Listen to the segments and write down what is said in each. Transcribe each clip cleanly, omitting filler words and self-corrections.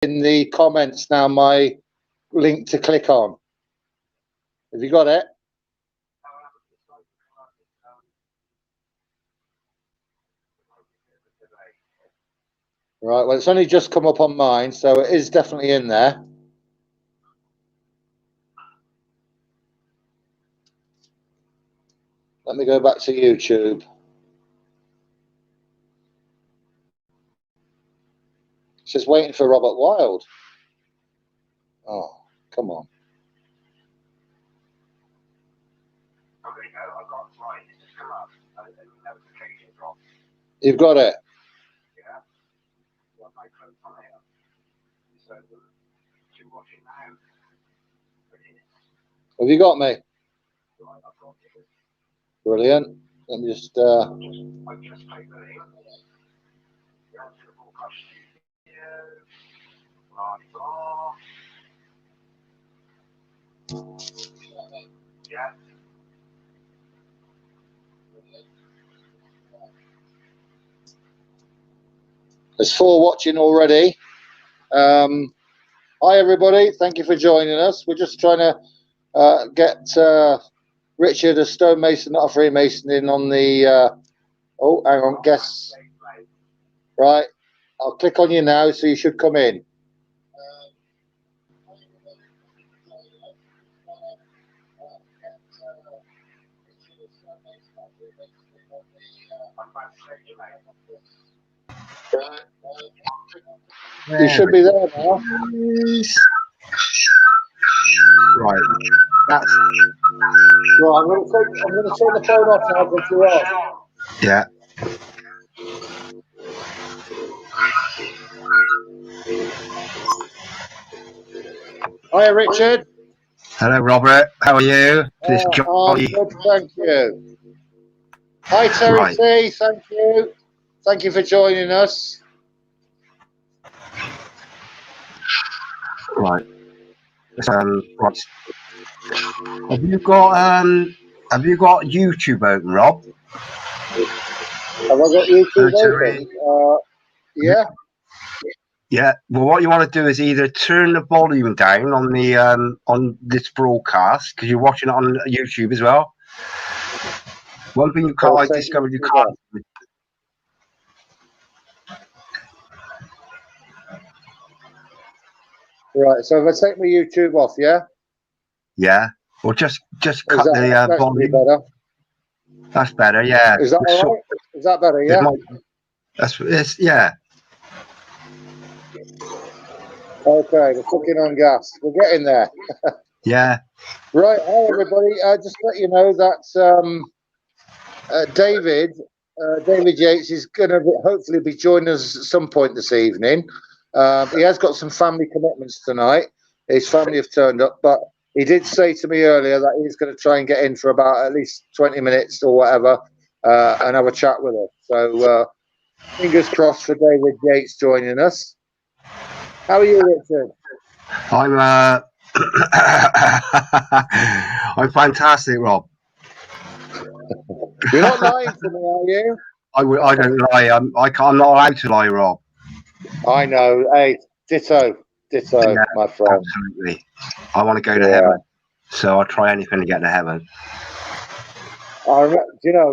in the comments now my link to click on. Have you got it? Right, well, it's only just come up on mine, so it is definitely in there. Let me go back to YouTube. It says waiting for Robert Wild. Oh, come on. You've got it? Have you got me? Brilliant. Let me just There's 4 watching already. Hi everybody, thank you for joining us. We're just trying to get Richard, a stonemason, not a Freemason, in on the oh, hang on, guess. Right, I'll click on you now, so you should come in. You should be there now. Right. That's Right, I'm going to turn the phone off now because you're off. yeah. Hiya, Richard. Hello, Robert. How are you? This I'm jolly. good, thank you. Hi, Terry Right. T. Thank you. Thank you for joining us. Right. Right. Have you got YouTube open, Rob? Have I got YouTube open? Yeah. Yeah. Well, what you want to do is either turn the volume down on the on this broadcast because you're watching it on YouTube as well. One thing I discovered you can't. Right. So if I take my YouTube off, yeah. Yeah. Or just cut the that volume. Better. That's better. Yeah. Is that all right? Is that better? Yeah. It's yeah. Okay, we're cooking on gas. We're getting there. Yeah. Right. Hi, everybody. Just to let you know that David Yates is going to hopefully be joining us at some point this evening. He has got some family commitments tonight. His family have turned up, but he did say to me earlier that he's going to try and get in for about at least 20 minutes or whatever and have a chat with us. So fingers crossed for David Yates joining us. How are you, Richard? I'm fantastic, Rob. You're not lying to me, are you? I don't lie. I'm not allowed to lie, Rob. I know. Hey, ditto, yeah, my friend. Absolutely. I want to go to heaven, so I'll try anything to get to heaven. You know,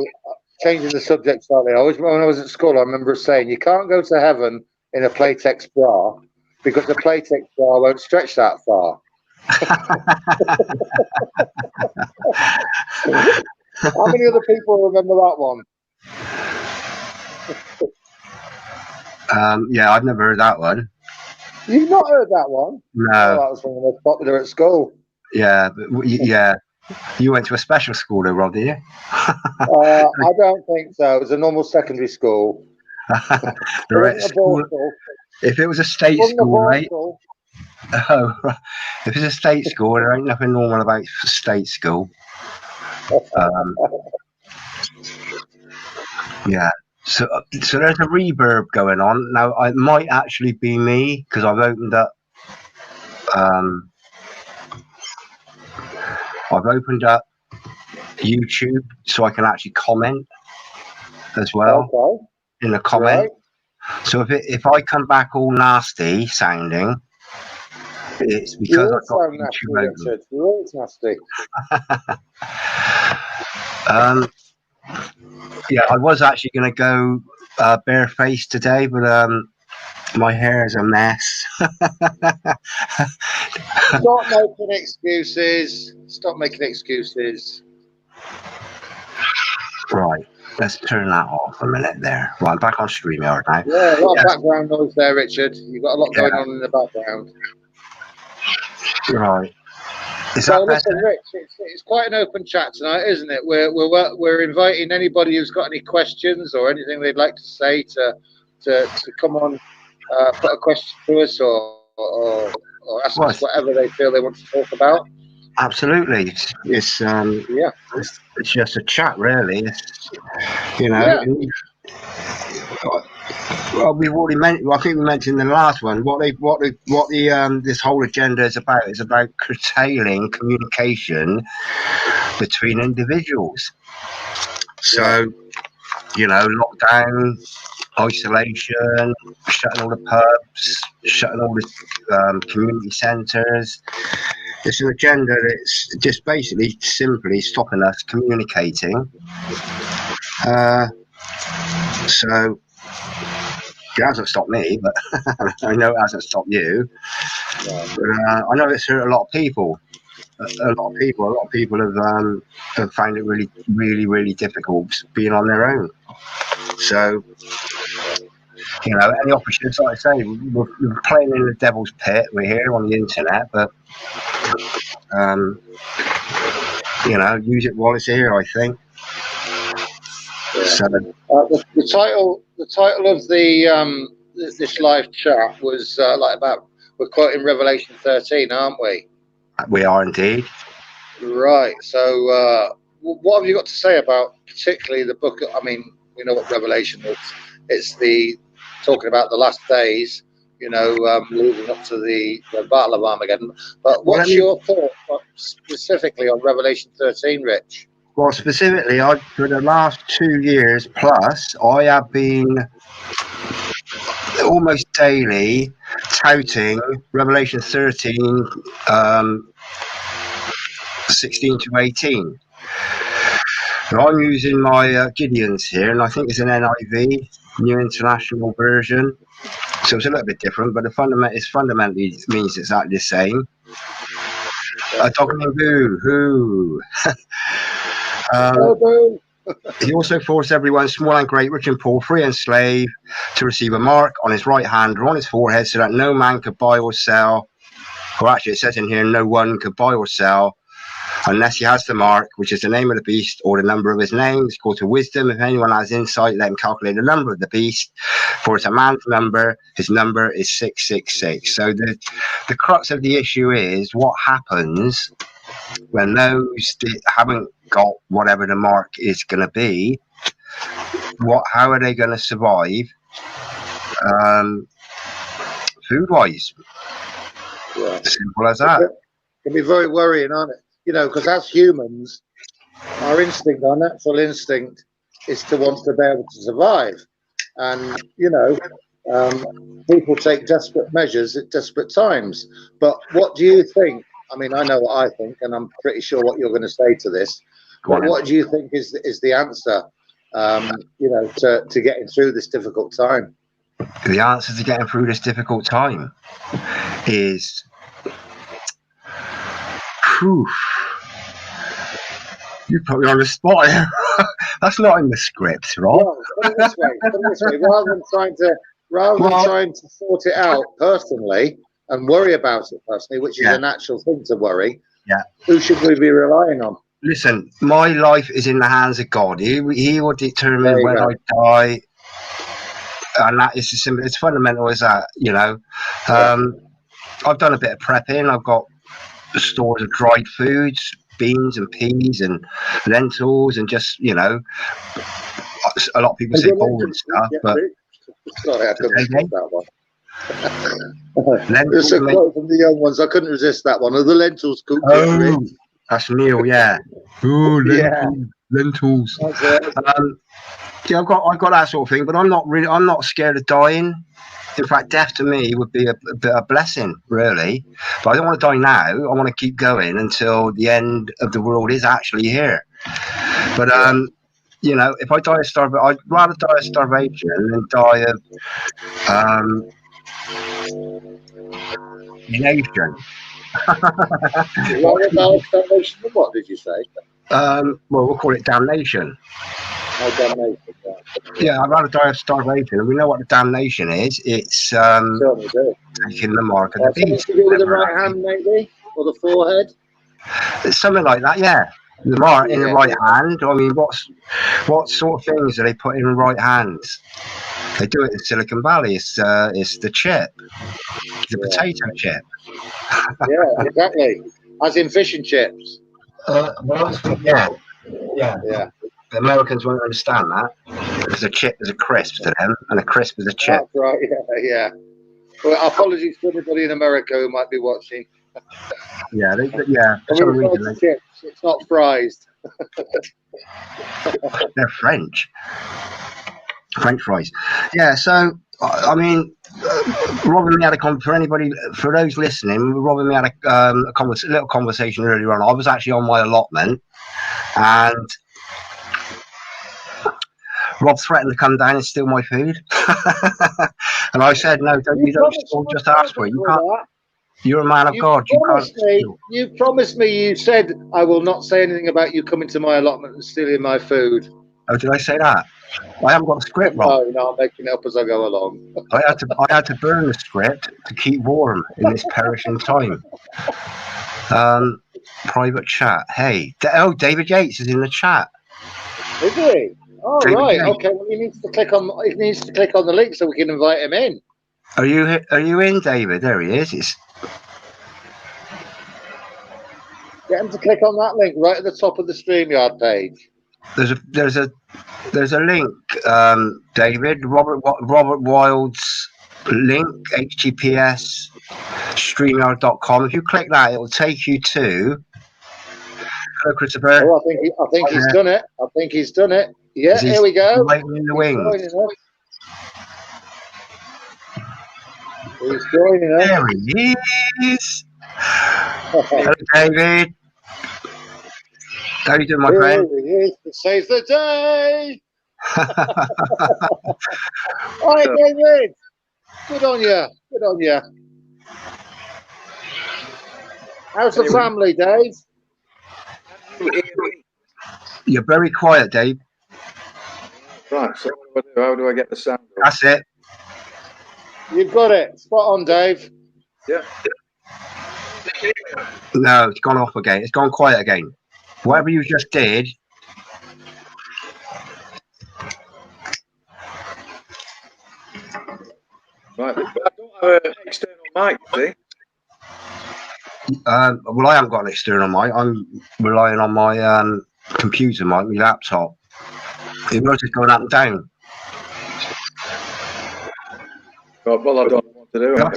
changing the subject slightly, when I was at school, I remember saying you can't go to heaven in a Playtex bra because the Playtex bra won't stretch that far. How many other people remember that one? Yeah, I've never heard that one. You've not heard that one? No. Oh, that was one of the most popular at school. Yeah, yeah. You went to a special school, though, Rob, did you? I don't think so. It was a normal secondary school. If it was a state school, mate. Oh, if it's a state school, there ain't nothing normal about state school. Yeah. So there's a reverb going on now. It might actually be me because I've opened up. I've opened up YouTube so I can actually comment as well in the comment. So if I come back all nasty sounding, it's You because all I've got sound nasty, Richard. You're always nasty. Yeah, I was actually going to go barefaced today, but my hair is a mess. Stop making excuses. Stop making excuses. Right, let's turn that off a minute there. Right, I'm back on StreamYard now. Yeah, a lot of background noise there, Richard. You've got a lot going on in the background. Right. Is So that listen, better? Rich, it's quite an open chat tonight, isn't it? We're inviting anybody who's got any questions or anything they'd like to say to come on, put a question to us or ask us whatever they feel they want to talk about. Absolutely. It's Yeah. It's just a chat, really. It's, you know. Yeah. Well, we've already mentioned. I think we mentioned in the last one what the this whole agenda is about. It's about curtailing communication between individuals. So, you know, lockdown, isolation, shutting all the pubs, shutting all the community centres. It's an agenda that's just basically simply stopping us communicating. So it hasn't stopped me, but I know it hasn't stopped you. But I know it's hurt a lot of people. A lot of people have found it really, really, really difficult being on their own. So, you know, any opportunity, like I say, we're playing in the devil's pit. We're here on the internet, but you know, use it while it's here, I think. Yeah. So, the title of the this live chat was we're quoting Revelation 13, aren't we? We are indeed. Right. So, what have you got to say about particularly the book? I mean, we know what Revelation is. It's the talking about the last days. You know, leading up to the Battle of Armageddon. But what's your thought specifically on Revelation 13, Rich? Well, specifically, for the last 2 years plus, I have been almost daily touting Revelation 13, 16 to 18. Now, I'm using my Gideons here, and I think it's an NIV, New International Version. So it's a little bit different, but fundamentally means exactly the same. A dog named Boo, who. He also forced everyone, small and great, rich and poor, free and slave, to receive a mark on his right hand or on his forehead, so that no man could buy or sell. Or actually, it says in here, no one could buy or sell unless he has the mark, which is the name of the beast or the number of his name. It's called to wisdom. If anyone has insight, let him calculate the number of the beast. For it's a man's number. His number is 666. So the crux of the issue is what happens when those that haven't got whatever the mark is going to be. How are they going to survive food-wise? Yeah. Simple as that. It can be very worrying, aren't it? You know, because as humans, our natural instinct is to want to be able to survive. And, you know, people take desperate measures at desperate times. But what do you think? I mean, I know what I think, and I'm pretty sure what you're going to say to this. What do you think is the answer, you know, to getting through this difficult time? The answer to getting through this difficult time is you put me on the spot here. That's not in the script, right? Well, put it this way. Rather than trying to sort it out personally and worry about it personally, which is a natural thing to worry. Yeah. Who should we be relying on? Listen, my life is in the hands of God. He will determine when I die. And that is as simple, it's fundamental as that, you know. I've done a bit of prepping. I've got stores of dried foods, beans and peas and lentils, and just, you know, a lot of people say boring stuff, but sorry, I couldn't resist that one. Lentils, there's a quote from the young ones. I couldn't resist that one. Are the lentils cooked? That's Neil, yeah. Oh, lentils. Yeah, I've got that sort of thing, but I'm not scared of dying. In fact, death to me would be a blessing, really. But I don't want to die now. I want to keep going until the end of the world is actually here. But you know, if I die of starvation, I'd rather die of starvation than die of nation. What did you say? Well, we'll call it damnation. Oh, damnation. Yeah, I'd rather die of starvation. And we know what the damnation is. It's taking the mark of the beast. Something to do with the right hand, maybe, or the forehead. It's something like that. Yeah, the mark in the right hand. I mean, what sort of things do they put in the right hands? They do it in Silicon Valley. It's the chip, the potato chip. Yeah, exactly. As in fish and chips. Yeah. The Americans won't understand that because a chip is a crisp to them, and a crisp is a chip. That's right. Yeah. Well, apologies to everybody in America who might be watching. Yeah. For some reason, chips. It's not fries. They're French fries. Yeah. So I mean, Rob and me had for those listening. Rob and me had a little conversation earlier on. I was actually on my allotment, and Rob threatened to come down and steal my food. And I said, no, you don't just ask for it. You can't. You're a man of God. You promised me, you said, I will not say anything about you coming to my allotment and stealing my food. Oh, did I say that? I haven't got the script, Rob. No, I'm making it up as I go along. I had to burn the script to keep warm in this perishing time. Private chat. Hey. David Yates is in the chat. Is he? Oh, David right. Yates. Okay. Well, he needs to click on the link so we can invite him in. Are you in, David? There he is. Get him to click on that link right at the top of the StreamYard page. There's a link, David. Robert Wild's link, https streamyard.com. If you click that, it will take you to. Hello, Christopher. Oh, I think he's done it. I think he's done it. Yeah, here we go. Waiting in the wings. He's joining us. There he is. Hello, David. How are you doing, my friend? He is to save the day. Hi, David. Good on you. How's the family, Dave? You're very quiet, Dave. Right, so what do I do? How do I get the sound? That's it. You've got it. Spot on, Dave. Yeah. No, it's gone off again. It's gone quiet again. Whatever you just did. Right, but I don't have an external mic, see? Well, I haven't got an external mic. I'm relying on my computer mic, my laptop. It was just going up and down. Well, I don't know what to do. Yeah.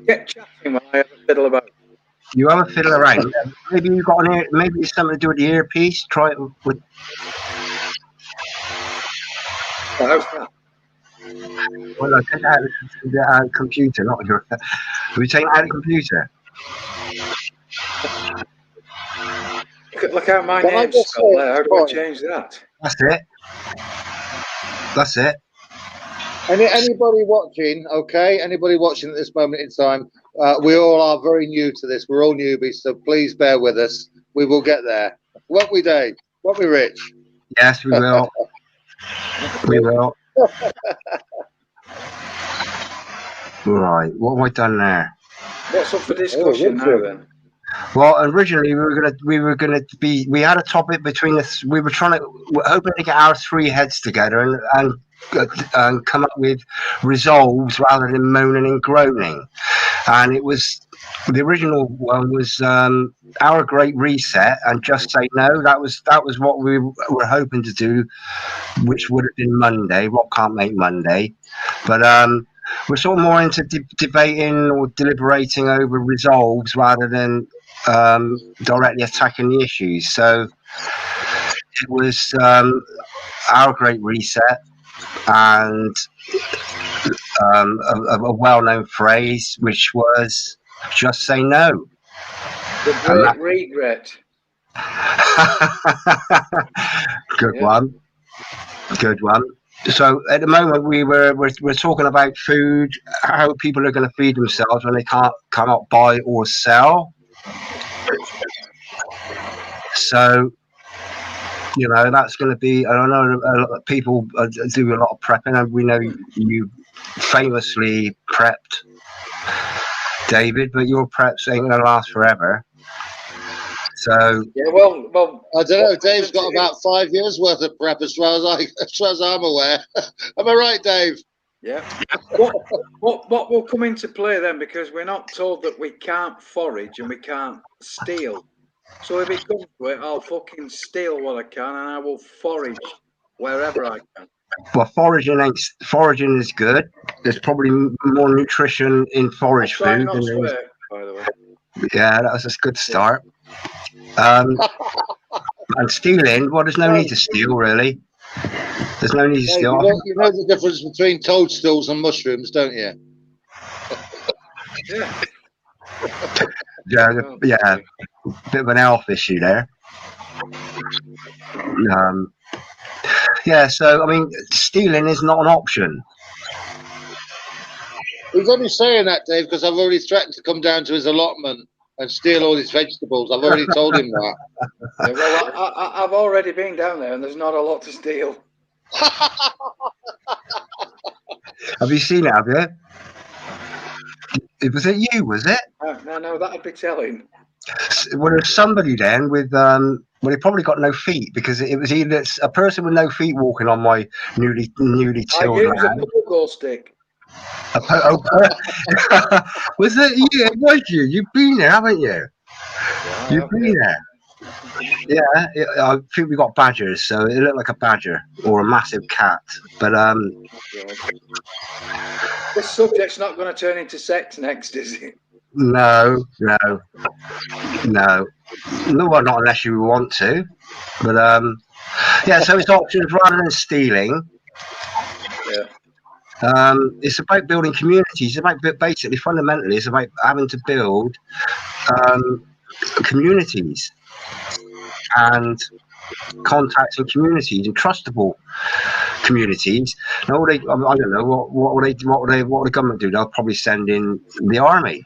Get chatting when I have a fiddle about. You have a fiddle around. Maybe you got maybe it's something to do with the earpiece. Try it with. How's that? Well, I take out the computer, not your. Have you taken out the computer? Look how my name's spelled there. How do I change that? That's it. Anybody watching, okay? Anybody watching at this moment in time, we all are very new to this. We're all newbies, so please bear with us. We will get there. Won't we, Dave? Won't we, Rich? Yes, we will. We will. Right, what have I done there? What's up for discussion now then? Well, originally we had a topic between us. We were hoping to get our three heads together and come up with resolves rather than moaning and groaning. And it was the original one was our great reset and just say no. That was what we were hoping to do, which would have been Monday. Rob can't make Monday, but we're sort of more into debating or deliberating over resolves rather than directly attacking the issues. So it was our Great Reset and a well-known phrase, which was "just say no." The Great Regret. Good one. Good one. So at the moment we're talking about food, how people are going to feed themselves when they cannot buy or sell. So that's going to be. I don't know. A lot of people do a lot of prepping, and we know you famously prepped, David, but your preps ain't going to last forever. So yeah, well, I don't know. Dave's got about 5 years worth of prep, as far as I'm aware. Am I right, Dave? Yeah. What will come into play then? Because we're not told that we can't forage and we can't steal. So if it comes to it, I'll fucking steal what I can, and I will forage wherever I can. Well, foraging is good. There's probably more nutrition in forage food. Not swear, by the way. Yeah, that was a good start. And stealing, well, there's no need to steal, really. There's no need to steal. You know the difference between toadstools and mushrooms, don't you? Yeah. Yeah. Bit of an elf issue there. Yeah, so, I mean, stealing is not an option. He's only saying that, Dave, because I've already threatened to come down to his allotment and steal all his vegetables. I've already told him that. Yeah, well, I've already been down there, and there's not a lot to steal. Have you seen it, have you? Was it you, was it? No, that'd be telling. Well, there's somebody then with, well, he probably got no feet, because it was either a person with no feet walking on my newly tilled land. I use a pogo stick. Was it you? It was you. You've been there, haven't you? Yeah, You've been there. Yeah, I think we got badgers, so it looked like a badger or a massive cat. But this subject's not going to turn into sex next, is it? No, well, not unless you want to. But yeah, so it's options rather than stealing. Yeah. It's about building communities. It's about basically, fundamentally, it's about having to build communities and contacting communities and trustable communities. Now, I don't know what will the government do? They'll probably send in the army.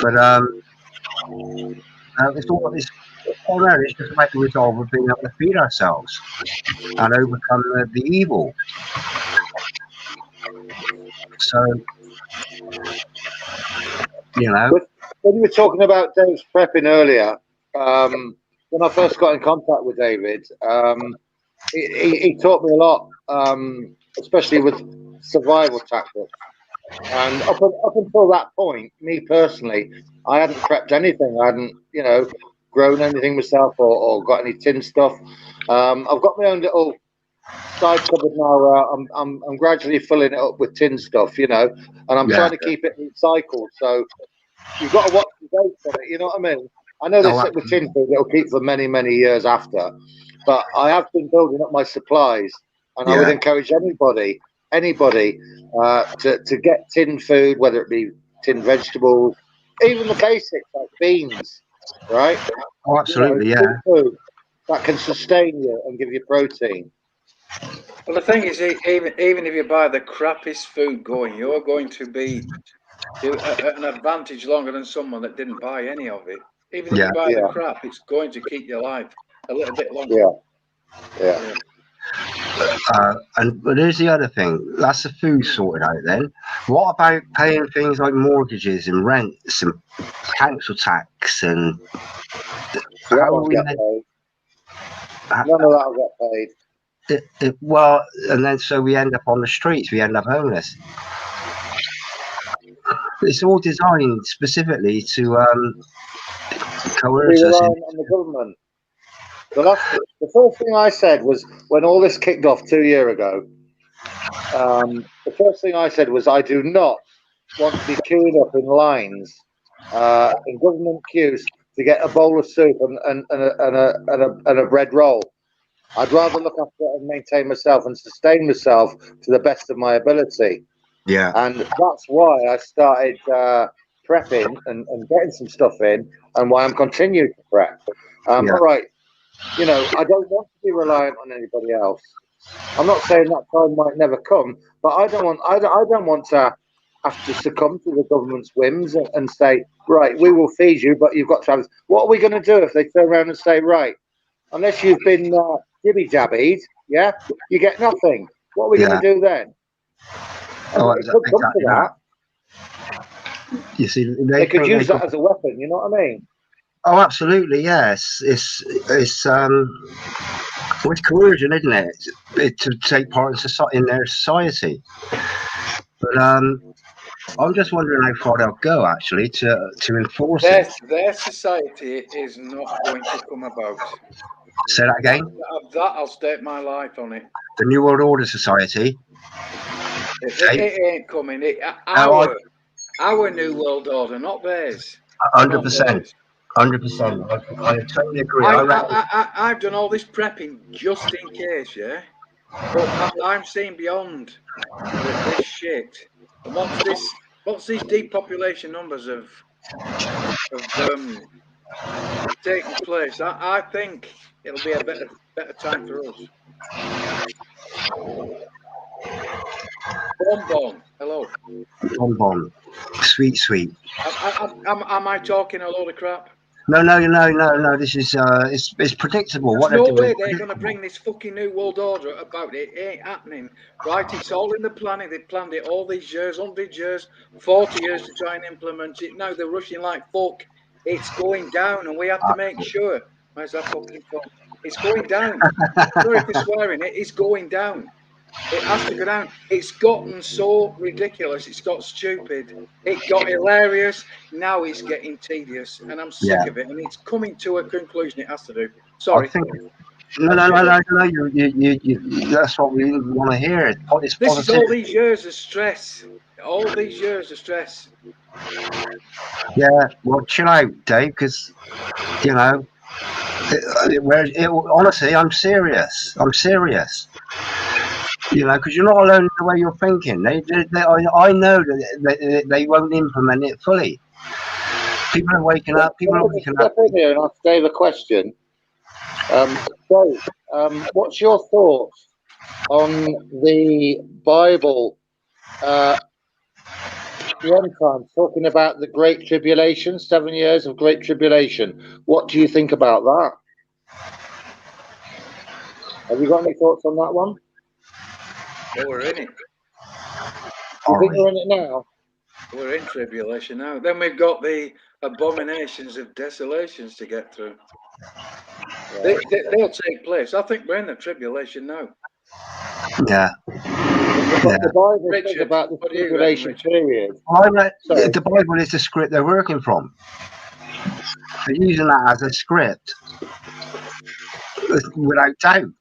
But it's all this. It's just about the resolve of being able to feed ourselves and overcome the evil. So, when you were talking about Dave's prepping earlier, when I first got in contact with David, he taught me a lot, especially with survival tactics. And up until that point, me personally, I hadn't prepped anything. I hadn't, grown anything myself or got any tin stuff. I've got my own little side cupboard now where I'm gradually filling it up with tin stuff, and I'm trying to keep it recycled. So you've got to watch the dates on it. You know what I mean? I know they sit with tin food; it'll keep for many, many years after. But I have been building up my supplies, and I would encourage anybody to get tin food, whether it be tin vegetables, even the basics like beans, right? Oh, absolutely, tin food that can sustain you and give you protein. Well, the thing is, even if you buy the crappiest food going, you're going to be at an advantage longer than someone that didn't buy any of it. Even if you buy the crap, it's going to keep your life a little bit longer. Yeah. But here's the other thing. That's the food sorted out then. What about paying things like mortgages and rents and council tax and None of that will get paid. Well, and then so we end up on the streets. We end up homeless. It's all designed specifically to coerce us. On the government. The first thing I said was when all this kicked off 2 years ago. The first thing I said was I do not want to be queued up in lines in government queues to get a bowl of soup and a bread roll. I'd rather look after and maintain myself and sustain myself to the best of my ability. Yeah. And that's why I started prepping and getting some stuff in, and why I'm continuing to prep. All right, I don't want to be reliant on anybody else. I'm not saying that time might never come, but I don't want to have to succumb to the government's whims and say, right, we will feed you, but you've got to have. What are we going to do if they turn around and say, right, unless you've been jibby-jabbied, yeah, you get nothing. What are we going to do then? It could come to that. You see, they could use that as a weapon. You know what I mean? Oh, absolutely. Yes, it's coercion, isn't it? To take part in their society. But I'm just wondering how far they'll go actually to enforce it. Their society is not going to come about. Say that again. That I'll stake my life on it. The New World Order Society. It ain't coming. Our New World Order, not theirs. 100%. 100%. I totally agree. I've done all this prepping just in case, yeah. But I'm seeing beyond this shit. And once these depopulation numbers have taken place, I think it'll be a better time for us. Bonbon, hello. Bonbon, sweet. Am I talking a load of crap? No. This is it's predictable. There's no way they're going to bring this fucking New World Order about. It ain't happening. Right? It's all in the planning. They planned it all these years, 100 years, 40 years to try and implement it. Now they're rushing like fuck. It's going down, and we have to make sure. Where's that fucking phone? It's going down. Sorry for swearing. It's going down. It has to go down. It's gotten so ridiculous. It's got stupid. It got hilarious. Now it's getting tedious, and I'm sick of it. And it's coming to a conclusion. It has to do. Sorry. No. You that's what we want to hear. This is all these years of stress. All these years of stress. Yeah. Well, chill out, Dave, because honestly, I'm serious. Because you're not alone in the way you're thinking. I know that they won't implement it fully. People are waking up. Step in here and ask Dave a question. Dave, what's your thoughts on the Bible? One time talking about the Great Tribulation, 7 years of Great Tribulation. What do you think about that? Have you got any thoughts on that one? Well, we're in it. You think we're in it now? We're in tribulation now. Then we've got the abominations of desolations to get through. Yeah. They'll take place. I think we're in the tribulation now. Yeah. The Bible says about the tribulation period. The Bible is the script they're working from. They're using that as a script. Without doubt.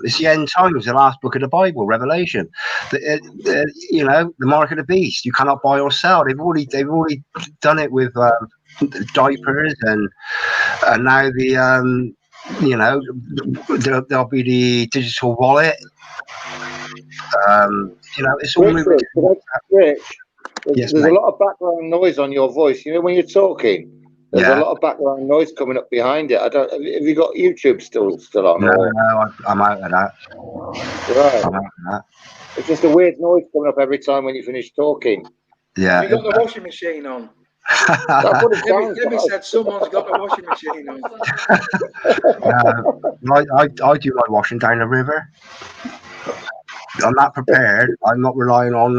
It's the end times, the last book of the Bible, Revelation. The mark of the beast. You cannot buy or sell. They've already done it with diapers and now there'll be the digital wallet. It's all moving. Rich, there's a lot of background noise on your voice. When you're talking. There's a lot of background noise coming up behind it. Have you got YouTube still on? No, I'm out of that. Right. I'm out of that. It's just a weird noise coming up every time when you finish talking. Yeah. Have you got the washing machine on? That's what it sounds like. Debbie said someone's got the washing machine on. I do my washing down the river. I'm not prepared. I'm not relying on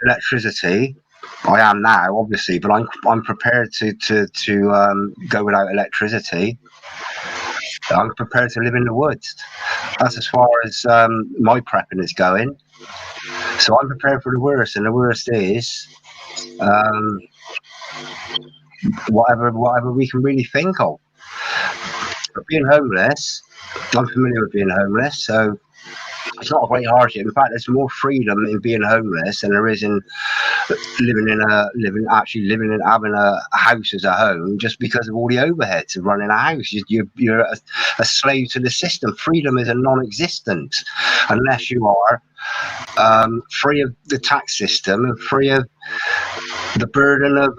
electricity. I am now, obviously, but I'm prepared to go without electricity. I'm prepared to live in the woods. That's as far as my prepping is going. So I'm prepared for the worst, and the worst is whatever we can really think of. But being homeless, I'm familiar with being homeless, so it's not a great hardship. In fact, there's more freedom in being homeless than there is in living in having a house as a home, just because of all the overheads of running a house. You're a slave to the system. Freedom is a non-existent unless you are free of the tax system and free of the burden of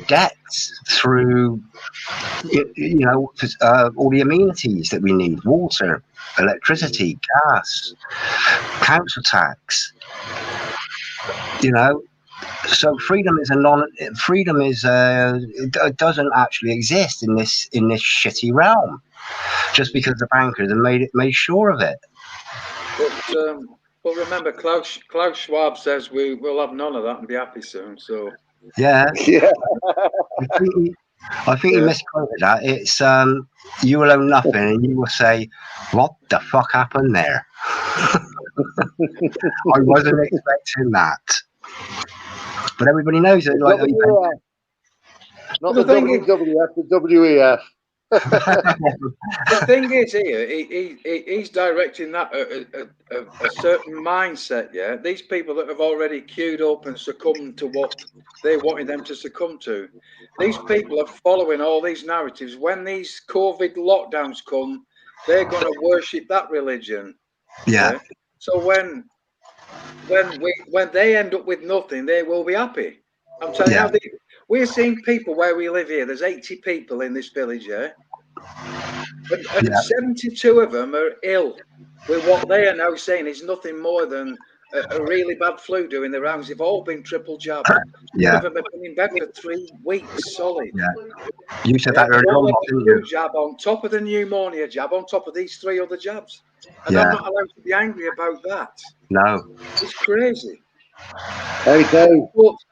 debts through all the amenities that we need: water, electricity, gas, council tax. So freedom is it doesn't actually exist in this shitty realm, just because the bankers have made sure of it. But remember, Klaus Schwab says we will have none of that and be happy soon. So yeah. I think you misquoted that. It's you will own nothing, and you will say, "What the fuck happened there?" I wasn't expecting that, but everybody knows it. Like, not the WWF, the WEF. The thing is, here he's directing that a certain mindset. Yeah, these people that have already queued up and succumbed to what they wanted them to succumb to. These people are following all these narratives. When these COVID lockdowns come, they're going to worship that religion. Yeah. So when they end up with nothing, they will be happy. I'm telling you, we're seeing people where we live here. There's 80 people in this village, and 72 of them are ill with what they are now saying is nothing more than a really bad flu doing the rounds. They've all been triple jabbed. Some of them have been in bed for 3 weeks solid. Yeah. You said that earlier on, didn't you? Jab on top of the pneumonia jab, on top of these 3 other jabs. And I'm not allowed to be angry about that. No. It's crazy. Hey, Dave,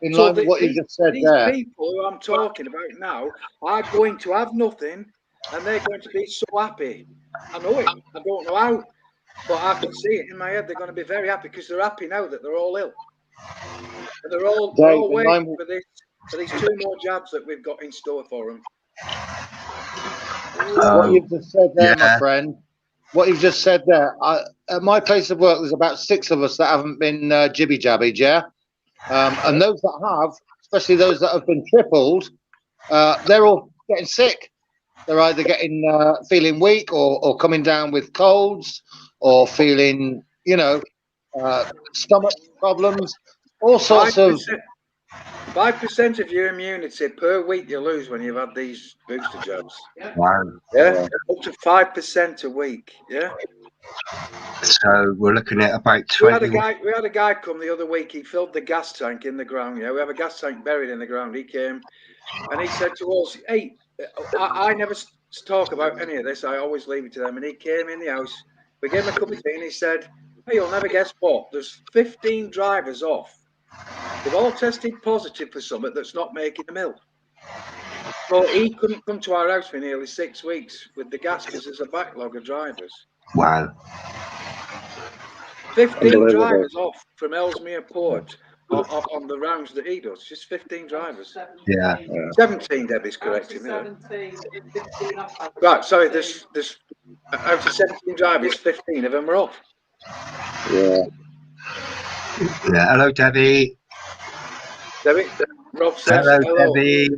in line with what you just said there. These people who I'm talking about now are going to have nothing, and they're going to be so happy. I know it. I don't know how, but I can see it in my head. They're going to be very happy because they're happy now that they're all ill. And they're all waiting for these 2 more jabs that we've got in store for them. What you've just said there, my friend. What you've just said there. At my place of work, there's about 6 of us that haven't been jibby-jabbied, and those that have, especially those that have been tripled, they're all getting sick. They're either feeling weak or coming down with colds or feeling, stomach problems, all sorts 5% of your immunity per week you lose when you've had these booster jabs. Wow. Yeah, up to 5% a week. Yeah. So we're looking at about 20. We had a guy come the other week. He filled the gas tank in the ground. Yeah, we have a gas tank buried in the ground. He came and he said to us, "Hey, I never talk about any of this. I always leave it to them." And he came in the house. We gave him a cup of tea and he said, "Hey, you'll never guess what? There's 15 drivers off. They've all tested positive for something that's not making the mill." Well, he couldn't come to our house for nearly 6 weeks with the gas because there's a backlog of drivers. Wow. 15 drivers off from Ellesmere Port on the rounds that he does. Just 15 drivers. Yeah. 17, Debbie's correct. 17. Right, sorry, there's out of 17 drivers, 15 of them are off. Yeah. Yeah. Hello, Debbie. Debbie, Rob says hello. Debbie.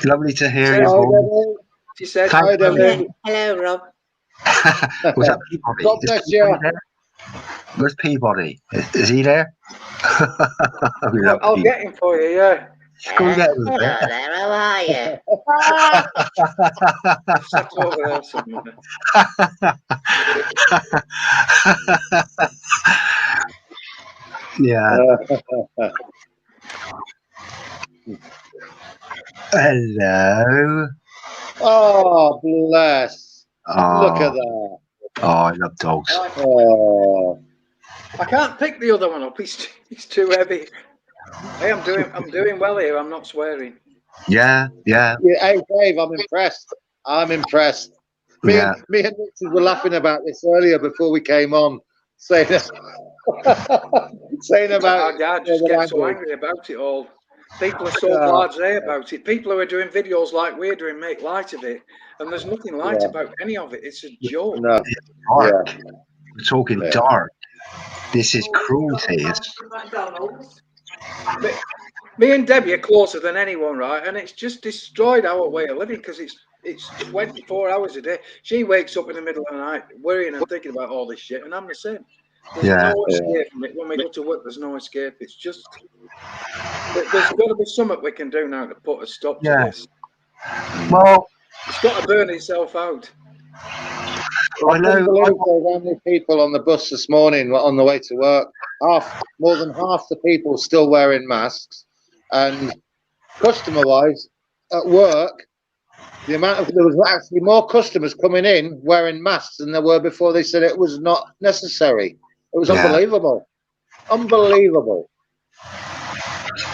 Lovely to hear you. She said, "Hi, Debbie." Hello, Rob. Was that Peabody? God bless you. Where's Peabody? Is he there? I'll get him for you, yeah. Go and get him. Hello there, how are you? Sat over there somewhere. Yeah. Hello. Oh, bless. Oh. Look at that. Oh, I love dogs. Oh. I can't pick the other one up. He's too heavy. Hey, I'm doing well here. I'm not swearing. Yeah. Hey, Dave, I'm impressed. Me and Richard were laughing about this earlier before we came on, saying about. I just get so angry about it all. People are so blasé about it. People who are doing videos like we're doing make light of it, and there's nothing light about any of it. It's a joke. No. Dark. We're talking dark. This is cruelty. Me and Debbie are closer than anyone, right? And it's just destroyed our way of living because it's 24 hours a day. She wakes up in the middle of the night worrying and thinking about all this shit, and I'm the same. There's no escape from it. When we go to work, there's no escape. It's just there's got to be something we can do now to put a stop to this. Well, it's got to burn itself out. I know how many people on the bus this morning on the way to work. More than half the people still wearing masks, and customer-wise, at work, there was actually more customers coming in wearing masks than there were before they said it was not necessary. It was unbelievable, unbelievable.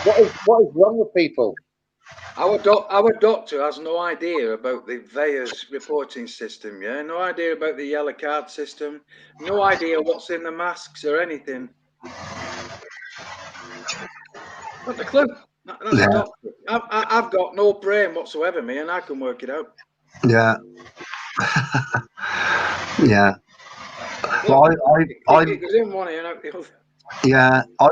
What is wrong with people? Our doctor has no idea about the VAERS reporting system, no idea about the yellow card system, no idea what's in the masks or anything. Not a clue. That's a doctor. I've got no brain whatsoever, me, and I can work it out. Yeah. Yeah. Well, I didn't want to out the other. Yeah, I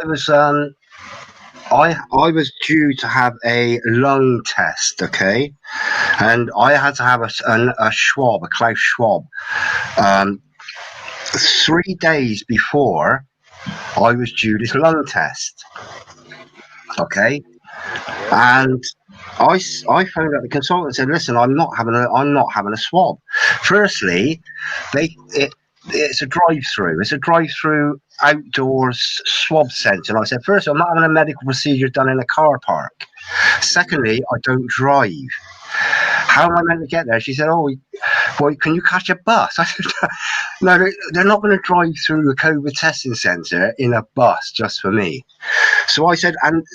was due to have a lung test, okay, and I had to have a Schwab, a Klaus Schwab, 3 days before I was due this lung test, okay, and I phoned up the consultant and said, listen, I'm not having a swab. Firstly, it's a drive-through. It's a drive-through outdoors swab centre. And I said, first, I'm not having a medical procedure done in a car park. Secondly, I don't drive. How am I meant to get there? She said, oh, well, can you catch a bus? I said, no, they're not going to drive through a COVID testing centre in a bus just for me. So I said, and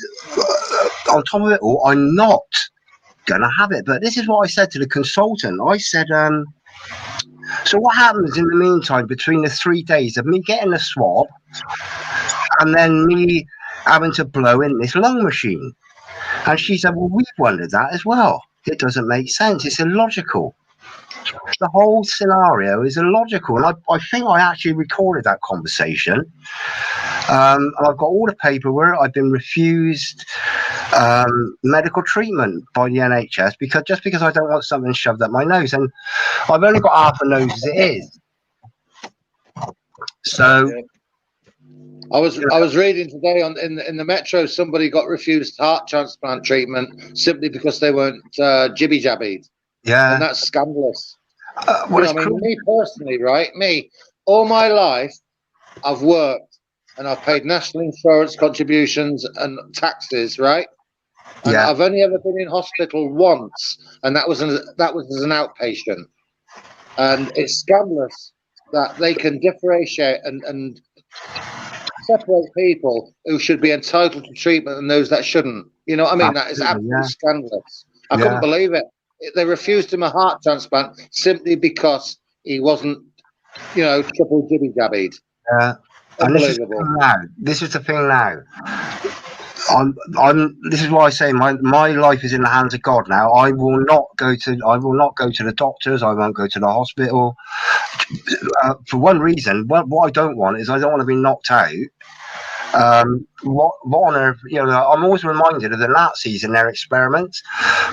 on top of it all, I'm not going to have it. But this is what I said to the consultant. I said, so what happens in the meantime between the 3 days of me getting a swab and then me having to blow in this lung machine? And she said, well, we've wondered that as well. It doesn't make sense. It's illogical. The whole scenario is illogical. And I think I actually recorded that conversation. And I've got all the paperwork. I've been refused medical treatment by the NHS because I don't want something shoved up my nose. And I've only got half a nose as it is. So I was reading today in the Metro, somebody got refused heart transplant treatment simply because they weren't jibby jabbied. Yeah, and that's scandalous. Me personally, right? All my life, I've worked and I've paid national insurance contributions and taxes, right? And I've only ever been in hospital once, and that was as an outpatient. And it's scandalous that they can differentiate and separate people who should be entitled to treatment and those that shouldn't. You know what I mean? That is absolutely scandalous. I couldn't believe it. They refused him a heart transplant simply because he wasn't, triple jibby jabbied. Yeah. Unbelievable. This is the thing now. This is why I say my life is in the hands of God now. I will not go to the doctors. I won't go to the hospital. For one reason, what I don't want is I don't want to be knocked out. What on earth? I'm always reminded of the Nazis and their experiments.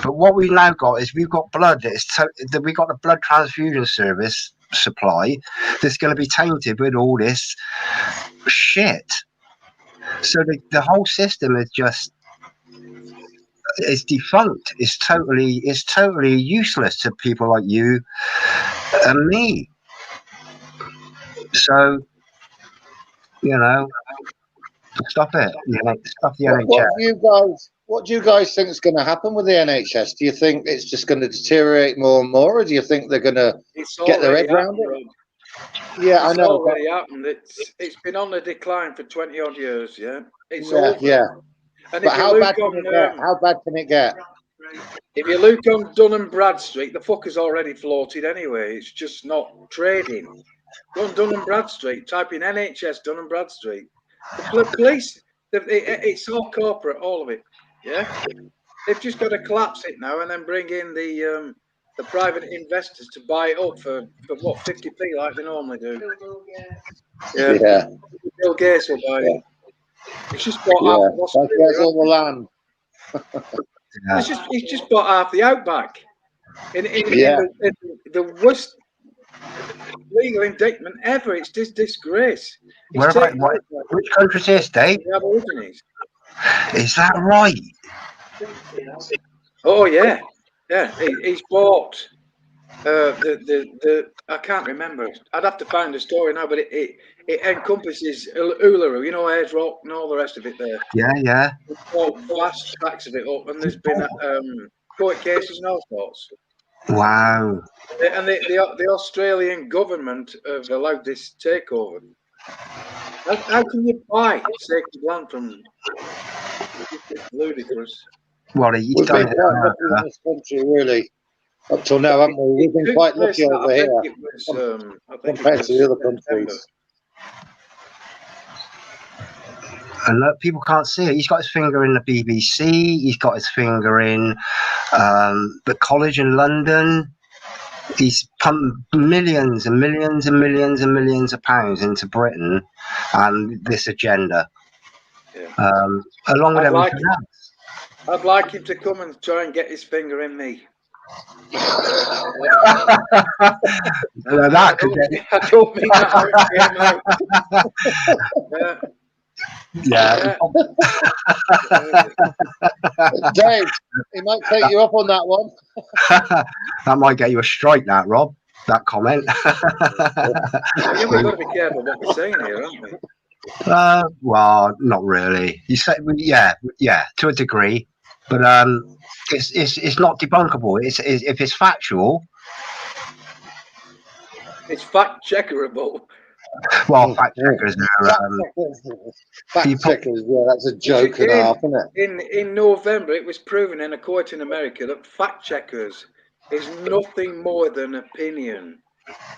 But what we've now got is we've got blood. We've got the blood transfusion service supply that's going to be tainted with all this shit. So the whole system is defunct. It's totally useless to people like you and me. So, stop it. Stop the NHS. What do you guys think is going to happen with the NHS? Do you think it's just going to deteriorate more and more, or do you think they're going to get their head around it? Yeah, I know. Already happened. It's been on the decline for 20 odd years. Yeah, it's over. Yeah. And but how bad can it get? How bad can it get? If you look on Dun & Bradstreet, the fucker's already floated anyway. It's just not trading. Go on Dun & Bradstreet. Type in NHS Dun & Bradstreet. The police. It's all corporate, all of it. Yeah, they've just got to collapse it now and then bring in the private investors to buy it up for what 50p like they normally do. Yeah. Bill Gates will buy it. He's just bought half of That's all the land. He's just bought half the outback. In the worst legal indictment ever. It's this disgrace. Which country is this, Dave? The Aborigines. Is that right? Oh yeah. He's bought the I can't remember. I'd have to find the story now, but it encompasses Uluru, you know, Ayers Rock and all the rest of it there. Yeah. It's bought vast tracts of it up, and there's been court cases and all sorts. Wow. And the Australian government have allowed this takeover. How can you buy sacred land from? It's ludicrous. Well, we've been quite lucky in this country, really. Up till now, haven't we? We've been quite lucky over here compared to the other countries. And look, people can't see it. He's got his finger in the BBC. He's got his finger in the college in London. He's pumped millions and millions and millions and millions of pounds into Britain and this agenda, along with everything else. I'd like him to come and try and get his finger in me. That could get. I don't mean that. Yeah. Dave, he might take you up on that one. That might get you a strike, that, Rob. That comment. Yeah, we've got to be careful what we're saying here, haven't we? Well, not really. You say, yeah, to a degree, but it's not debunkable. It's if it's factual. It's fact checkerable. Well, fact checkers are. Fact checkers, yeah, that's a joke and a half, isn't it? In November, it was proven in a court in America that fact checkers is nothing more than opinion.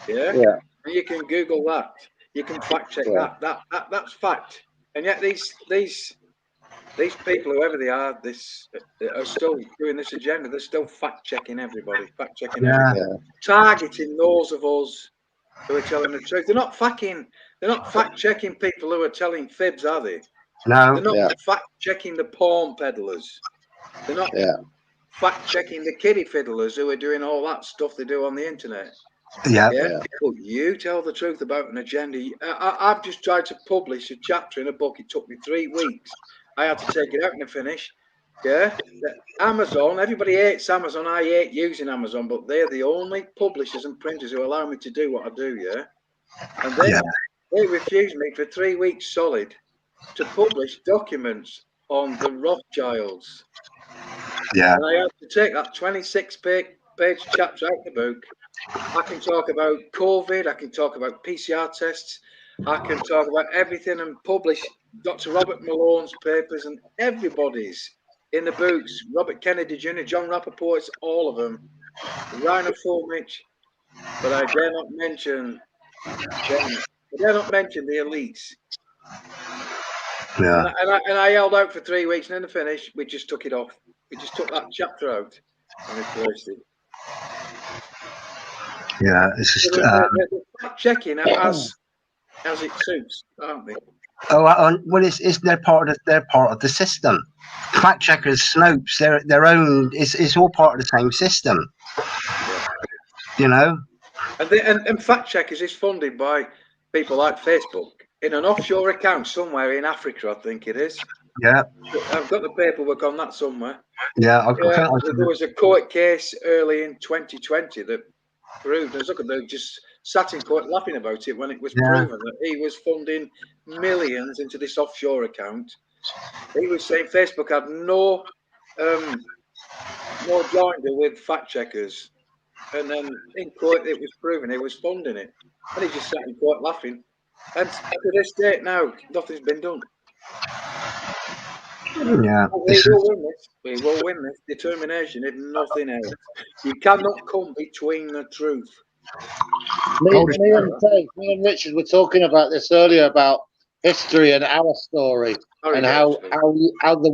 Yeah. And you can Google that. You can fact check that. That's fact. And yet these people, whoever they are still doing this agenda. They're still fact checking everybody. Fact checking everybody. Targeting those of us who are telling the truth. They're not fact checking people who are telling fibs, are they? No. They're not fact checking the porn peddlers. They're not fact checking the kiddie fiddlers who are doing all that stuff they do on the internet. Yeah. Could you tell the truth about an agenda? I've just tried to publish a chapter in a book. It took me 3 weeks. I had to take it out and finish. Yeah. Amazon, everybody hates Amazon. I hate using Amazon, but they're the only publishers and printers who allow me to do what I do, And they refused me for 3 weeks solid to publish documents on the Rothschilds. Yeah. And I had to take that 26-page chapter out of the book. I can talk about COVID. I can talk about PCR tests. I can talk about everything and publish Dr. Robert Malone's papers and everybody's in the books. Robert Kennedy Jr., John Rappaport's, all of them. Rainer Fulmich. But I dare not mention them. I dare not mention the elites. Yeah. And I held out for 3 weeks, and in the finish, we just took it off. We just took that chapter out and replaced it. Yeah, it's just they're checking as it suits, aren't they? Well, it's they're part of the system. Fact checkers, Snopes, their own. It's all part of the same system. You know. And fact checkers is funded by people like Facebook in an offshore account somewhere in Africa, I think it is. Yeah. I've got the paperwork on that somewhere. Yeah, there was a court case early in 2020 that proved, and Zuckerberg just sat in court laughing about it when it was proven that he was funding millions into this offshore account. He was saying Facebook had no joinder with fact checkers, and then in court it was proven he was funding it, and he just sat in court laughing. And to this date now, nothing's been done. Yeah, we will win this. Determination, if nothing else. You cannot come between the truth. Me and Richard were talking about this earlier about history and our story and how the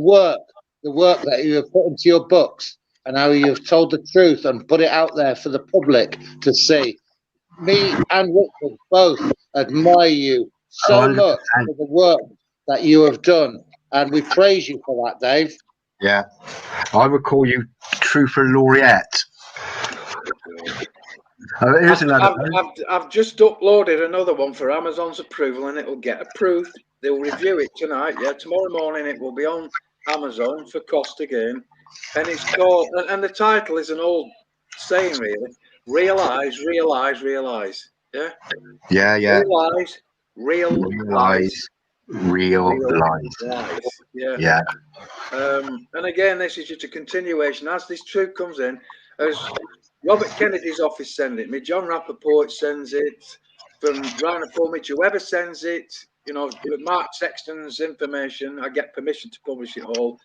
the work that you have put into your books and how you've told the truth and put it out there for the public to see. Me and Richard both admire you so 100%. much for the work that you have done, and we praise you for that, Dave. Yeah, I would call you Truther Laureate. Here's another one. I've just uploaded another one for Amazon's approval, and it'll get approved. They'll review it tonight. Yeah, tomorrow morning it will be on Amazon for cost again, and it's called. And the title is an old saying, really. Realize, realize, realize. Yeah. Yeah. Realize, realize. Yeah. And again, this is just a continuation. As this truth comes in, as Robert Kennedy's office sends it me, John Rappaport sends it, from Rhino Fulmich, whoever sends it, you know, Mark Sexton's information, I get permission to publish it all.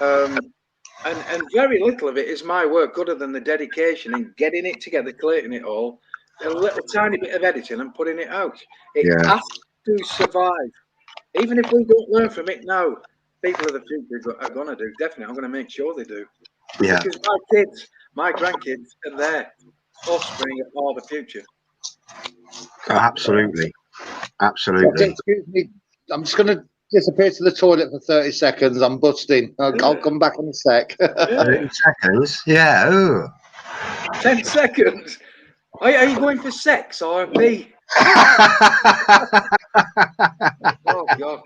And very little of it is my work, other than the dedication in getting it together, collating it all, a little tiny bit of editing and putting it out. It has to survive. Even if we don't learn from it now, people of the future are going to do. Definitely, I'm going to make sure they do. Yeah. Because my kids, my grandkids are their offspring are the future. Absolutely. Excuse me, I'm just going to disappear to the toilet for 30 seconds. I'm busting. I'll come back in a sec. 30 seconds? Yeah. Ooh. 10 seconds? Are you going for sex or a pee? Oh God!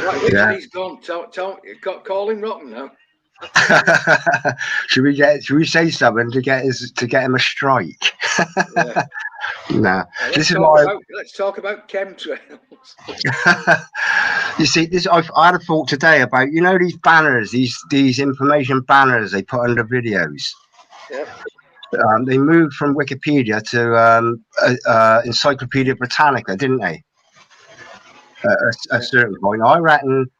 Right, he's gone. Call him rotten now. Should we say something to get him a strike? Yeah. Nah. Let's talk about chemtrails. You see, I had a thought today about, you know, these banners, these information banners they put under videos. Yep. They moved from Wikipedia to Encyclopedia Britannica, didn't they? At a certain point, I reckon,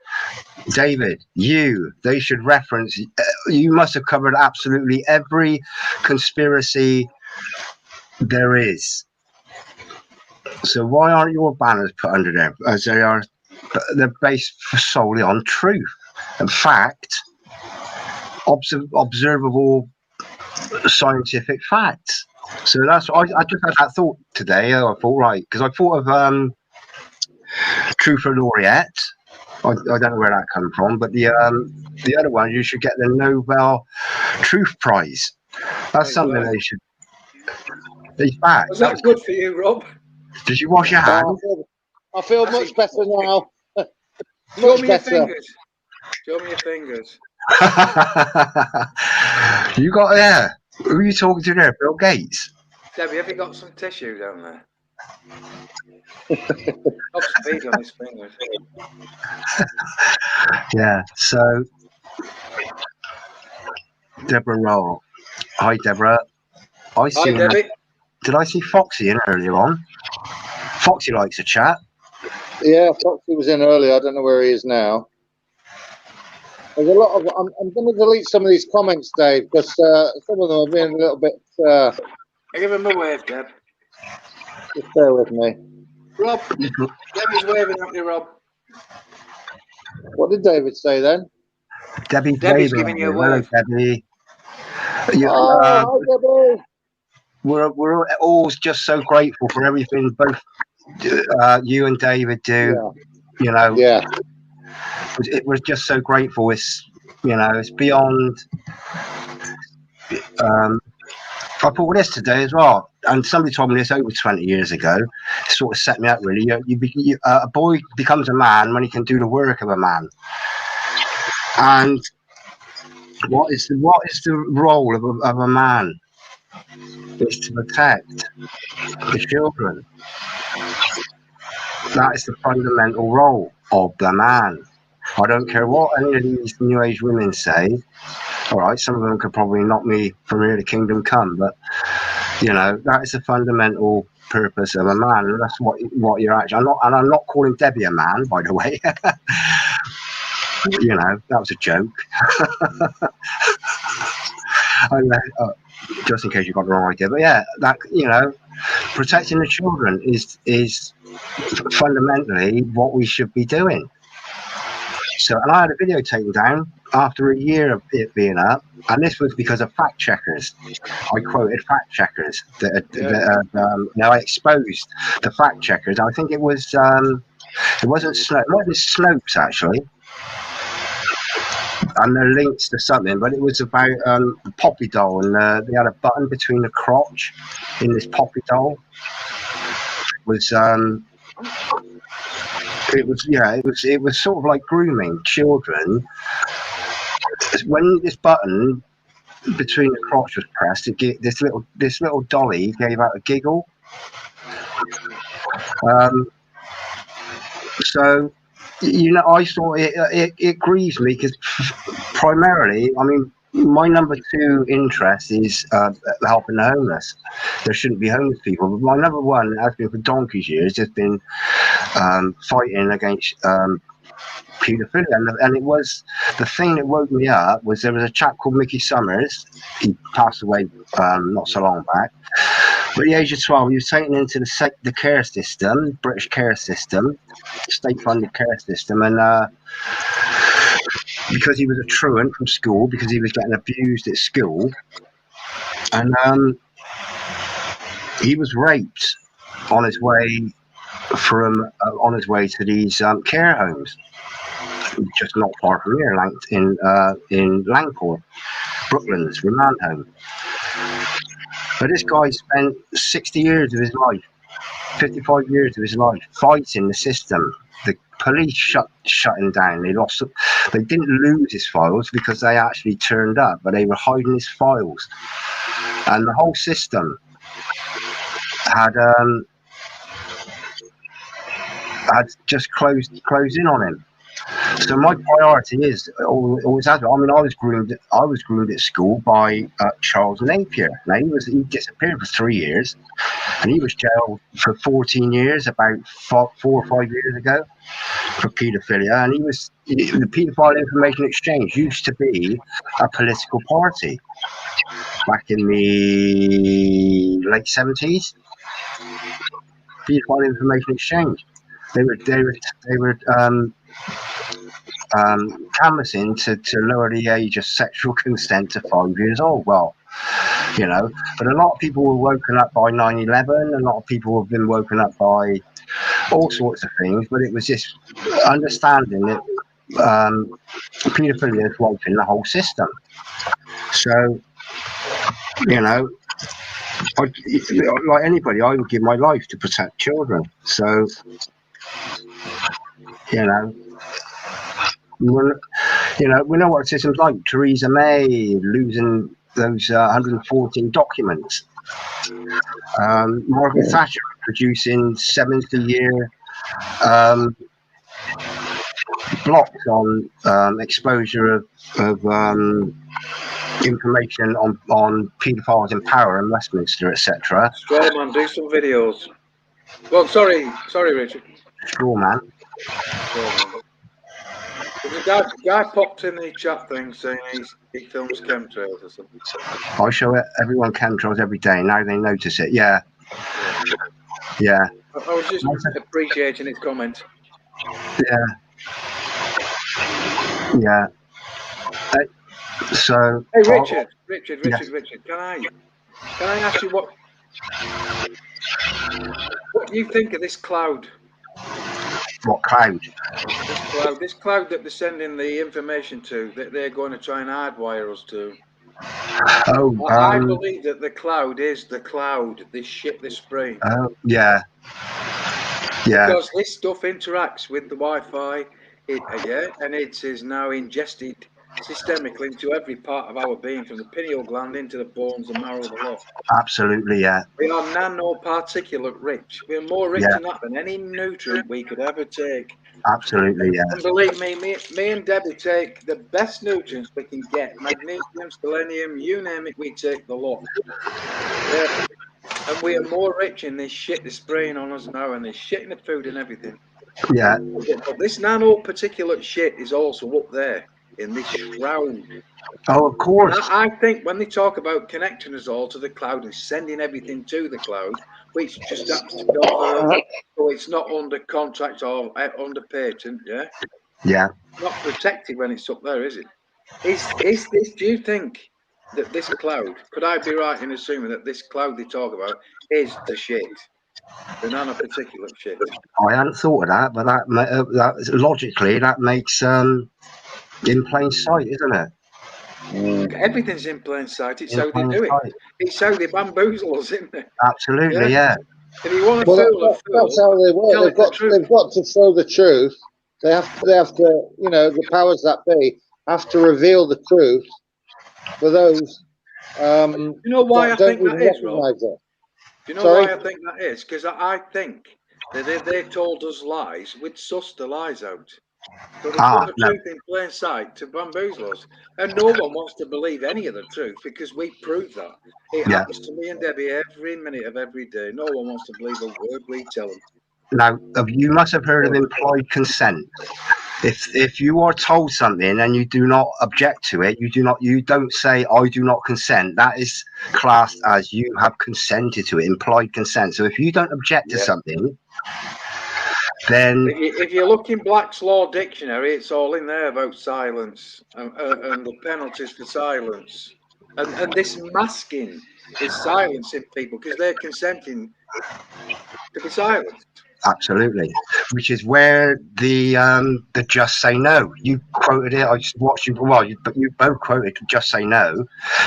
David, they should reference. You must have covered absolutely every conspiracy there is. So why aren't your banners put under there? As they are, they're based solely on truth and fact, observable scientific facts. So that's I just had that thought today. I thought, right, because I thought of Truther Laureate. I don't know where that comes from, but the other one, you should get the Nobel Truth Prize. That's something they should. These facts. Was that good for you, Rob? Did you wash your hands? I feel much better now. Show me your fingers. Show me your fingers. You got there. Who are you talking to there? Bill Gates? Debbie, have you got some tissue down there? Stop speed on his fingers. Yeah, so Deborah Roll. Hi, Deborah. Hi, Debbie. Did I see Foxy in earlier on? Foxy likes a chat. Yeah, Foxy was in earlier. I don't know where he is now. There's a lot of. I'm going to delete some of these comments, Dave, because some of them have been a little bit. I give him a wave, Deb. Just bear with me. Rob, Debbie's waving at you, Rob. What did David say then? Debbie's giving you a wave. Debbie. Hi, Debbie. We're all just so grateful for everything both you and David do. Yeah. You know. Yeah. We're just so grateful. It's, you know, it's beyond. I thought this today as well, and somebody told me this over 20 years ago. It sort of set me up really. A boy becomes a man when he can do the work of a man. And what is the role of a man? It's to protect the children. That is the fundamental role of the man. I don't care what any of these new age women say. All right, some of them could probably knock me from here to kingdom come, but you know, that is the fundamental purpose of a man, and that's what you're actually. I'm not calling Debbie a man, by the way. You know, that was a joke. Just in case you got the wrong idea, but yeah, that, you know, protecting the children is fundamentally what we should be doing. So, and I had a video taken down after a year of it being up, and this was because of fact checkers. I quoted fact checkers now I exposed the fact checkers. I think it was it wasn't Snopes, it wasn't Snopes actually, and the links to something, but it was about the Poppy doll, and they had a button between the crotch in this Poppy doll. It was sort of like grooming children. When this button between the crotch was pressed, this little dolly gave out a giggle. So, you know, I thought it grieves me because primarily, I mean, my number 2 interest is helping the homeless. There shouldn't be homeless people, but my number 1 has been for donkey's years, has been fighting against paedophilia, and it was the thing that woke me up. Was there was a chap called Mickey Summers. He passed away not so long back. But at the age of 12, he was taken into the care system, British care system, state-funded care system, and because he was a truant from school, because he was getting abused at school, and he was raped on his way to these care homes, just not far from here, in Langport, Brooklands, remand home. But this guy spent 60 years of his life, 55 years of his life, fighting the system. The police shut him down. They didn't lose his files because they actually turned up, but they were hiding his files. And the whole system had just closed in on him. So my priority is always has. I mean, I was groomed at school by Charles Napier. Now he disappeared for 3 years, and he was jailed for 14 years about 4 or 5 years ago for paedophilia. And the Paedophile Information Exchange used to be a political party back in the late 70s. Paedophile Information Exchange. They were canvassing to lower the age of sexual consent to 5 years old. Well, you know, but a lot of people were woken up by 9/11. A lot of people have been woken up by all sorts of things. But it was just understanding that paedophilia is wiping the whole system. So, you know, like anybody, I would give my life to protect children. So, you know, we know what the system's like. Theresa May losing those 114 documents. Margaret Thatcher producing 70-year blocks on exposure of information on paedophiles in power in Westminster, etc. Straw man, do some videos. Well, sorry, Richard. Straw man. There's a guy popped in the chat thing saying he films chemtrails or something. I show everyone chemtrails every day. Now they notice it. Yeah. I was just appreciating his comment. Yeah. So. Hey, Richard. Can I ask you what you think of this cloud? What cloud? This cloud that they're sending the information to, that they're going to try and hardwire us to. I believe that the cloud is the cloud. This shit, this spray. Yeah. Because this stuff interacts with the Wi-Fi, and it is now ingested systemically into every part of our being, from the pineal gland into the bones and marrow of the lot. Absolutely, yeah. We are nanoparticulate rich. We're more rich in that than any nutrient we could ever take. Absolutely, yeah. And believe me and Debbie take the best nutrients we can get. Magnesium, selenium, you name it, we take the lot. Yeah. And we are more rich in this shit they're spraying on us now, and they're shit in the food and everything. Yeah. But this nanoparticulate shit is also up there in this shroud. Oh, of course. I think when they talk about connecting us all to the cloud and sending everything to the cloud, which just happens to go so it's not under contract or under patent, yeah? Yeah. Not protected when it's up there, is it? Is this? Do you think that this cloud? Could I be right in assuming that this cloud they talk about is the shit, the nanoparticulate shit? I hadn't thought of that, but that logically that makes in plain sight, isn't it? Everything's in plain sight. It's In how they plain do it. sight. It's how they bamboozle us, isn't it? Absolutely, yeah. If you want to Well, fool a that's fool, how they tell work. it the truth. They've got to show the truth. They have to, you know, the powers that be have to reveal the truth for those You know why I that don't think that even is, Rob? recognise it. Do you know Sorry? why I think that is? Because I think that if they told us lies, we'd suss the lies out. So they put the truth in plain sight to bamboozle us. And no one wants to believe any of the truth because we prove that. It happens to me and Debbie every minute of every day. No one wants to believe a word we tell them. Now, you must have heard of implied consent. If you are told something and you do not object to it, you don't say I do not consent. That is classed as you have consented to it, implied consent. So if you don't object to something, then if you look in Black's Law Dictionary, it's all in there about silence and the penalties for silence. And this masking is silencing people because they're consenting to be silenced. Absolutely, which is where the just say no. You quoted it. I just watched you. Well, you both quoted just say no,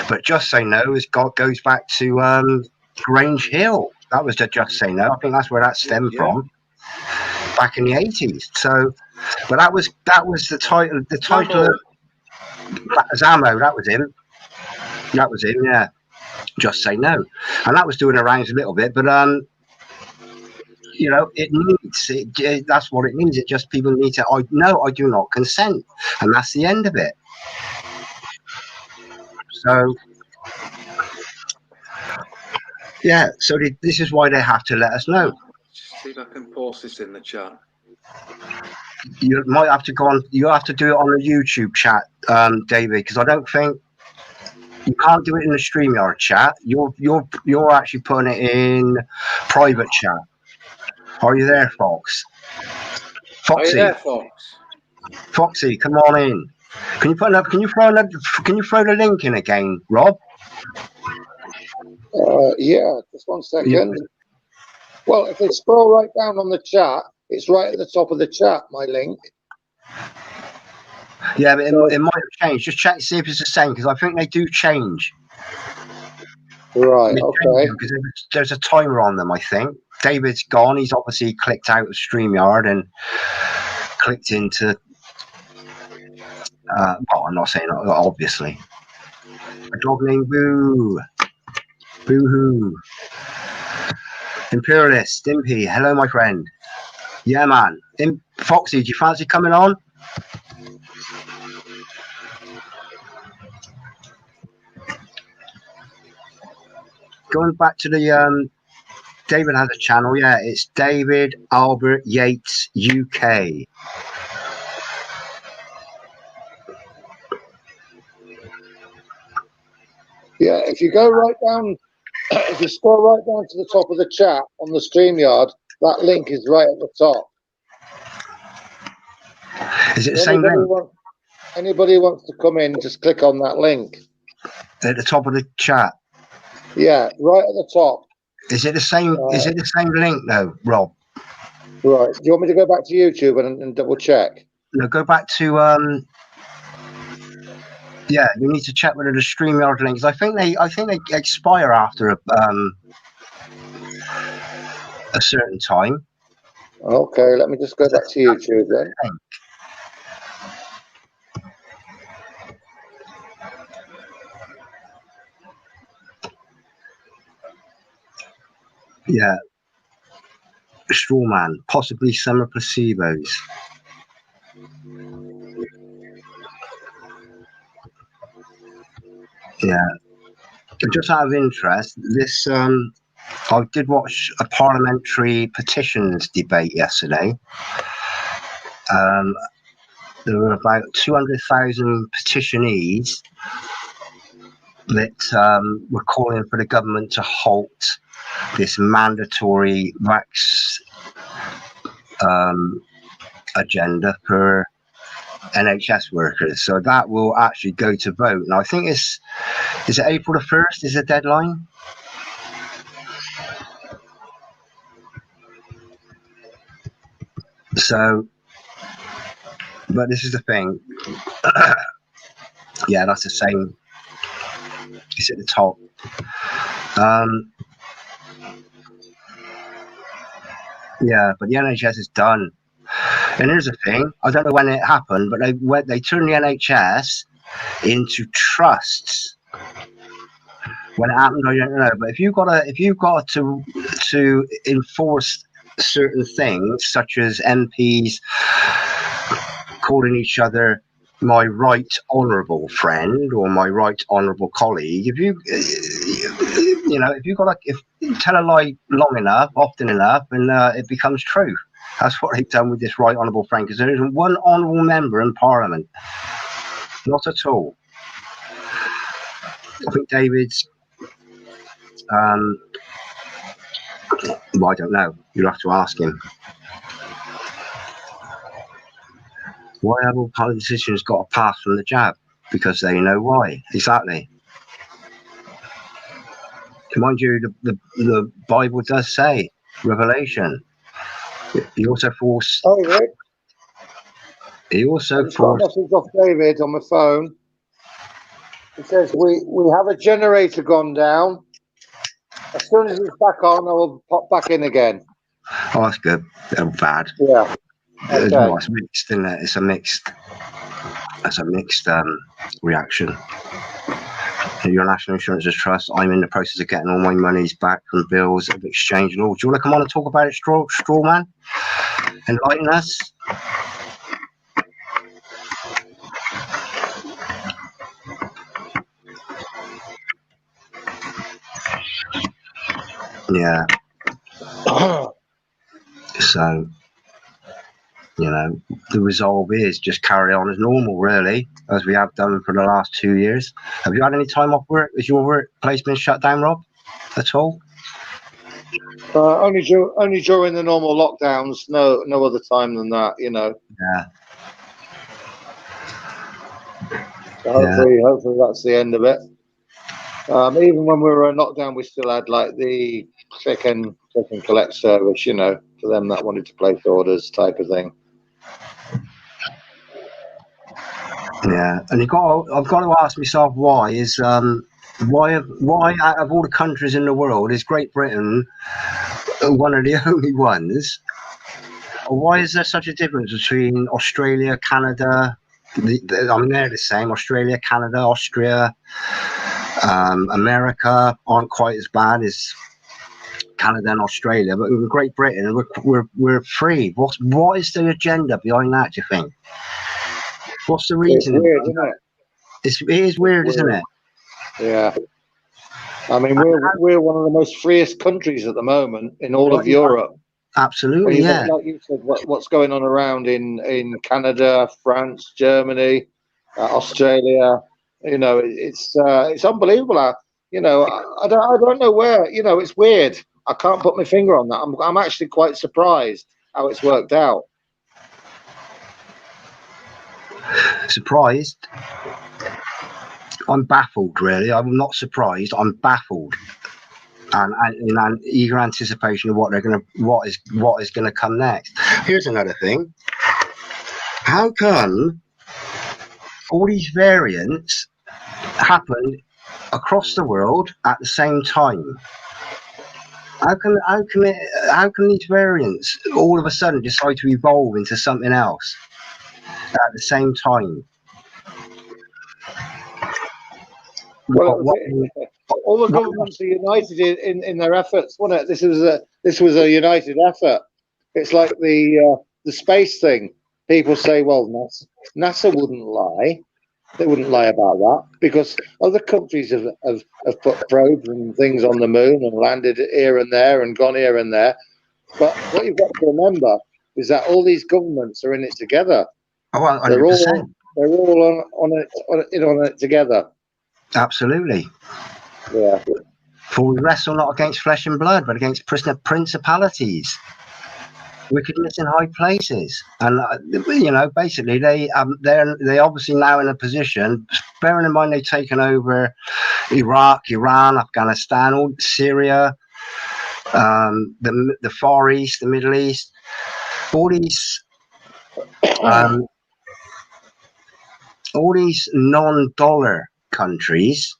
but just say no goes back to Grange Hill. That was the just say no. I think that's where that stemmed from, back in the 80s. So, but that was the title. The title of Zamo. That was him. That was him. Yeah, just say no, and that was doing around a little bit, but you know, it needs that's what it needs. It just people need to. I do not consent, and that's the end of it. So, yeah. So this is why they have to let us know. See if I can post this in the chat. You might have to go on. You have to do it on the YouTube chat, David, because I don't think you can't do it in the StreamYard chat. You're actually putting it in private chat. Are you there, Fox? Foxy. Are you there, Fox? Foxy, come on in. Can you put up? Can you throw the link in again, Rob? Yeah, just 1 second. Well, if they scroll right down on the chat, it's right at the top of the chat. My link. Yeah, but it might have changed. Just check, see if it's the same, because I think they do change. Right. Okay. Because there's a timer on them. I think David's gone. He's obviously clicked out of StreamYard and clicked into. Well, I'm not saying obviously. A dog named Boo. Boo-hoo. Imperialist, Stimpy, hello, my friend. Yeah, man. Foxy, do you fancy coming on? Going back to the David has a channel. Yeah, it's David Albert Yates UK. Yeah, if you go right down, if you scroll right down to the top of the chat on the StreamYard, that link is right at the top. Is it the same link? Anybody who wants to come in, just click on that link. At the top of the chat? Yeah, right at the top. Is it the same? Is it the same link though, Rob? Right. Do you want me to go back to YouTube and double check? No, go back to yeah, you need to check whether the StreamYard links. I think they expire after a certain time. Okay, let me just go back to YouTube then. Yeah. Strawman, possibly summer placebos. Yeah. Just out of interest, this I did watch a parliamentary petitions debate yesterday. There were about 200,000 petitionees that were calling for the government to halt this mandatory vax agenda for NHS workers. So that will actually go to vote. And I think is it April the 1st is the deadline? So, but this is the thing. Yeah, that's the same. It's at the top. Yeah, but the NHS is done. And here's the thing: I don't know when it happened, but they turned the NHS into trusts. When it happened, I don't know. But if you've got to enforce certain things, such as MPs calling each other my right honourable friend or my right honourable colleague, if you tell a lie long enough, often enough, and it becomes true. That's what they've done with this right honourable friend, because there isn't one honourable member in Parliament, not at all. I think David's. Well, I don't know. You'll have to ask him. Why have all politicians got a pass from the jab? Because they know why. Exactly. Mind you, the Bible does say, Revelation. He also forced. Oh, Rick. He also forced. Got a message off David on my phone. It says we have a generator gone down. As soon as it's back on, I will pop back in again. Oh, that's good. They're bad. Yeah. Okay. No, it's mixed, isn't it? It's a mixed reaction. Your National Insurance Trust. I'm in the process of getting all my monies back from bills of exchange and all. Do you want to come on and talk about it, Strawman? Enlighten us. Yeah. So, the resolve is just carry on as normal, really, as we have done for the last 2 years. Have you had any time off work? Has your workplace been shut down, Rob, at all? Only during the normal lockdowns. No other time than that. Yeah. So hopefully that's the end of it. Even when we were in lockdown, we still had like the click and collect service, for them that wanted to place orders, type of thing. Yeah, and I've got to ask myself why out of all the countries in the world is Great Britain one of the only ones? Why is there such a difference between Australia, Canada? They're the same. Australia, Canada, Austria, America aren't quite as bad as Canada and Australia, but in Great Britain, we're free. What is the agenda behind that? Do you think? What's the reason? It's weird, isn't it? It is weird, isn't it? Yeah. I mean, we're one of the most freest countries at the moment in all of Europe. Absolutely, yeah. Like you said, what's going on around in Canada, France, Germany, Australia? It's unbelievable. I don't know where. It's weird. I can't put my finger on that. I'm actually quite surprised how it's worked out. Surprised? I'm baffled, really. I'm not surprised. I'm baffled, and in eager anticipation of what is gonna come next. Here's another thing. How come all these variants happen across the world at the same time? How come these variants all of a sudden decide to evolve into something else at the same time? Well, all the governments are united in their efforts, wasn't it? This was a united effort. It's like the space thing. People say, well, NASA wouldn't lie. They wouldn't lie about that because other countries have put probes and things on the moon and landed here and there and gone here and there. But what you've got to remember is that all these governments are in it together. Oh, well, 100%. They're all on it together. Absolutely. Yeah. For we wrestle not against flesh and blood, but against principalities. wickedness in high places, and you know, basically they obviously now in a position. Bearing in mind they've taken over Iraq, Iran, Afghanistan, all Syria, the Far East, the Middle East, all these non-dollar countries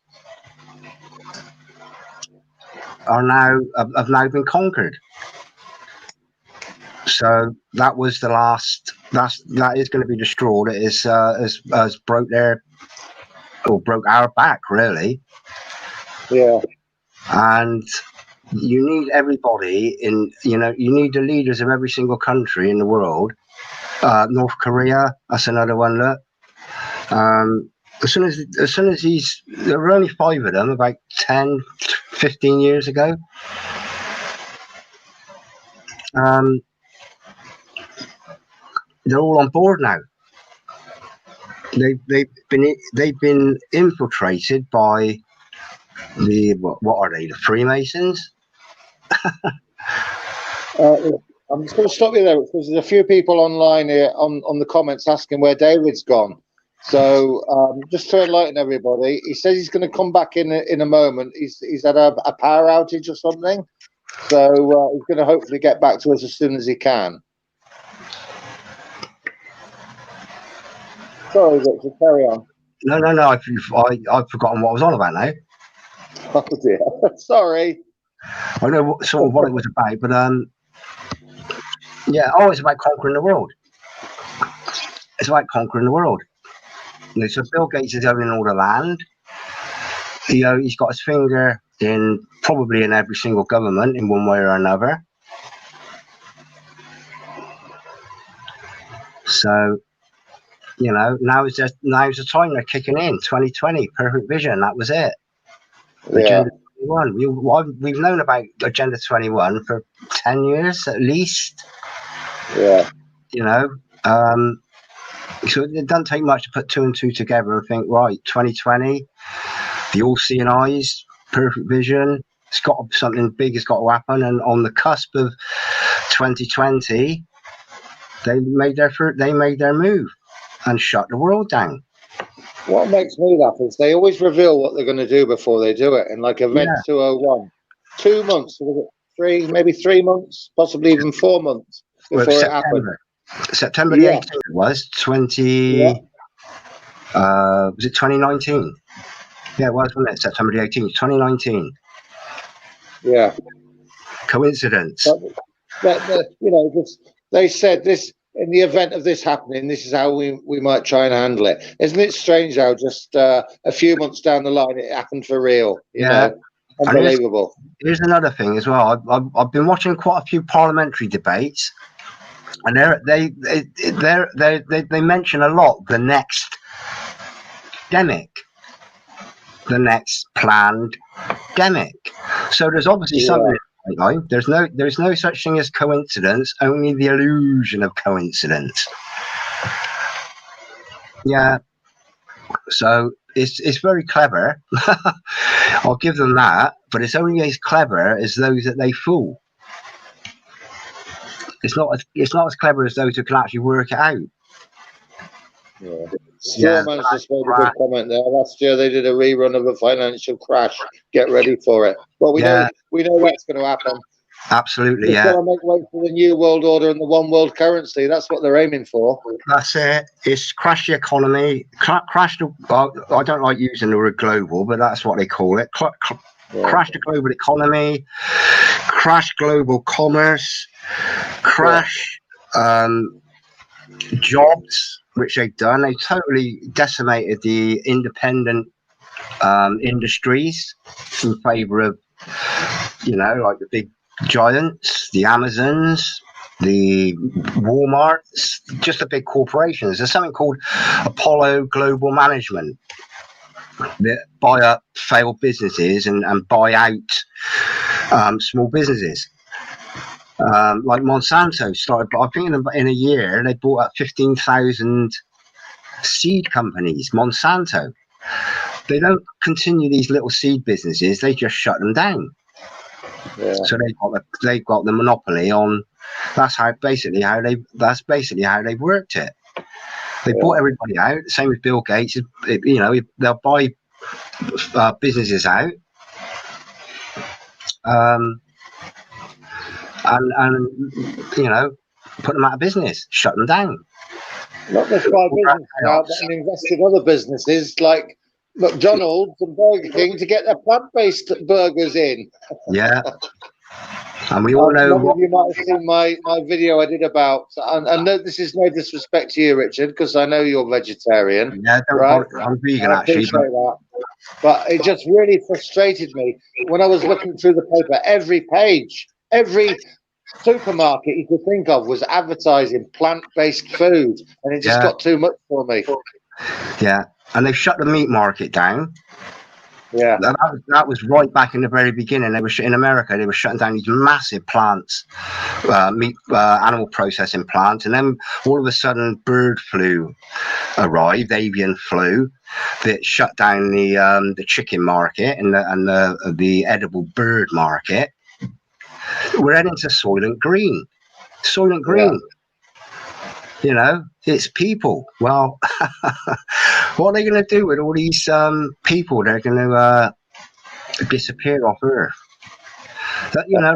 have now been conquered. So that was the last. That is going to be the straw that has broke our back, really. Yeah. And you need everybody in. You know, you need the leaders of every single country in the world. North Korea, that's another one. Look, as soon as there were only 5 of them about 10, 15 years ago. They're all on board now. They've been infiltrated by what are they? The Freemasons. I'm just going to stop you there because there's a few people online here on the comments asking where David's gone. So just to enlighten everybody, he says he's going to come back in a moment. He's had a power outage or something, so he's going to hopefully get back to us as soon as he can. Sorry, Richard, carry on. No. I've forgotten what I was on about now. Oh dear, sorry. I know what it was about, but yeah, it's about conquering the world. It's about conquering the world. You know, so Bill Gates is owning all the land. You know, he's got his finger probably in every single government in one way or another. So, you know, now's the time they're kicking in. 2020, perfect vision. That was it. Yeah. Agenda 21. We've known about Agenda 21 for 10 years at least. Yeah. You know, so it doesn't take much to put 2 and 2 together and think, right, 2020, the all-seeing eyes, perfect vision. Something big has got to happen, and on the cusp of 2020, they made their move and shut the world down. What makes me laugh is they always reveal what they're going to do before they do it. And like Event 201, 2 months, 3 months, possibly even 4 months before it happened. September the 18th was 20. Was it 2019? Yeah, it was, wasn't it? September the 18th, 2019. Yeah. Coincidence. They said this. In the event of this happening, this is how we might try and handle it. Isn't it strange how just a few months down the line it happened for real? You know, unbelievable. Here's another thing as well. I've been watching quite a few parliamentary debates, and they mention a lot the next demic, the next planned demic. So there's obviously something. There's no such thing as coincidence, only the illusion of coincidence. Yeah. So it's very clever. I'll give them that, but it's only as clever as those that they fool. It's not as clever as those who can actually work it out. Strawman's just made a good comment there. Last year they did a rerun of a financial crash. Get ready for it. Well, we know what's going to happen. Absolutely, They're going to make way for the new world order and the one world currency. That's what they're aiming for. That's it. It's crash the economy. Crash the. I don't like using the word global, but that's what they call it. Crash the global economy. Crash global commerce. Crash jobs. Which they've done. They totally decimated the independent industries in favour of, like the big giants, the Amazons, the Walmarts, just the big corporations. There's something called Apollo Global Management that buy up failed businesses and buy out small businesses. Like Monsanto started, I think in a year they bought up 15,000 seed companies. Monsanto, they don't continue these little seed businesses; they just shut them down. Yeah. So they've got the monopoly on That's basically how they've worked it. They bought everybody out. Same with Bill Gates. You know, they'll buy businesses out, and you know, put them out of business, shut them down. Not just buy business now, but invest in other businesses like McDonald's and Burger King to get their plant-based burgers in. Yeah. And we all know. Some of you might have seen my video I did about, and no, this is no disrespect to you, Richard, because I know you're vegetarian. Yeah, right? I'm vegan I actually. But it just really frustrated me when I was looking through the paper. Every page, every supermarket you could think of was advertising plant-based food, and it just got too much for me. Yeah, and they've shut the meat market down. Yeah, that was right back in the very beginning. They were in America. They were shutting down these massive plants, meat, animal processing plants, and then all of a sudden, bird flu arrived, avian flu, that shut down the chicken market and the edible bird market. We're heading to Soylent Green. Soylent Green. You know, it's people. Well, what are they going to do with all these people? They're going to disappear off Earth. You know,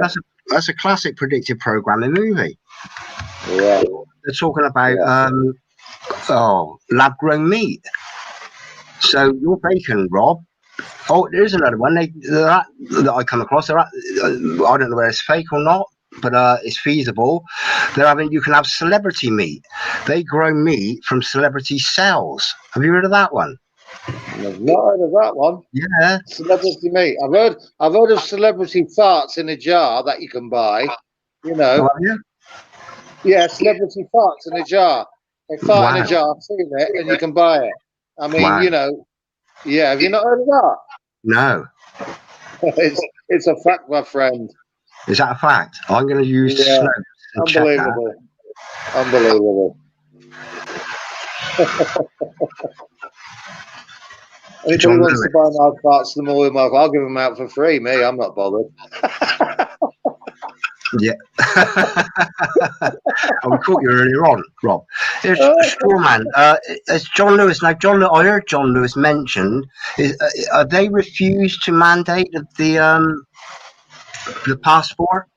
that's a classic predictive programming movie. Yeah. They're talking about lab-grown meat. So your bacon, Rob. Oh, there's another one that I come across. I don't know whether it's fake or not, but it's feasible. You can have celebrity meat. They grow meat from celebrity cells. Have you heard of that one? I've not heard of that one. Yeah, celebrity meat. I've heard of celebrity farts in a jar that you can buy. You know. Oh, yeah, celebrity farts in a jar. They fart in a jar, I've seen it, and you can buy it. I mean, you know. Yeah, have you not heard of that? No. It's a fact, my friend. Is that a fact? I'm going to use Snopes and unbelievable. Unbelievable. Anybody wants to buy my parts of the oil mark, I'll give them out for free. Me, I'm not bothered. Yeah. I caught you earlier on, Rob. Here's Strawman. It's John Lewis. Now, I heard John Lewis mentioned. Are they refused to mandate the passport?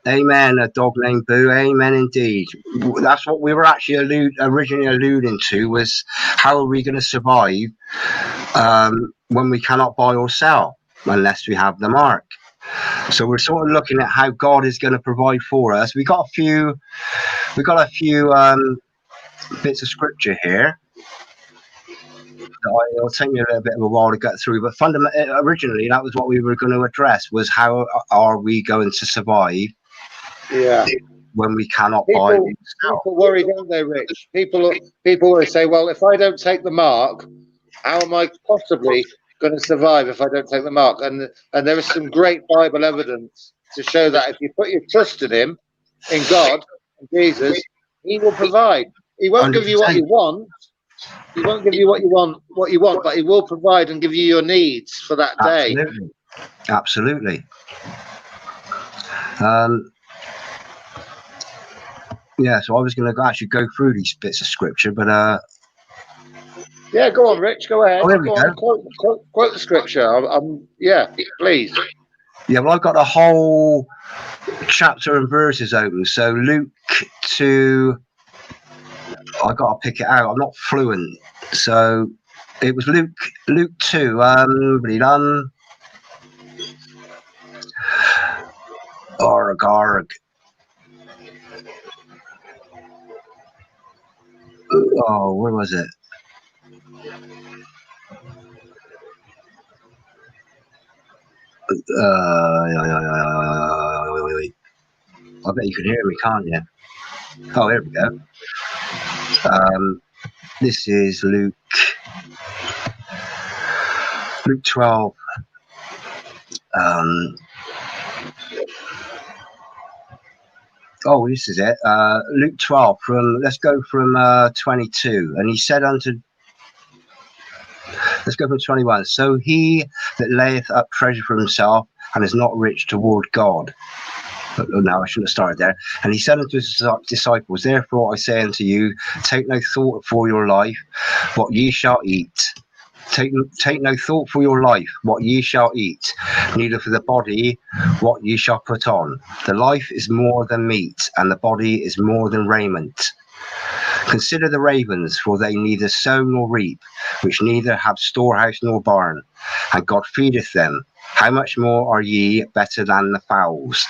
Amen. A dog named Boo. Amen, indeed. That's what we were actually originally alluding to, was how are we going to survive when we cannot buy or sell unless we have the mark. So we're sort of looking at how God is going to provide for us. We got a few bits of scripture here. It'll take me a little bit of a while to get through, but originally that was what we were going to address, was how are we going to survive when we cannot buy and sell. People worry, don't they, Rich? People always say, well, if I don't take the mark, how am I possibly going to survive if I don't take the mark? And there is some great Bible evidence to show that if you put your trust in him, in God, in Jesus, he will provide. He won't 100%. Give you what you want. He won't give you what you want, but he will provide and give you your needs for that day. Absolutely. So I was going to actually go through these bits of scripture, but yeah, go on, Rich. Go ahead. Quote the scripture. Please. Yeah, well, I've got a whole chapter and verses open. So Luke 2. I got to pick it out. I'm not fluent, so it was Luke 2. Arg. Oh, where was it? I bet you can hear me, can't you? Oh, here we go. This is Luke 12. This is it. Luke 12. Let's go from 22. And he said let's go from 21. So he that layeth up treasure for himself and is not rich toward God. No, I shouldn't have started there. And he said unto his disciples, therefore I say unto you, take no thought for your life, what ye shall eat. Take no thought for your life, what ye shall eat, neither for the body, what ye shall put on. The life is more than meat, and the body is more than raiment. Consider the ravens, for they neither sow nor reap, which neither have storehouse nor barn, and God feedeth them. How much more are ye better than the fowls?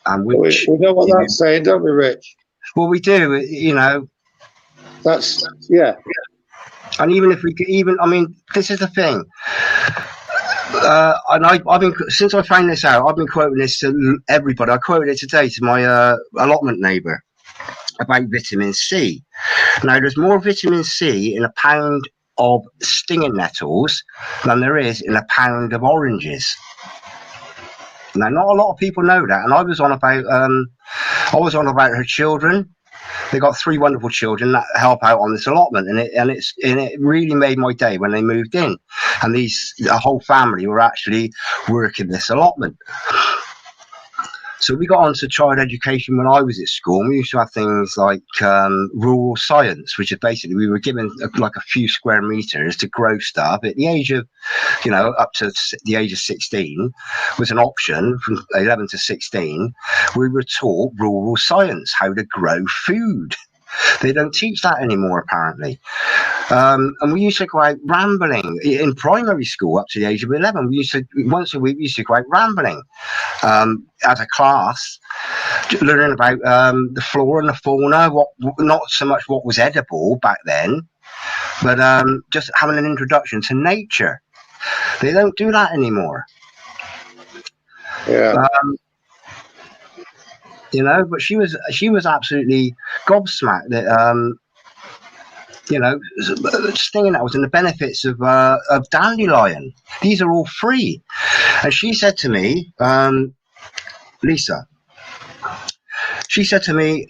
And which we know what that's saying, don't we, Rich? Well, we do, you know. That's, yeah. And even if we could, I mean, this is the thing. And I've been, since I found this out, I've been quoting this to everybody. I quoted it today to my allotment neighbour about vitamin C. Now, there's more vitamin C in a pound of stinging nettles than there is in a pound of oranges. Now, not a lot of people know that, and I was on about her children. They got 3 wonderful children that help out on this allotment, and it really made my day when they moved in, and the whole family were actually working this allotment. So we got on to child education when I was at school, and we used to have things like rural science, which is basically we were given like a few square meters to grow stuff at the age of, you know, up to the age of 16 was an option. From 11 to 16, we were taught rural science, how to grow food. They don't teach that anymore, apparently. And we used to go out rambling in primary school up to the age of 11. We used to, once a week, we used to go out rambling as a class, learning about the flora and the fauna, not so much what was edible back then, but just having an introduction to nature. They don't do that anymore. Yeah. You know, but she was absolutely gobsmacked that you know, stinging nettles and the benefits of dandelion. These are all free. And she said to me, Lisa, she said to me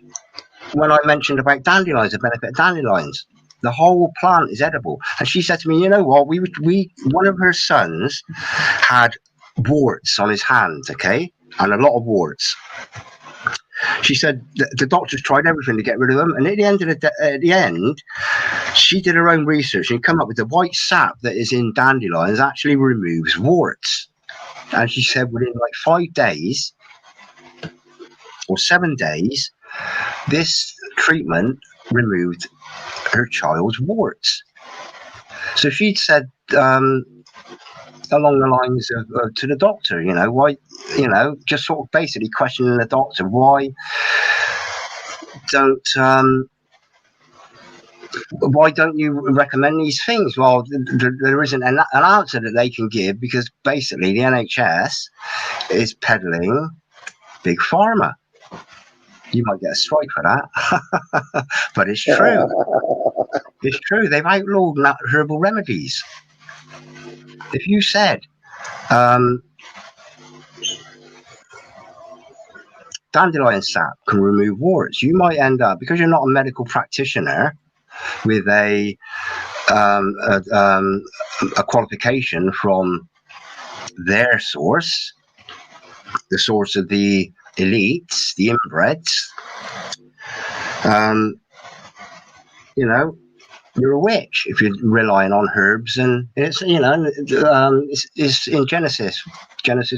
when I mentioned about dandelions, the benefit of dandelions, the whole plant is edible. And she said to me, you know what, one of her sons had warts on his hands, okay, and a lot of warts. She said the doctors tried everything to get rid of them, and at the end, she did her own research and come up with the white sap that is in dandelions actually removes warts. And she said within like 5 days or 7 days, this treatment removed her child's warts. So she'd said along the lines of to the doctor, you know, why, you know, just sort of basically questioning the doctor, why don't you recommend these things? Well, there isn't an answer that they can give, because basically the NHS is peddling big pharma. You might get a strike for that, but it's true. It's true. They've outlawed herbal remedies. If you said dandelion sap can remove warts, you might end up, because you're not a medical practitioner with a qualification from their source, the source of the elites, the inbreds, you know, you're a witch if you're relying on herbs. And it's, you know, it's in Genesis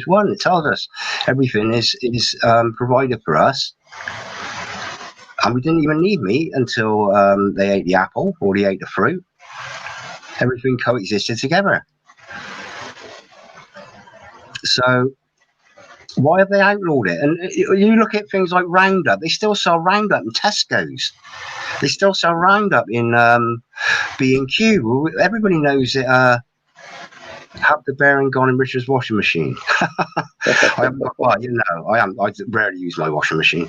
1, it tells us everything is provided for us, and we didn't even need meat until they ate the apple or they ate the fruit. Everything coexisted together. So why have they outlawed it? And you look at things like Roundup, they still sell Roundup in Tesco's. They still sell Roundup in B&Q. Everybody knows it. Have the bearing gone in Richard's washing machine? I haven't got, well, you know, I rarely use my washing machine.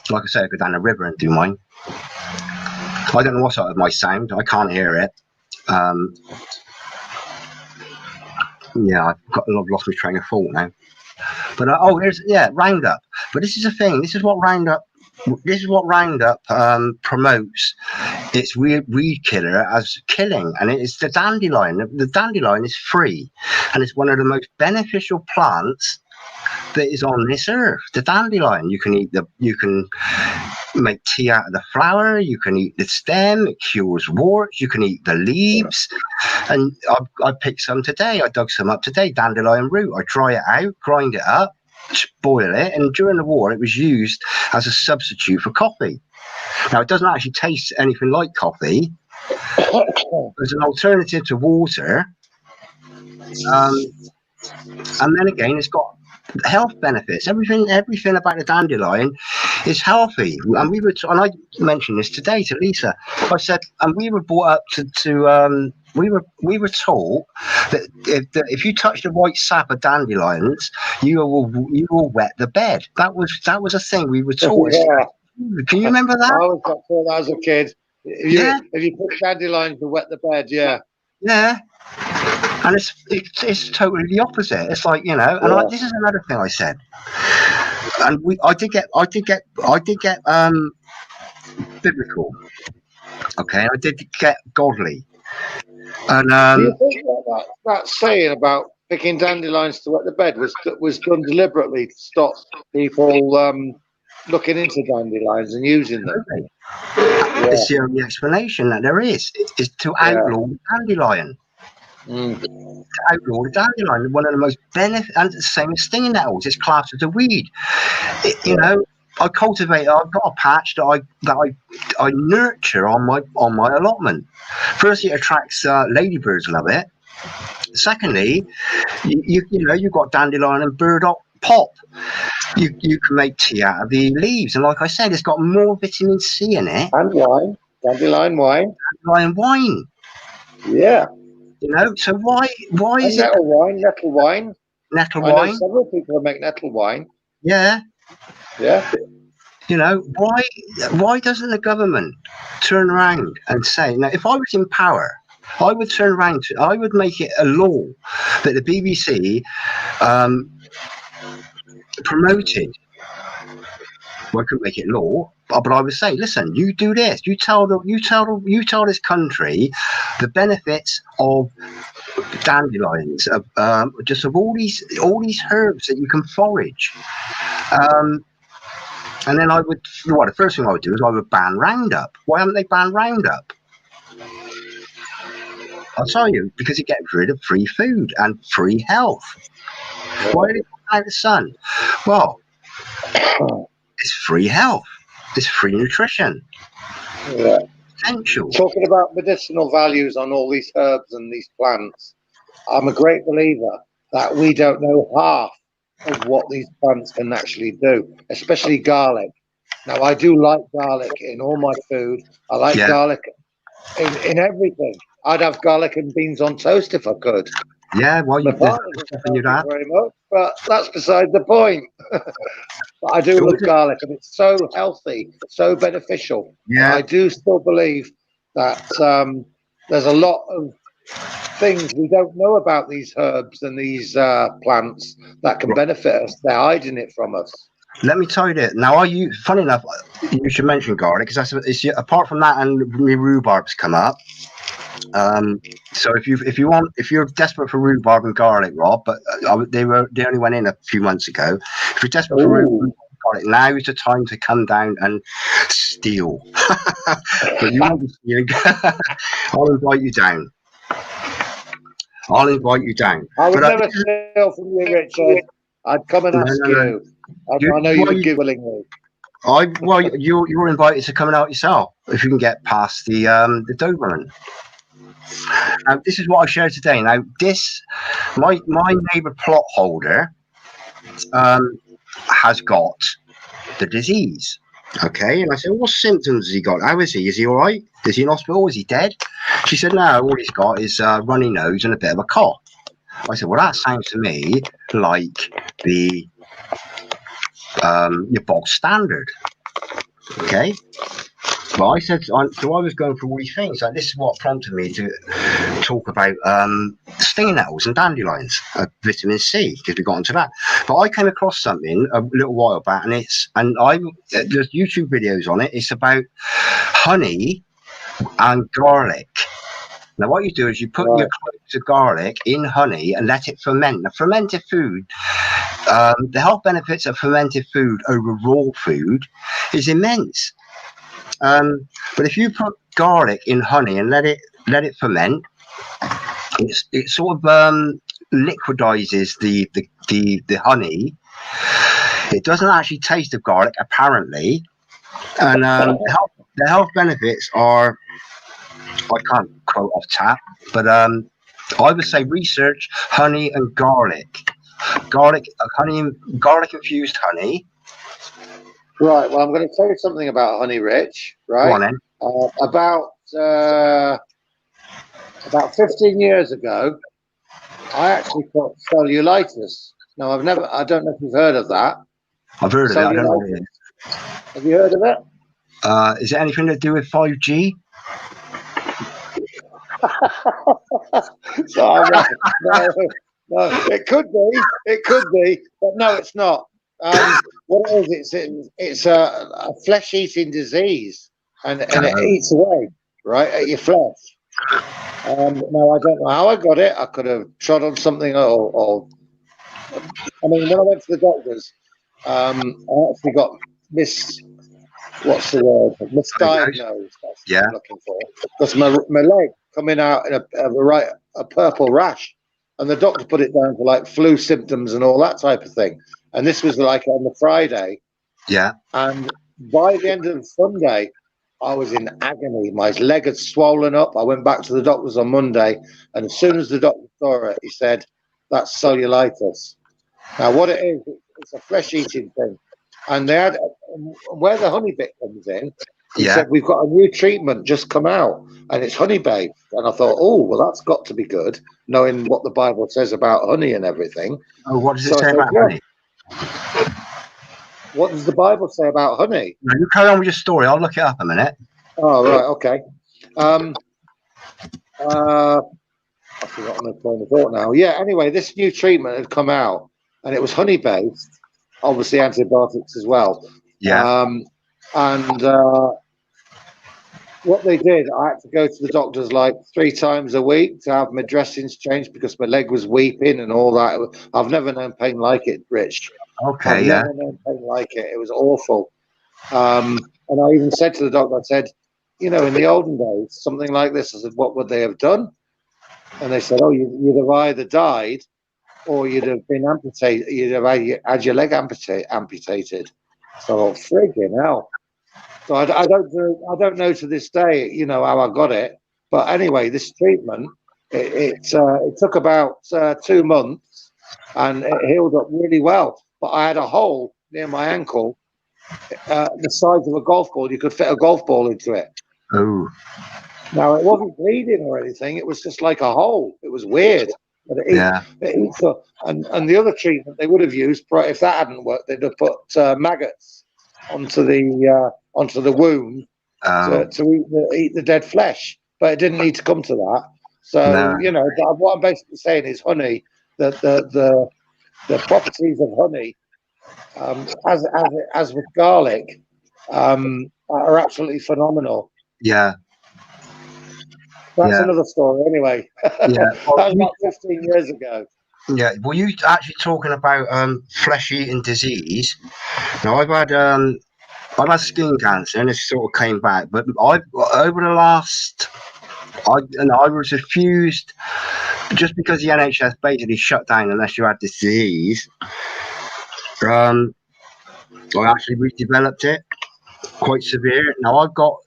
Like I say, I go down the river and do mine. I don't know what's out of my sound. I can't hear it. Yeah, I've lost my train of thought now. But there's Roundup. But this is the thing. This is what Roundup this is what Roundup promotes. It's weed killer as killing, and it's the dandelion. The dandelion is free, and it's one of the most beneficial plants that is on this earth. The dandelion, you can make tea out of the flower, you can eat the stem, it cures warts, you can eat the leaves. And I picked some today, I dug some up today, dandelion root. I dry it out, grind it up, boil it, and during the war it was used as a substitute for coffee. Now it doesn't actually taste anything like coffee. There's an alternative to water, and then again it's got health benefits. Everything about the dandelion is healthy. And and I mentioned this today to Lisa. I said, and we were brought up we were taught that if you touch the white sap of dandelions, you will wet the bed. That was a thing we were taught. Yeah. Can you remember that? I always got taught that as a kid. If you put dandelions to wet the bed, yeah. Yeah. And it's totally the opposite. It's like, you know, and this is another thing I said. And I did get biblical. Okay, I did get godly. And do you think that saying about picking dandelions to wet the bed was done deliberately to stop people looking into dandelions and using them? It's the only explanation that there is to outlaw the dandelion. To outlaw the dandelion, one of the most and the same as stinging nettles. It's classed as a weed. You know, I've got a patch that I nurture on my allotment. Firstly, it attracts ladybirds, love it. Secondly, you've got dandelion and burdock pop. You can make tea out of the leaves, and like I said, it's got more vitamin C in it. And wine, dandelion wine. Dandelion wine. Yeah. You know, so why is nettle wine? Nettle wine. Nettle I wine. know several people make nettle wine. Yeah. Yeah. You know, why doesn't the government turn around and say, now, if I was in power, I would turn around I would make it a law that the BBC promoted. Well, I couldn't make it law, but I would say, listen, you do this. You tell this country the benefits of dandelions, of all these herbs that you can forage. And then the first thing I would do is I would ban Roundup. Why haven't they banned Roundup? I'll tell you, because it gets rid of free food and free health. Why did it come out the sun? Well, it's free health. It's free nutrition. Yeah. Potential. Talking about medicinal values on all these herbs and these plants, I'm a great believer that we don't know half of what these plants can actually do, especially garlic. Now, I do like garlic in all my food. I like garlic in everything. I'd have garlic and beans on toast if I could. Yeah, well, you that very much, but that's beside the point. But I do love garlic, and it's so healthy, so beneficial. Yeah, I do still believe that there's a lot of things we don't know about these herbs and these plants that can benefit us. They're hiding it from us. Let me tell you that. Now, funny enough, you should mention garlic, because apart from that, and rhubarb's come up. So if you're desperate for rhubarb and garlic, Rob, but they only went in a few months ago. If you're desperate for rhubarb and garlic, now is the time to come down and steal. But you won't be stealing. I'll invite you down. I would never steal from you, Richard. I'd come and ask you. I know you would give willingly. You're invited to come and out yourself if you can get past the Doberman. Now, this is what I shared today. Now, my neighbour plot holder has got the disease. Okay, and I said, what symptoms has he got? How is he? Is he all right? Is he in hospital? Is he dead? She said, no, all he's got is a runny nose and a bit of a cough. I said, well, that sounds to me like your bog standard. Okay, But I said, so I was going through all these things. Like, this is what prompted me to talk about stinging nettles and dandelions, vitamin C, because we got into that. But I came across something a little while back, there's YouTube videos on it. It's about honey and garlic. Now, what you do is you put your cloves of garlic in honey and let it ferment. Now, fermented food, the health benefits of fermented food over raw food is immense. But if you put garlic in honey and let it ferment, it sort of liquidizes the honey. It doesn't actually taste of garlic, apparently, and the health benefits are, I can't quote off tap, but I would say research honey and garlic, garlic infused honey. Right. Well, I'm going to tell you something about honey, Rich. Right. Go on, then. About 15 years ago, I actually got cellulitis. Now, I don't know if you've heard of that. I've heard of it. I don't know what it is. Have you heard of it? Is it anything to do with 5G? No, it could be, but no, it's not. What it is, it's a flesh-eating disease, and it eats away right at your flesh. Now, I don't know how I got it. I could have trod on something, or I mean, when I went to the doctors, I actually got misdiagnosed. That's what I'm looking for, because my leg coming out in a purple rash, and the doctor put it down to like flu symptoms and all that type of thing. And this was like on the Friday. Yeah. And by the end of Sunday, I was in agony. My leg had swollen up. I went back to the doctors on Monday, and as soon as the doctor saw it, he said, "That's cellulitis." Now, what it is, it's a flesh-eating thing. And they had, where the honey bit comes in, he said, "We've got a new treatment just come out, and it's honey-based." And I thought, oh, well, that's got to be good, knowing what the Bible says about honey and everything. Oh, what does it say about honey? What does the Bible say about honey? No, you carry on with your story. I'll look it up a minute. Oh, right, okay. I've forgotten the point of thought now. Yeah, anyway, this new treatment had come out, and it was honey-based, obviously antibiotics as well. Yeah. What they did, I had to go to the doctors like 3 times a week to have my dressings changed because my leg was weeping and all that. I've never known pain like it, Rich. Okay, I've never known pain like it. It was awful. And I even said to the doctor, I said, in the olden days, something like this, I said, what would they have done? And they said, oh, you'd have either died or you'd have been amputated. You'd have had your leg amputated. So, friggin' hell. So I don't know to this day, how I got it. But anyway, this treatment, it took about 2 months, and it healed up really well. But I had a hole near my ankle, the size of a golf ball. You could fit a golf ball into it. Oh. Now, it wasn't bleeding or anything. It was just like a hole. It was weird. But it eats up. And the other treatment they would have used, if that hadn't worked, they'd have put maggots onto the wound to eat the dead flesh. But it didn't need to come to that. So, what I'm basically saying is honey, the properties of honey, as with garlic, are absolutely phenomenal. Yeah. That's another story anyway. Yeah. Well, that was about 15 years ago. Yeah. Well, you actually talking about flesh-eating disease. Now, I've had skin cancer, and it sort of came back. But I was refused, just because the NHS basically shut down unless you had this disease. I actually redeveloped it quite severe. Now I've got.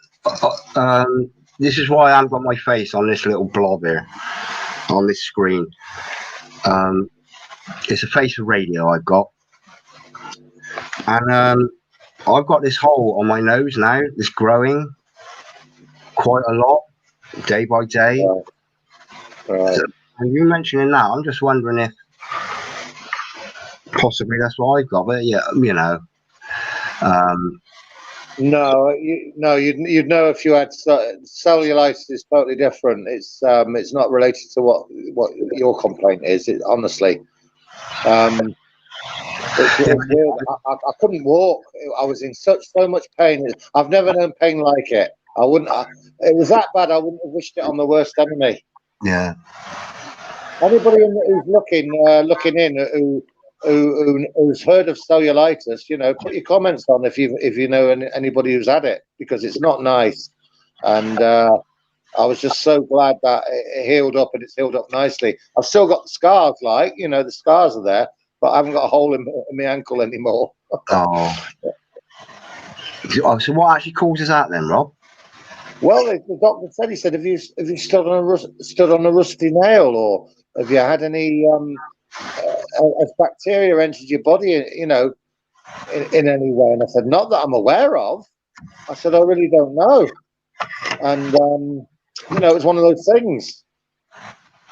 This is why I haven't got my face on this little blob here on this screen. It's a face of radio I've got, and I've got this hole on my nose now. It's growing quite a lot, day by day. Right. So, and you mentioning that, I'm just wondering if possibly that's what I've got. But yeah, No, you'd know if you had cellulitis is totally different. It's not related to what your complaint is. Honestly, it's weird. I couldn't walk. I was in so much pain. I've never known pain like it. It was that bad. I wouldn't have wished it on the worst enemy. Yeah. Anybody who's looking in who's heard of cellulitis, put your comments on if you know anybody who's had it, because it's not nice. And I was just so glad that it healed up, and it's healed up nicely. I've still got the scars, the scars are there, but I haven't got a hole in my ankle anymore. Oh. So what actually causes that then, Rob? Well, the doctor said, he said, have you stood on a rusty nail, or have you had any has bacteria entered your body, in any way? And I said, not that I'm aware of. I said, I really don't know. And it was one of those things.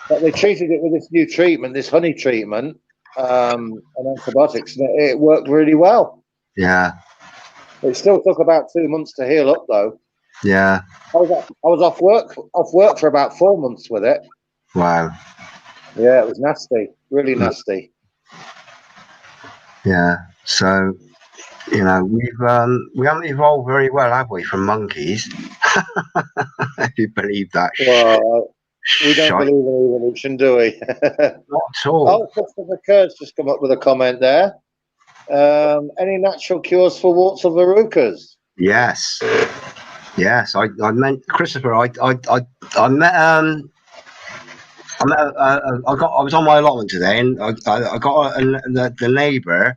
But they treated it with this new treatment, this honey treatment, and antibiotics, and it worked really well. Yeah. It still took about 2 months to heal up, though. Yeah. I was off work for about 4 months with it. Wow. Yeah, it was nasty, really nasty. Yeah. So, we haven't evolved very well, have we, from monkeys? If you believe that. Well, we don't believe in evolution, do we? Not at all. Oh, Christopher Kerr's just come up with a comment there. Any natural cures for warts or verrucas? Yes. Yes, I meant Christopher. I was on my allotment today, and I got the neighbour.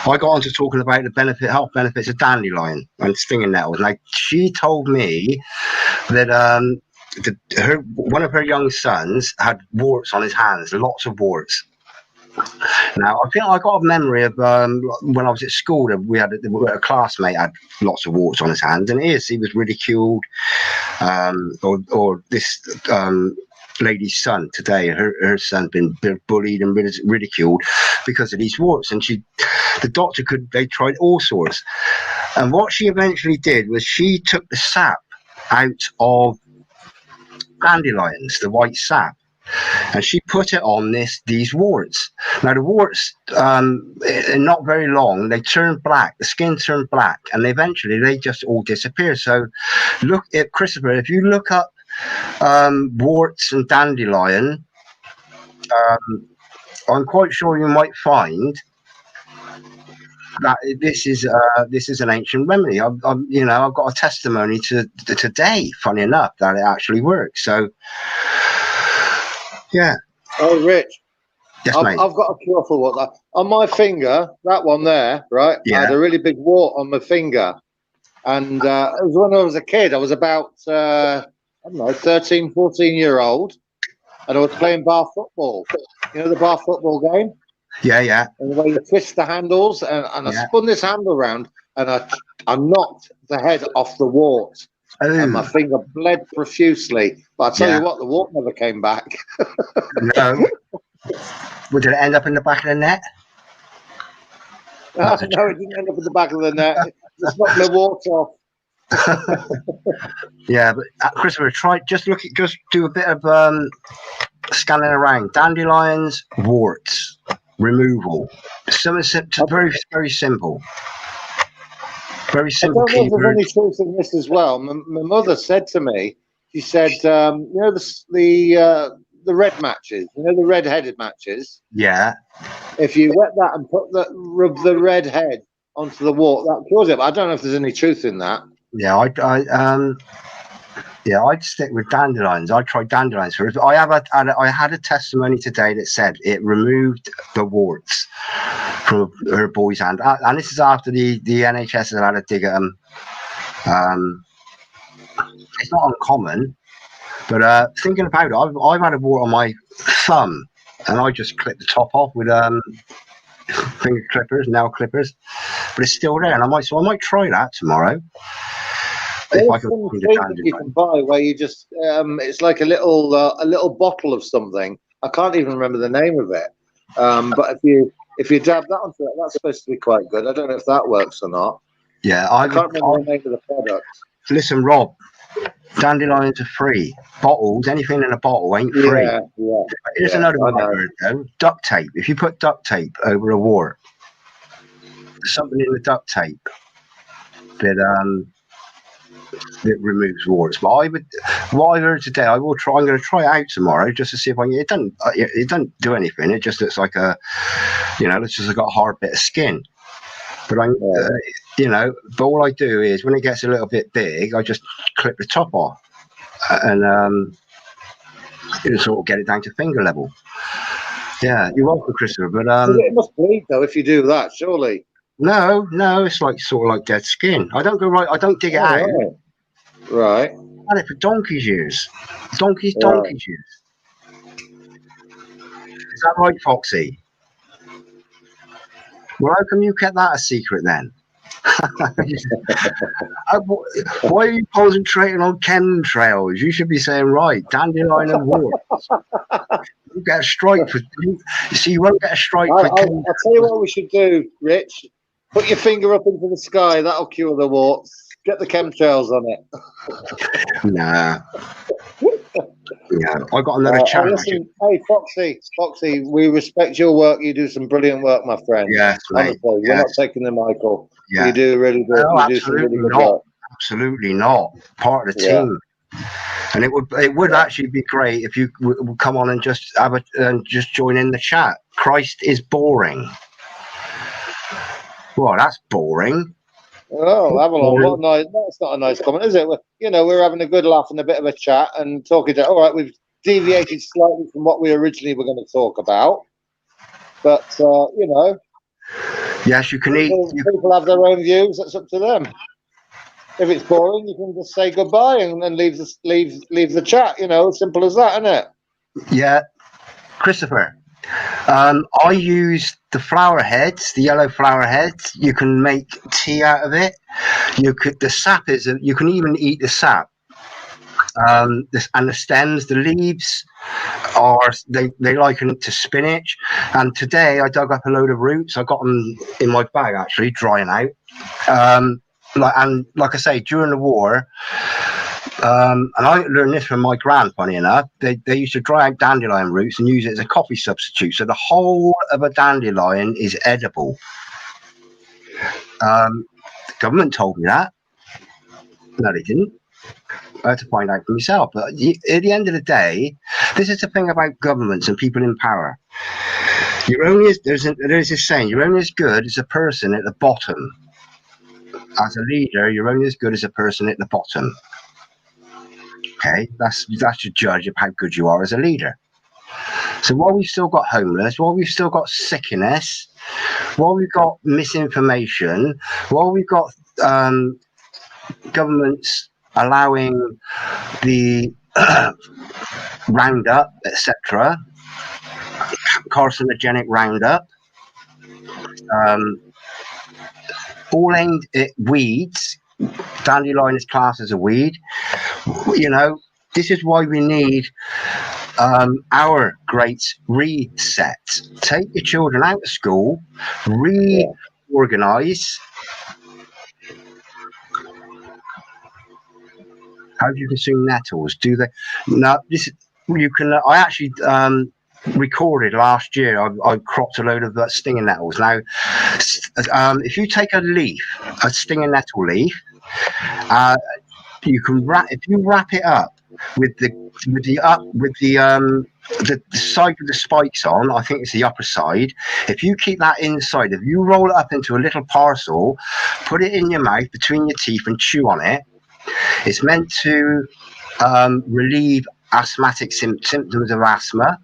I got onto talking about the health benefits of dandelion and stinging nettles. And she told me that one of her young sons had warts on his hands, lots of warts. Now, I think I got a memory of when I was at school, we had a classmate had lots of warts on his hands, and he was ridiculed, or this lady's son today, her son's been bullied and ridiculed because of these warts, and the doctor they tried all sorts, and what she eventually did was she took the sap out of dandelions, the white sap, and she put it on these warts. Now the warts, not very long, they turn black, the skin turned black, and eventually they just all disappear. So look at Christopher, if you look up warts and dandelion, I'm quite sure you might find that this is an ancient remedy. I've got a testimony today, funny enough, that it actually works. So yeah. Oh, Rich. Yes, mate. I've got a cure for what that. On my finger, that one there, right? Yeah. I had a really big wart on my finger. And it was when I was a kid. I was about, 13, 14-year-old. And I was playing bar football. You know the bar football game? Yeah, yeah. And the way you twist the handles. And I spun this handle around, and I knocked the head off the wart. Ooh. And my finger bled profusely. But I tell you what, the wart never came back. No. Did it end up in the back of the net? No, it didn't end up in the back of the net. Just knocked the wart off. Yeah, but Christopher, just do a bit of scanning around. Dandelions, warts, removal. Something very, very simple. Very simple. I don't know if there's any truth in this as well. My mother said to me, she said, the red matches, the red-headed matches. Yeah. If you wet that and rub the red head onto the wart, that cures it. But I don't know if there's any truth in that. Yeah, I'd stick with dandelions. I tried dandelions first. I had a testimony today that said it removed the warts from her boy's hand, and this is after the NHS had a dig at them. It's not uncommon, but thinking about it, I've had a wart on my thumb, and I just clipped the top off with finger clippers, nail clippers, but it's still there, and I might try that tomorrow. If I can find a you can buy where you just it's like a little bottle of something. I can't even remember the name of it. But if you dab that onto it, that's supposed to be quite good. I don't know if that works or not. Yeah, I can't remember the name of the product. Listen, Rob, dandelions are free. Bottles, anything in a bottle ain't free. Yeah. Here's another word though: duct tape. If you put duct tape over a wart, there's something in the duct tape that removes warts. But what I heard today, I'm going to try it out tomorrow just to see if I can. It doesn't do anything. It just looks like it's just got a hard bit of skin. But but all I do is when it gets a little bit big, I just clip the top off and sort of get it down to finger level. Yeah, you're welcome, Christopher. But it must bleed though if you do that, surely. No, it's like sort of like dead skin. I don't dig it out. Right. I've had it for donkey's years. Donkey's years. Is that right, Foxy? Well, how come you kept that a secret then? Why are you concentrating on chemtrails? You should be saying, right, dandelion and warts. You get a strike for. You won't get a strike for. I'll tell you what we should do, Rich. Put your finger up into the sky. That'll cure the warts. Get the chemtrails on it. Nah. Yeah, I got another challenge. Listen, hey, Foxy, we respect your work. You do some brilliant work, my friend. Yes, mate. Honestly, we're not taking the Michael. Yeah. You do really good. No, you do some really good work. Absolutely not. Part of the team. And it would actually be great if you would come on and just just join in the chat. Christ is boring. Well, that's boring. Oh, Avalon, that's not a nice comment, is it? We're having a good laugh and a bit of a chat and talking all right, we've deviated slightly from what we originally were going to talk about. But, yes, you can people have their own views. That's up to them. If it's boring, you can just say goodbye and then leave the chat, simple as that, isn't it? Yeah. Christopher, I use the flower heads, the yellow flower heads. You can make tea out of it. The sap you can even eat the sap. And the stems, the leaves they liken it to spinach. And today I dug up a load of roots. I got them in my bag actually, drying out. Like I say, during the war, and I learned this from my gran, funny enough, they used to dry out dandelion roots and use it as a coffee substitute. So the whole of a dandelion is edible. The government told me that. No, they didn't. I had to find out for myself. But at the end of the day, this is the thing about governments and people in power. There's this saying, you're only as good as a person at the bottom. As a leader, you're only as good as a person at the bottom. Okay, that's your judge of how good you are as a leader. So while we've still got homeless, while we've still got sickness, while we've got misinformation, while we've got governments allowing the Roundup, etc., carcinogenic Roundup, all aimed at weeds. Dandelion is classed as a weed. This is why we need our great reset. Take your children out of school, reorganize. How do you consume nettles? Do they? No, you can. I actually recorded last year. I cropped a load of stinging nettles. Now, if you take a stinging nettle leaf, you can if you wrap it up with the side with the spikes on. I think it's the upper side. If you keep that inside, if you roll it up into a little parcel, put it in your mouth between your teeth and chew on it. It's meant to relieve asthmatic symptoms of asthma.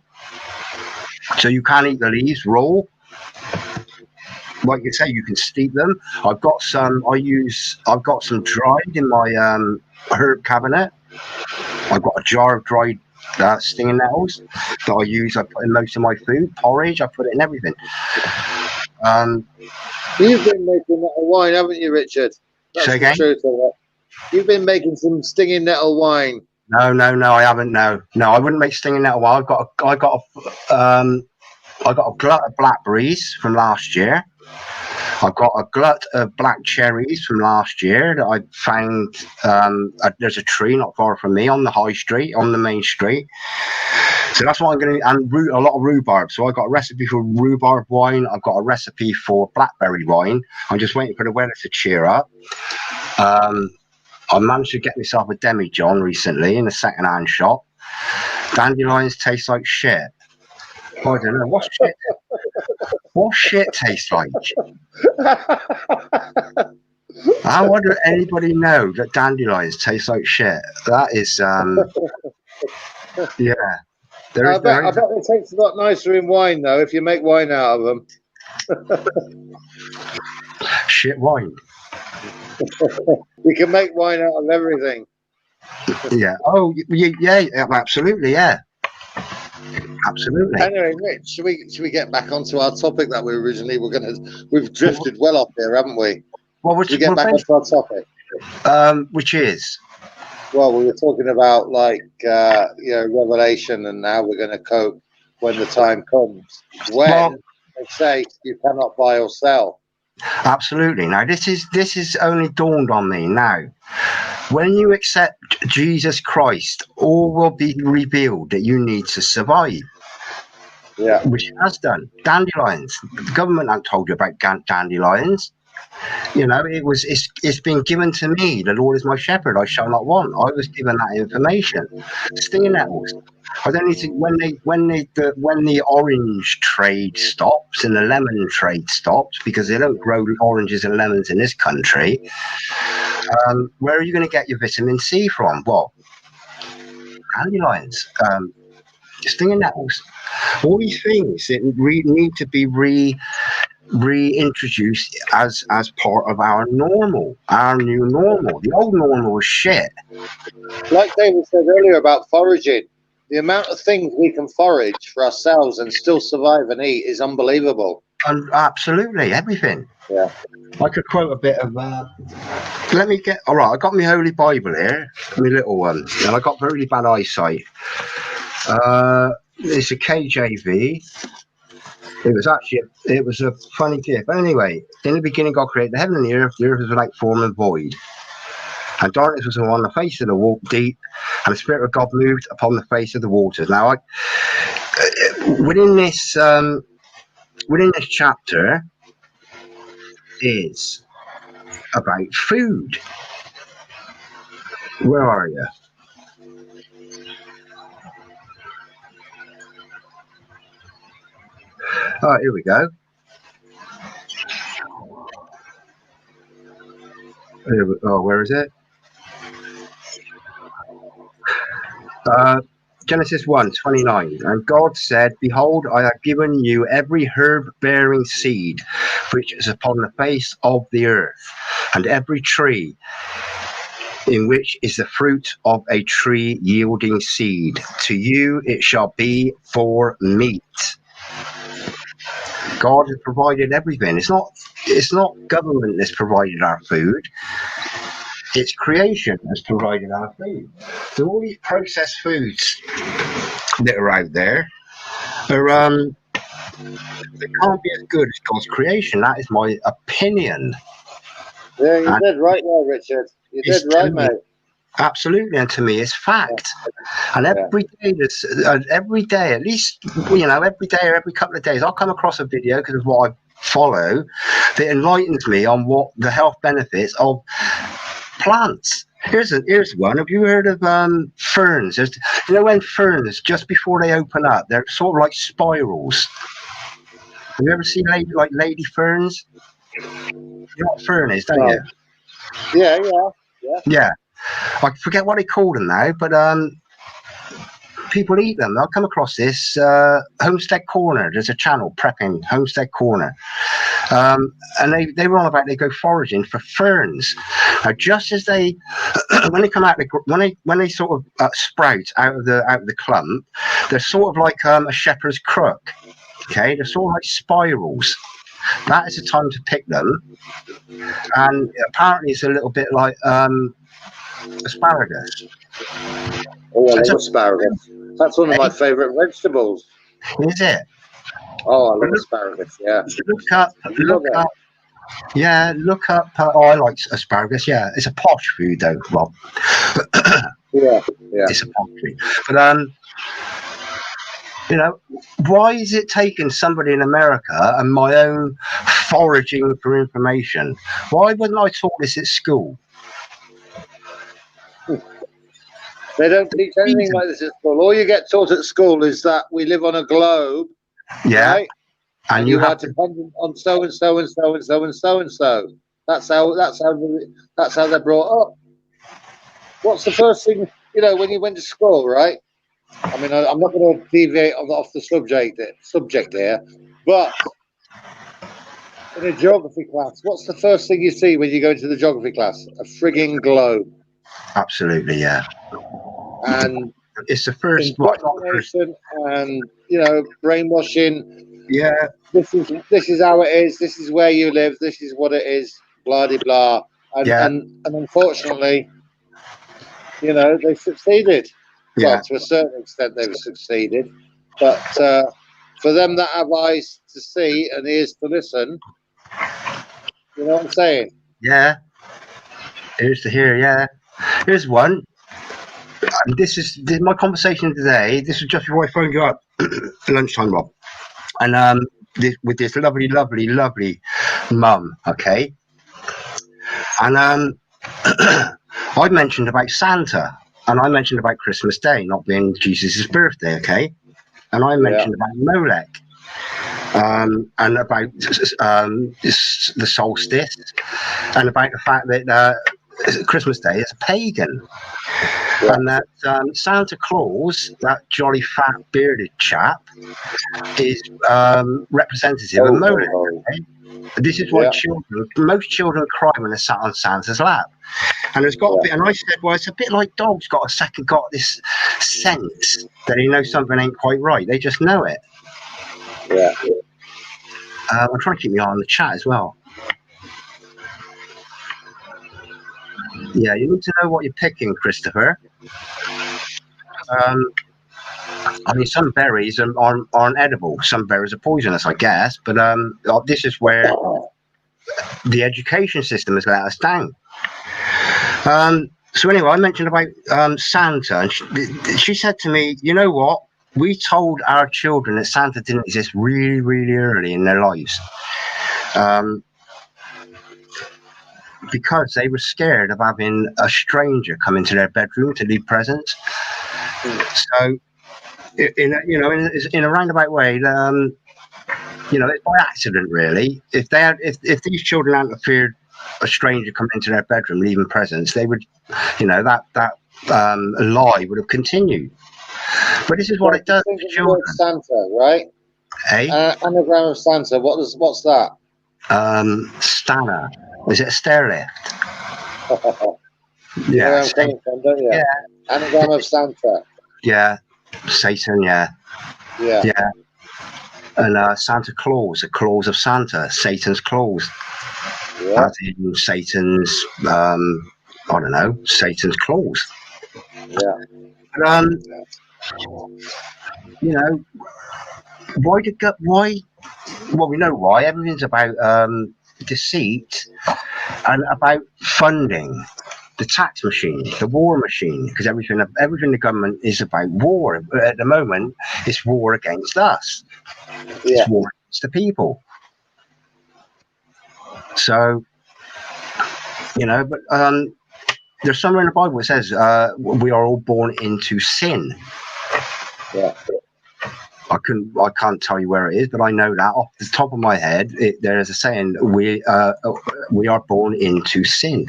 So you can eat the leaves raw. Like you say, you can steep them. I've got some dried in my herb cabinet. I've got a jar of dried stinging nettles that I use. I put in most of my food, porridge. I put it in everything. You've been making nettle wine, haven't you, Richard? That's say again? The truth of it. You've been making some stinging nettle wine. No, I haven't. No, I wouldn't make stinging nettle wine. I got a glut of blackberries from last year. I've got a glut of black cherries from last year that I found. There's a tree not far from me on the high street, on the main street. So that's what I'm going to, and a lot of rhubarb. So I've got a recipe for rhubarb wine. I've got a recipe for blackberry wine. I'm just waiting for the weather to cheer up. I managed to get myself a demi-john recently in a second-hand shop. Dandelions taste like shit. I don't know. What shit tastes like? I wonder if anybody know that dandelions taste like shit. That is, yeah. I bet it tastes a lot nicer in wine, though, if you make wine out of them. Shit wine. We can make wine out of everything. Yeah. Oh, yeah. Absolutely. Yeah. Absolutely. Anyway, Rich, should we get back onto our topic that we originally were going to? We've drifted well off here, haven't we? Well, should we get back onto our topic? Which is? Well, we were talking about Revelation, and now we're going to cope when the time comes when they say you cannot buy or sell. Absolutely. Now, this is only dawned on me now. When you accept Jesus Christ, all will be revealed that you need to survive. Yeah. Which it has done. Dandelions. The government hasn't told you about dandelions. You know, it's been given to me. The Lord is my shepherd; I shall not want. I was given that information. Stinging nettles. I don't need to. When the orange trade stops and the lemon trade stops, because they don't grow oranges and lemons in this country. Where are you going to get your vitamin C from? Well, dandelions, stinging nettles, all these things that need to be reintroduced as part of our new normal. The old normal was shit. Like David said earlier about foraging, the amount of things we can forage for ourselves and still survive and eat is unbelievable. And absolutely everything. Yeah. I could quote a bit of let me get all right. I got my Holy Bible here, my little one, and I got really bad eyesight. It's a KJV. It was a funny gift. But anyway, in the beginning, God created the heaven and the earth. The earth was without form and void, and darkness was on the face of the water deep, and the Spirit of God moved upon the face of the waters. Now, within this chapter is about food. Where are you? Oh, here we go. Where is it? Genesis 1:29. And God said, behold, I have given you every herb-bearing seed which is upon the face of the earth, and every tree in which is the fruit of a tree yielding seed. To you it shall be for meat. God has provided everything. It's not government that's provided our food. It's creation that's provided our food. So all these processed foods that are out there are they can't be as good as God's creation. That is my opinion. Yeah, you did right there, Richard. You did right, mate. Absolutely, and to me, it's fact. And every day, at least, every day or every couple of days, I'll come across a video because of what I follow that enlightens me on what the health benefits of plants. Here's one. Have you heard of ferns? When ferns, just before they open up, they're sort of like spirals. Have you ever seen lady ferns? You know what a fern is, don't you? Yeah. I forget what they call them now, but people eat them. I'll come across this Homestead Corner. There's a channel, Prepping Homestead Corner, and they were on about they go foraging for ferns. Now, just as they when they come out, when they sort of sprout out of the clump, they're sort of like a shepherd's crook. Okay, they're sort of like spirals. That is the time to pick them, and apparently it's a little bit like asparagus. Oh, I love asparagus. That's one of my favourite vegetables. Is it? Oh, I love asparagus. Yeah. Look up Yeah, look up. I like asparagus. Yeah, it's a posh food though, Rob. Yeah, yeah. It's a posh food. But you know, why is it taking somebody in America and my own foraging for information? Why wasn't I taught this at school? They don't teach anything like this at school. All you get taught at school is that we live on a globe, Yeah, right? and You are dependent on so and so and so and so and so and so. That's how they're brought up. What's the first thing when you went to school, right? I mean, I'm not going to deviate off the subject here, but in a geography class, what's the first thing you see when you go into the geography class? A frigging globe. Absolutely, yeah. And it's the first indoctrination and brainwashing. Yeah. This is how it is. This is where you live. This is what it is. Blah de blah. And unfortunately, they succeeded. Yeah. Well, to a certain extent, they've succeeded. But for them that have eyes to see and ears to listen, you know what I'm saying? Yeah. Ears to hear. Yeah. Here's one. This is my conversation today. This was just before I phoned you up lunchtime, Rob. And with this lovely mum, okay? And I mentioned about Santa, and I mentioned about Christmas Day not being Jesus' birthday, okay? And I mentioned about Molech, and about the solstice, and about the fact that Christmas Day is pagan. Yeah. And that Santa Claus, that jolly fat bearded chap, is representative of Molech. Okay? This is why most children cry when they're sat on Santa's lap. And there's got to be, and I said, well, it's a bit like dogs got this sense that they know something ain't quite right. They just know it. Yeah. I'm trying to keep my eye on the chat as well. Yeah, you need to know what you're picking, Christopher. I mean, some berries aren't edible. Some berries are poisonous, I guess. But this is where the education system has let us down. So anyway, I mentioned about Santa, and she said to me, you know what? We told our children that Santa didn't exist really, really early in their lives. Because they were scared of having a stranger come into their bedroom to leave presents. So, in a roundabout way, it's by accident, really. If these children hadn't feared a stranger coming into their bedroom leaving presents, they would, that lie would have continued. But this is what it does to children. Santa, right? Hey? Anagram of Santa. What's that? Stana. Is it a stair lift? Yeah. Where I'm coming from, don't you? Yeah. Anagram of Santa. Yeah. Satan, yeah. Yeah. Yeah. And Santa Claus, a claws of Santa, Satan's claws. Yeah. As in Satan's, Satan's claws. Yeah. Why? Well, we know why. Everything's about deceit and about funding the tax machine, the war machine, because everything the government is about war. But at the moment, it's war against us. Yeah. It's war against the people. So, but there's somewhere in the Bible that says we are all born into sin. Yeah. I can't tell you where it is, but I know that off the top of my head, there is a saying: we are born into sin.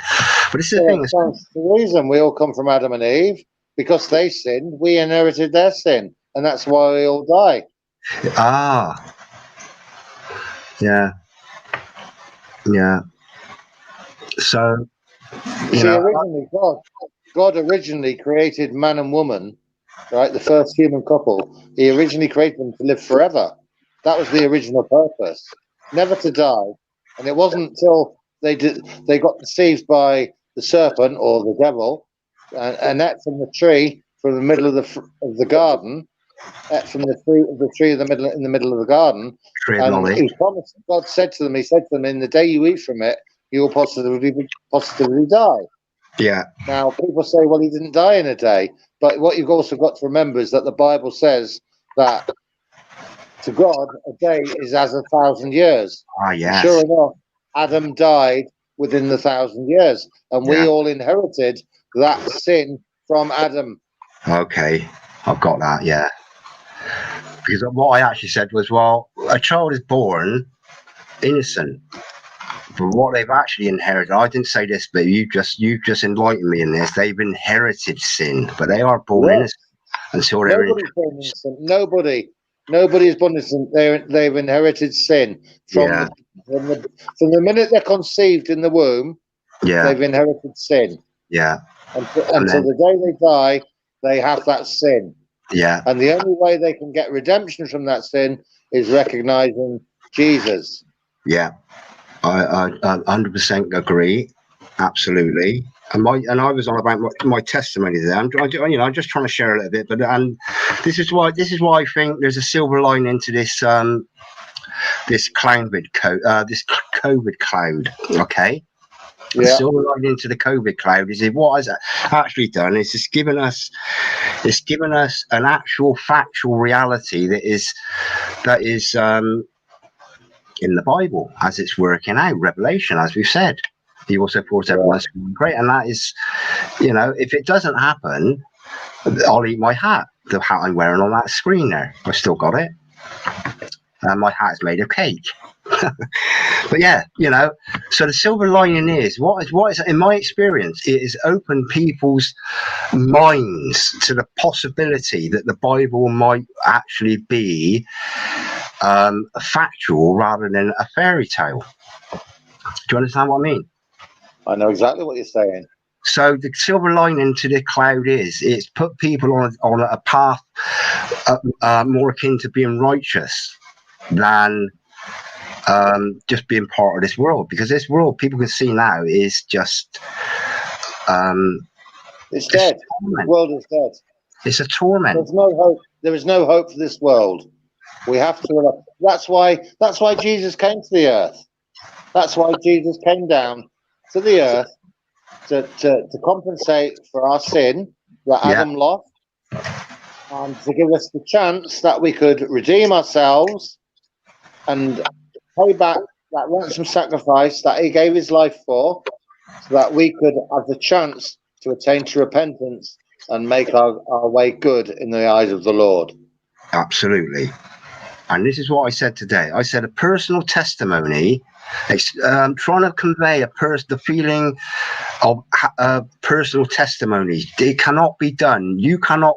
But this is the thing. The reason we all come from Adam and Eve, because they sinned, we inherited their sin, and that's why we all die. Ah. Yeah. Yeah. So, originally, God originally created man and woman. Right, the first human couple, he originally created them to live forever. That was the original purpose, never to die. And it wasn't until they got deceived by the serpent or the devil, and ate from the tree from the middle of the garden, ate from the fruit of the tree in the middle of the garden. Tree of And knowledge. he promised. God said to them, He said to them, in the day you eat from it, you will positively die. Yeah. Now, people say, well, he didn't die in a day. But what you've also got to remember is that the Bible says that to God, a day is as 1,000 years. Ah, yes. Sure enough, Adam died within the 1,000 years. And we all inherited that sin from Adam. Okay. I've got that, yeah. Because what I actually said was, well, a child is born innocent. But what they've actually inherited, I didn't say this, but you just enlightened me in this. They've inherited sin, but they are born innocent until they're Nobody's born innocent. Nobody is born innocent. They've inherited sin from the minute they're conceived in the womb. Yeah, they've inherited sin. Yeah, until the day they die, they have that sin. Yeah, and the only way they can get redemption from that sin is recognizing Jesus. Yeah. I 100% agree, absolutely. And I was on about my testimony there. I'm just trying to share a little bit, but this is why I think there's a silver lining to this this COVID cloud. Okay. Yeah. The silver lining to the COVID cloud is what has actually done is it's given us an actual factual reality that is in the Bible as it's working out, Revelation, as we've said. He also pours everyone's great, and that is, if it doesn't happen, I'll eat my hat. The hat I'm wearing on that screen there, I've still got it, and my hat is made of cake. But yeah, so the silver lining is what is in my experience, it has opened people's minds to the possibility that the Bible might actually be factual rather than a fairy tale. Do you understand what I mean? I know exactly what you're saying. So the silver lining to the cloud is it's put people on a path more akin to being righteous than just being part of this world, because this world people can see now is just it's dead. The world is dead. It's a torment. There's no hope. There is no hope for this world. We have to. That's why Jesus came to the earth. That's why Jesus came down to the earth to compensate for our sin that Adam lost, and to give us the chance that we could redeem ourselves and pay back that ransom sacrifice that he gave his life for, so that we could have the chance to attain to repentance and make our way good in the eyes of the Lord. Absolutely. And this is what I said today. I said a personal testimony, trying to convey the feeling of personal testimony. It cannot be done. You cannot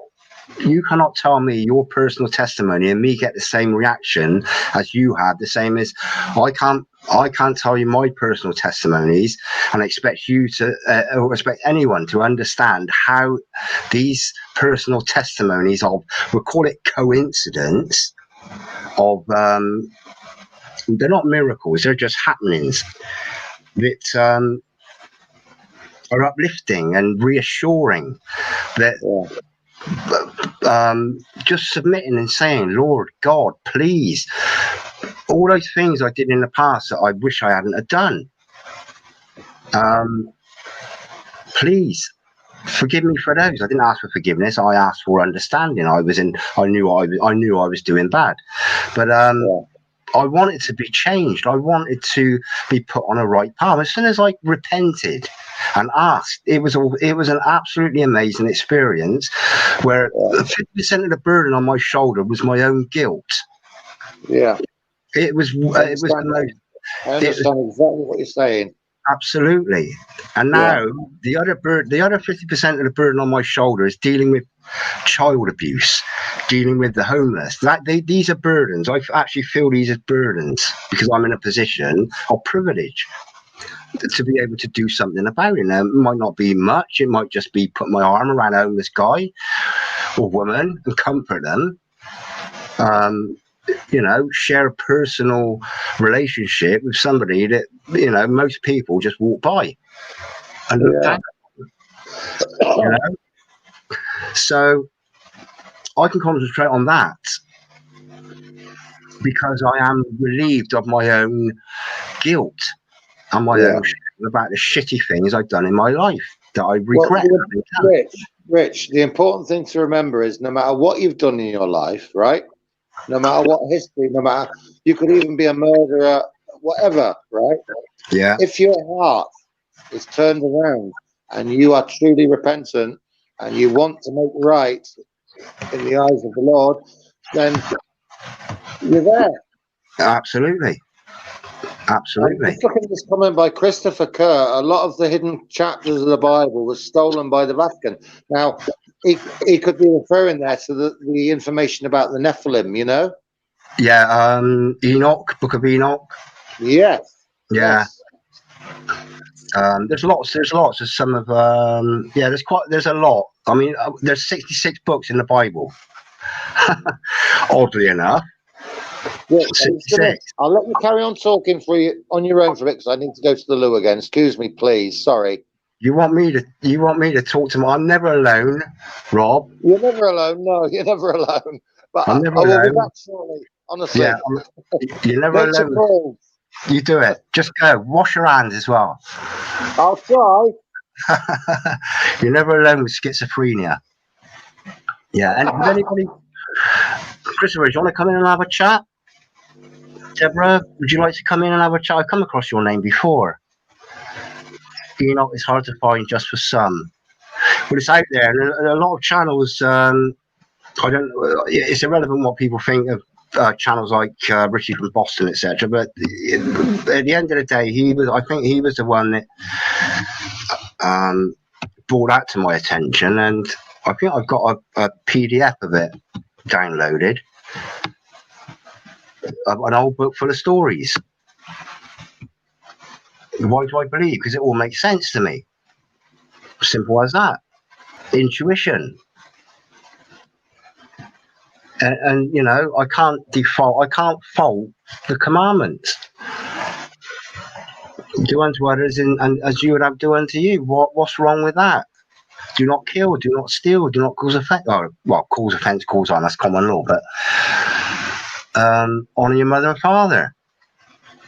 tell me your personal testimony and me get the same reaction as you had. The same as I can't tell you my personal testimonies and expect you to or expect anyone to understand how these personal testimonies of, we'll call it coincidence, of they're not miracles, they're just happenings that are uplifting and reassuring, that just submitting and saying, Lord God, please, all those things I did in the past that I wish I hadn't have done, please forgive me for those. I didn't ask for forgiveness, I asked for understanding. I knew I was doing bad, but I wanted to be changed. I wanted to be put on a right path. As soon as I repented and asked, it was an absolutely amazing experience, where 50% of the burden on my shoulder was my own guilt. Yeah, it was the most. I understand exactly what you're saying. Absolutely. And now the other 50% of the burden on my shoulder is dealing with child abuse, dealing with the homeless. These are burdens. I actually feel these as burdens because I'm in a position of privilege to be able to do something about it. Now, it might not be much. It might just be put my arm around a homeless guy or woman and comfort them. Share a personal relationship with somebody that, most people just walk by and look down. So I can concentrate on that because I am relieved of my own guilt and my own shame about the shitty things I've done in my life that I regret. Rich, the important thing to remember is no matter what you've done in your life, right? No matter what history, no matter, you could even be a murderer, whatever, right? Yeah. If your heart is turned around and you are truly repentant and you want to make right in the eyes of the Lord, then you're there. Absolutely. Absolutely. Just look at this comment by Christopher Kerr. A lot of the hidden chapters of the Bible was stolen by the Vatican. Now, he could be referring there to the information about the Nephilim, you know? Yeah, Enoch, Book of Enoch. Yes. Yeah. Yes. There's lots of some of there's a lot. I mean, there's 66 books in the Bible. Oddly enough. Yeah, I'll let you carry on talking on your own for a bit because I need to go to the loo again. Excuse me, please. Sorry. You want me to talk to him? I'm never alone, Rob. You're never alone. No, you're never alone. But I will be back shortly. Honestly. Yeah, you're never alone. You do it. Just go. Wash your hands as well. I'll try. You're never alone with schizophrenia. Yeah. And does anybody, Christopher, do you want to come in and have a chat? Deborah, would you like to come in and have a chat? I've come across your name before. Enoch is hard to find just for some. But it's out there. And a lot of channels, it's irrelevant what people think of channels like Richie from Boston, etc. But at the end of the day, I think he was the one that brought that to my attention. And I think I've got a PDF of it downloaded. An old book full of stories. Why do I believe? Because it all makes sense to me. Simple as that. Intuition. And you know, I can't fault the commandments. Do unto others and as you would have do unto you. What's wrong with that? Do not kill, do not steal, do not cause offence. Oh, well, cause offence, cause harm, that's common law, but honour your mother and father.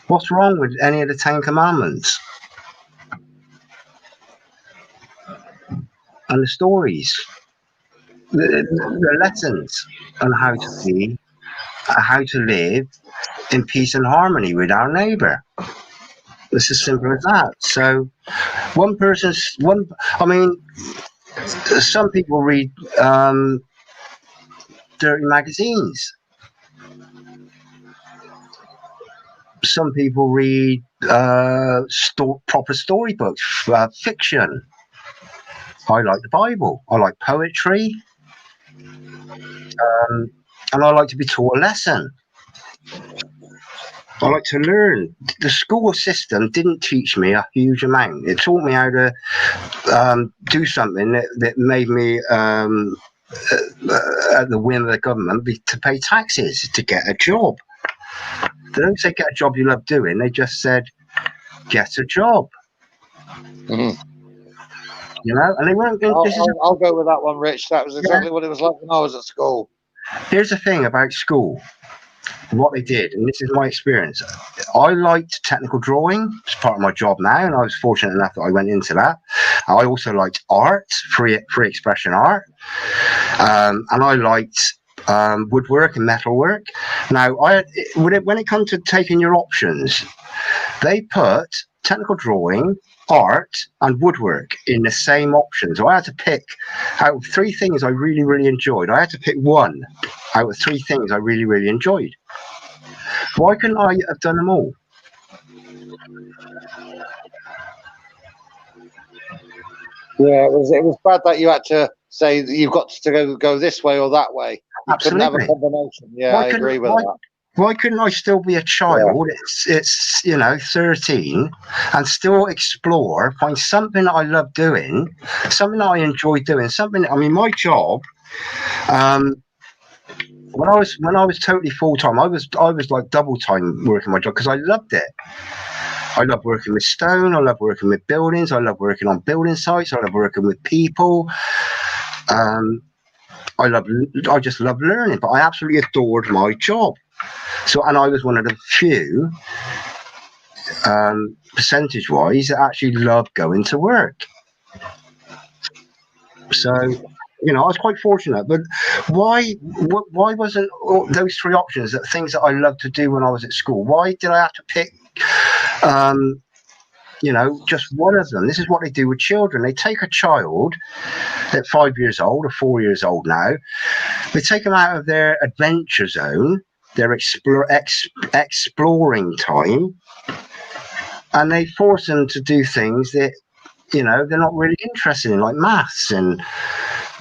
What's wrong with any of the 10 commandments? And the stories, the lessons on how to be, how to live in peace and harmony with our neighbour. It's as simple as that. So some people read dirty magazines. Some people read proper storybooks, fiction. I like the Bible. I like poetry. And I like to be taught a lesson. I like to learn. The school system didn't teach me a huge amount. It taught me how to do something that made me, at the whim of the government, to pay taxes, to get a job. They don't say get a job you love doing. They just said get a job. Mm-hmm. You know, and they weren't. I'll go with that one, Rich. That was exactly what it was like when I was at school. Here's the thing about school. What they did, and this is my experience. I liked technical drawing. It's part of my job now, and I was fortunate enough that I went into that. I also liked art, free expression art, and I liked woodwork and metalwork. Now, when it comes to taking your options, they put technical drawing, art, and woodwork in the same option. So I had to pick out of 3 things I really, really enjoyed. I had to pick one out of 3 things I really, really enjoyed. Why couldn't I have done them all? Yeah, it was bad that you had to say that you've got to go this way or that way. You Absolutely. couldn't have a combination. Yeah, I agree with that. Why couldn't I still be a child? Yeah. It's 13 and still explore, find something that I love doing, something that I enjoy doing, my job, when I was totally full time, I was like double time working my job because I loved it. I love working with stone, I love working with buildings, I love working on building sites, I love working with people. I just love learning, but I absolutely adored my job. So, and I was one of the few, percentage-wise, that actually loved going to work. So, you know, I was quite fortunate. But why wasn't those three options, that things that I loved to do when I was at school? Why did I have to pick, you know, just one of them? This is what they do with children. They take a child at 5 years old or 4 years old now. They take them out of their adventure zone, their exploring time, and they force them to do things that, you know, they're not really interested in, like maths and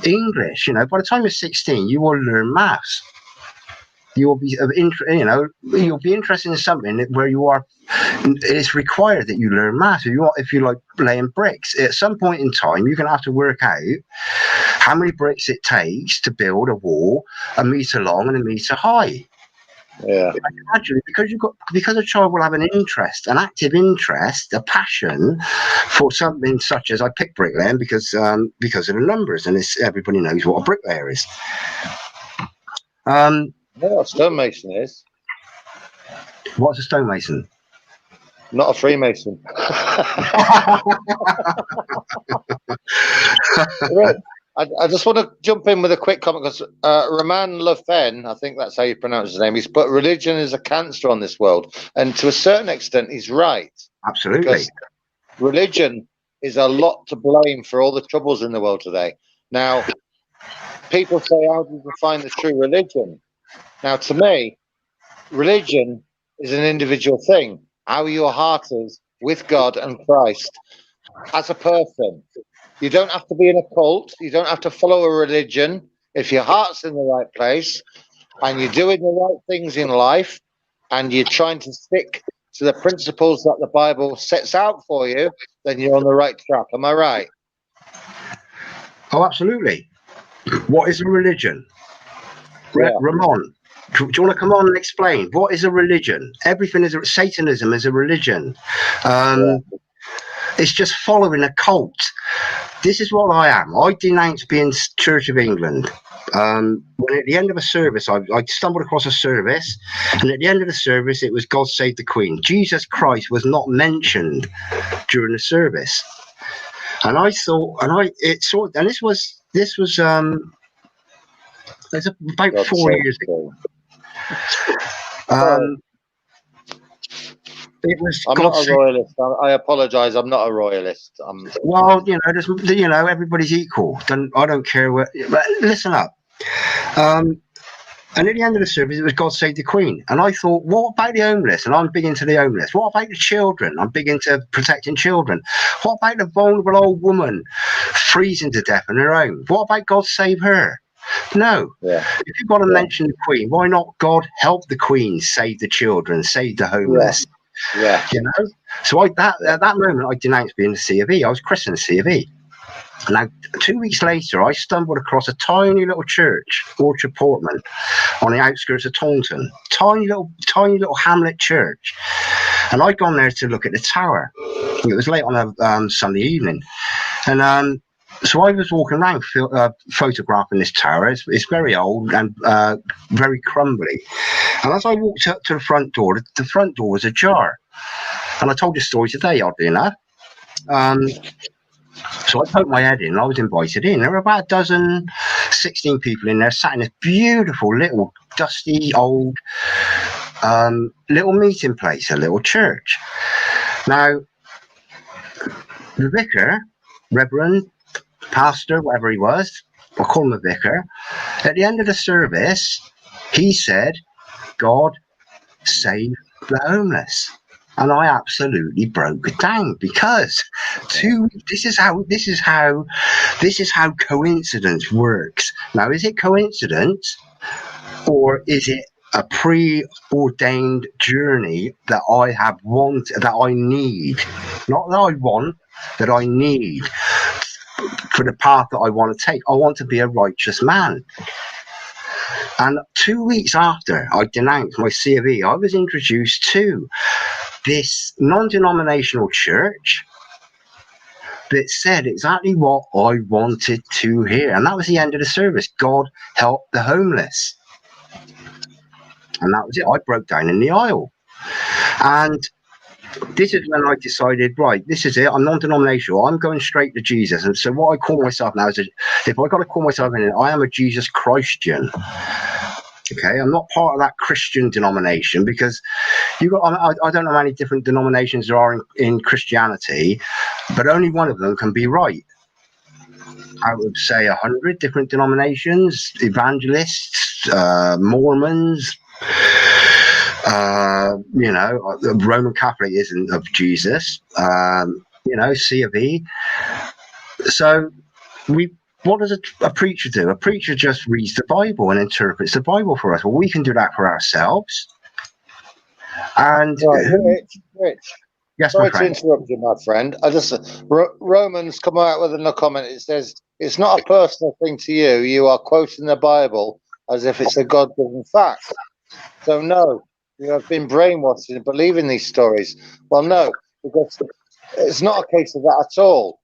English. You know, by the time you're 16, you will learn maths. You will be you'll be interested in something where you are. It's required that you learn maths. If you like laying bricks, at some point in time, you're going to have to work out how many bricks it takes to build a wall 1 meter long and 1 meter high. Yeah. Actually, because a child will have an interest, an active interest, a passion for something such as, I picked bricklaying because of the numbers, and everybody knows what a bricklayer is. I know what a stonemason is. What's a stonemason? Not a Freemason. Right. I just want to jump in with a quick comment because Roman Le Pen, I think that's how you pronounce his name, he's put religion is a cancer on this world. And to a certain extent, he's right. Absolutely. Because religion is a lot to blame for all the troubles in the world today. Now, people say, how do you define the true religion? Now, to me, religion is an individual thing. How your heart is with God and Christ as a person. You don't have to be in a cult. You don't have to follow a religion. If your heart's in the right place and you're doing the right things in life and you're trying to stick to the principles that the Bible sets out for you, then you're on the right track. Am I right? Oh, absolutely. What is a religion? Yeah. Ramon, do you want to come on and explain? What is a religion? Everything is Satanism is a religion. It's just following a cult. This is what I am. I denounce being Church of England. When at the end of a service, I stumbled across a service, and at the end of the service, it was God Save the Queen. Jesus Christ was not mentioned during the service, and I thought, and this was it's about God 4 save years the ago. Queen. It was. I'm not a royalist. I apologise. I'm not a royalist. Well, you know, everybody's equal. I don't care what. But listen up. And at the end of the service, it was God Save the Queen. And I thought, what about the homeless? And I'm big into the homeless. What about the children? I'm big into protecting children. What about the vulnerable old woman freezing to death in her home? What about God Save her? No. Yeah. If you've got to mention the Queen, why not God help the Queen, save the children, save the homeless? Yeah. You know? So at that moment, I denounced being a C of E. I was christened C of E. Now, 2 weeks later, I stumbled across a tiny little church, Orchard Portman, on the outskirts of Taunton. Tiny little hamlet church. And I'd gone there to look at the tower. It was late on a Sunday evening. And so I was walking around photographing this tower. It's very old and very crumbly. And as I walked up to the front door was ajar. And I told this story today, oddly enough. So I poked my head in and I was invited in. There were about 16 people in there, sat in this beautiful little dusty old little meeting place, a little church. Now, the vicar, Reverend, pastor, whatever he was, I'll call him a vicar, at the end of the service, he said, God save the homeless. And I absolutely broke down because this is how coincidence works. Now, is it coincidence or is it a preordained journey that I need, not that I want, that I need for the path that I want to take? I want to be a righteous man. And 2 weeks after I denounced my C of E, I was introduced to this non-denominational church that said exactly what I wanted to hear. And that was the end of the service. God help the homeless. And that was it. I broke down in the aisle. And this is when I decided, right, this is it. I'm non-denominational. I'm going straight to Jesus. And so what I call myself now is, if I got to call myself in, I am a Jesus Christian. Okay, I'm not part of that Christian denomination, because I don't know how many different denominations there are in Christianity, but only one of them can be right. I would say 100 different denominations, evangelists, Mormons, Roman Catholic isn't of Jesus, C of E. So what does a preacher do? A preacher just reads the Bible and interprets the Bible for us. Well, we can do that for ourselves. And Rich. Yes, sorry to interrupt you, my friend. Romans come out with a comment. It says it's not a personal thing to you. You are quoting the Bible as if it's a God-given fact. So no, you have been brainwashed into believing these stories. Well, no, because it's not a case of that at all.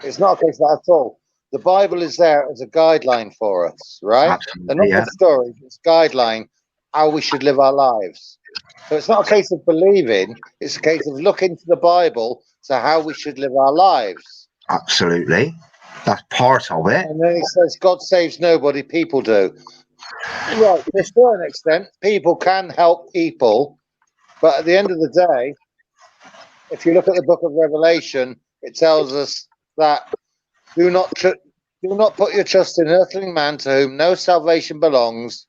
It's not a case of that at all. The Bible is there as a guideline for us, right? Absolutely, They're not the stories, it's a guideline how we should live our lives. So it's not a case of believing, it's a case of looking to the Bible to how we should live our lives. Absolutely. That's part of it. And then it says, God saves nobody, people do. Right, to a certain extent, people can help people, but at the end of the day, if you look at the book of Revelation, it tells us that do not put your trust in earthly man to whom no salvation belongs.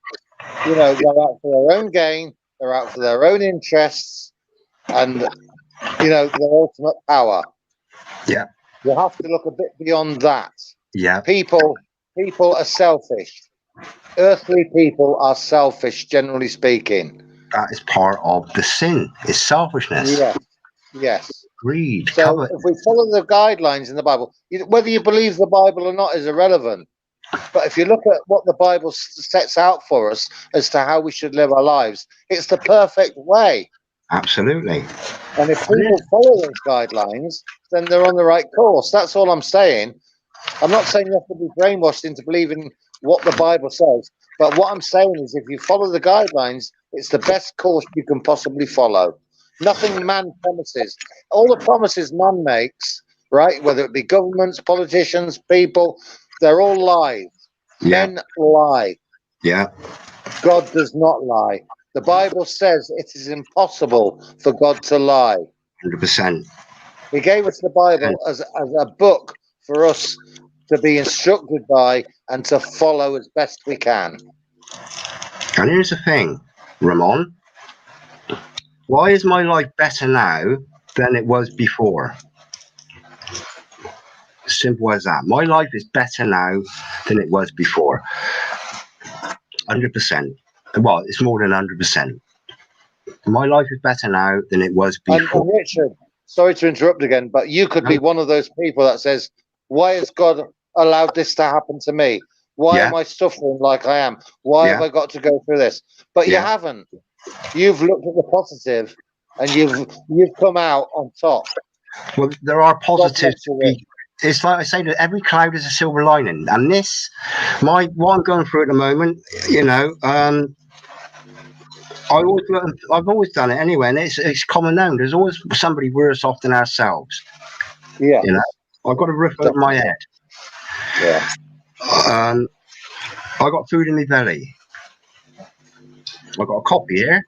They're out for their own gain, they're out for their own interests, and their ultimate power. Yeah. You have to look a bit beyond that. Yeah. People are selfish. Earthly people are selfish, generally speaking. That is part of the sin, is selfishness. Yes. Greed. So if we follow the guidelines in the Bible, whether you believe the Bible or not is irrelevant. But if you look at what the Bible sets out for us as to how we should live our lives, it's the perfect way. Absolutely. And if people follow those guidelines, then they're on the right course. That's all I'm saying. I'm not saying you have to be brainwashed into believing what the Bible says. But what I'm saying is if you follow the guidelines, it's the best course you can possibly follow. Nothing man promises. All the promises man makes, right, whether it be governments, politicians, people, they're all lies. Yeah. Men lie. Yeah. God does not lie. The Bible says it is impossible for God to lie. 100%. He gave us the Bible as a book for us to be instructed by and to follow as best we can. And here's the thing, Ramon. Why is my life better now than it was before? Simple as that. My life is better now than it was before. 100%. Well, it's more than 100%. My life is better now than it was before. And Richard, sorry to interrupt again, but you could be one of those people that says, why has God allowed this to happen to me? Why am I suffering like I am? Why have I got to go through this? But you haven't. You've looked at the positive and you've come out on top. Well, there are positives. It's like I say that every cloud is a silver lining, and what I'm going through at the moment, I've always done it anyway, and it's common known. There's always somebody worse off than ourselves. Yeah, I've got a roof over my head. Yeah. I got food in my belly. I've got a copy here.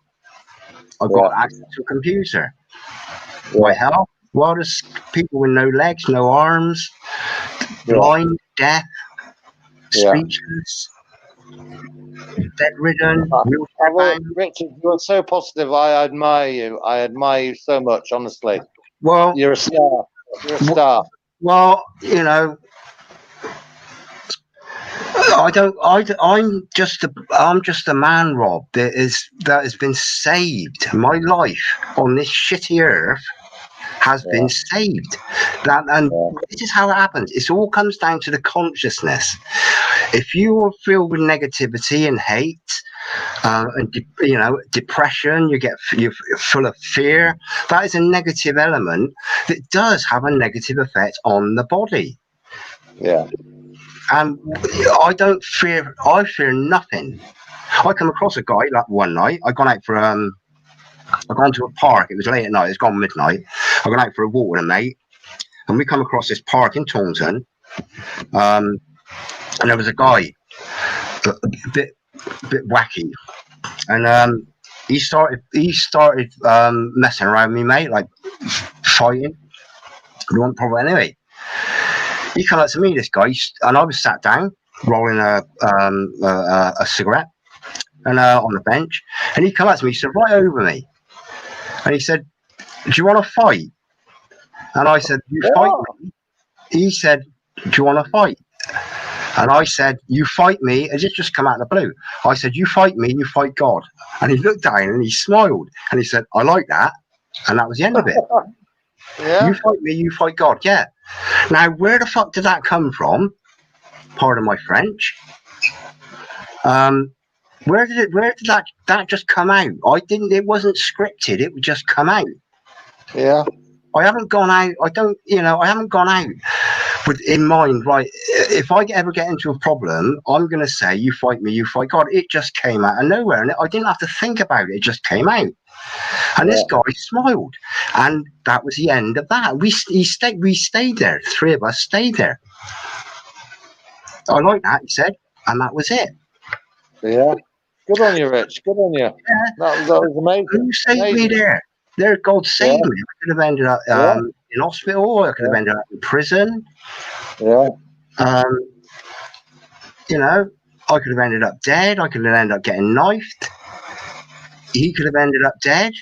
I've got access to a computer. My health. Well, there's people with no legs, no arms, blind, deaf, speechless, bedridden. Richard, you are so positive. I admire you. I admire you so much, honestly. Well, you're a star. You're a star. Well, I'm just a man, Rob, that has been saved. My life on this shitty earth has been saved. This is how it happens. It all comes down to the consciousness. If you are filled with negativity and hate depression. You're full of fear. That is a negative element that does have a negative effect on the body. Yeah. And I fear nothing. I come across a guy like one night. I'd gone to a park. It was late at night. It's gone midnight. I gone out for a walk with a mate, and we come across this park in Taunton. And there was a guy, a bit wacky, and he started messing around with me, mate, like fighting. We weren't probably anyway. He came up to me, this guy, and I was sat down, rolling a cigarette, and on the bench, and he came up to me, he stood right over me, and he said, "Do you want to fight?" And I said, "You fight me?" He said, "Do you want to fight?" And I said, "You fight me," and it just come out of the blue. I said, "You fight me, you fight God." And he looked down and he smiled and he said, "I like that," and that was the end of it. Yeah. You fight me, you fight God. Yeah. Now, where the fuck did that come from? Pardon my French. Where did that just come out? It wasn't scripted. It would just come out. Yeah. I haven't gone out. I haven't gone out with in mind, right? If I ever get into a problem, I'm going to say, "You fight me, you fight God." It just came out of nowhere, and I didn't have to think about it. It just came out. And this guy smiled, and that was the end of that. We stayed there. Three of us stayed there. I like that, he said, and that was it. Yeah. Good on you, Rich. Good on you. Yeah. That was amazing. Who saved me there? God saved me. I could have ended up in hospital. I could have ended up in prison. Yeah. I could have ended up dead. I could have ended up getting knifed. He could have ended up dead.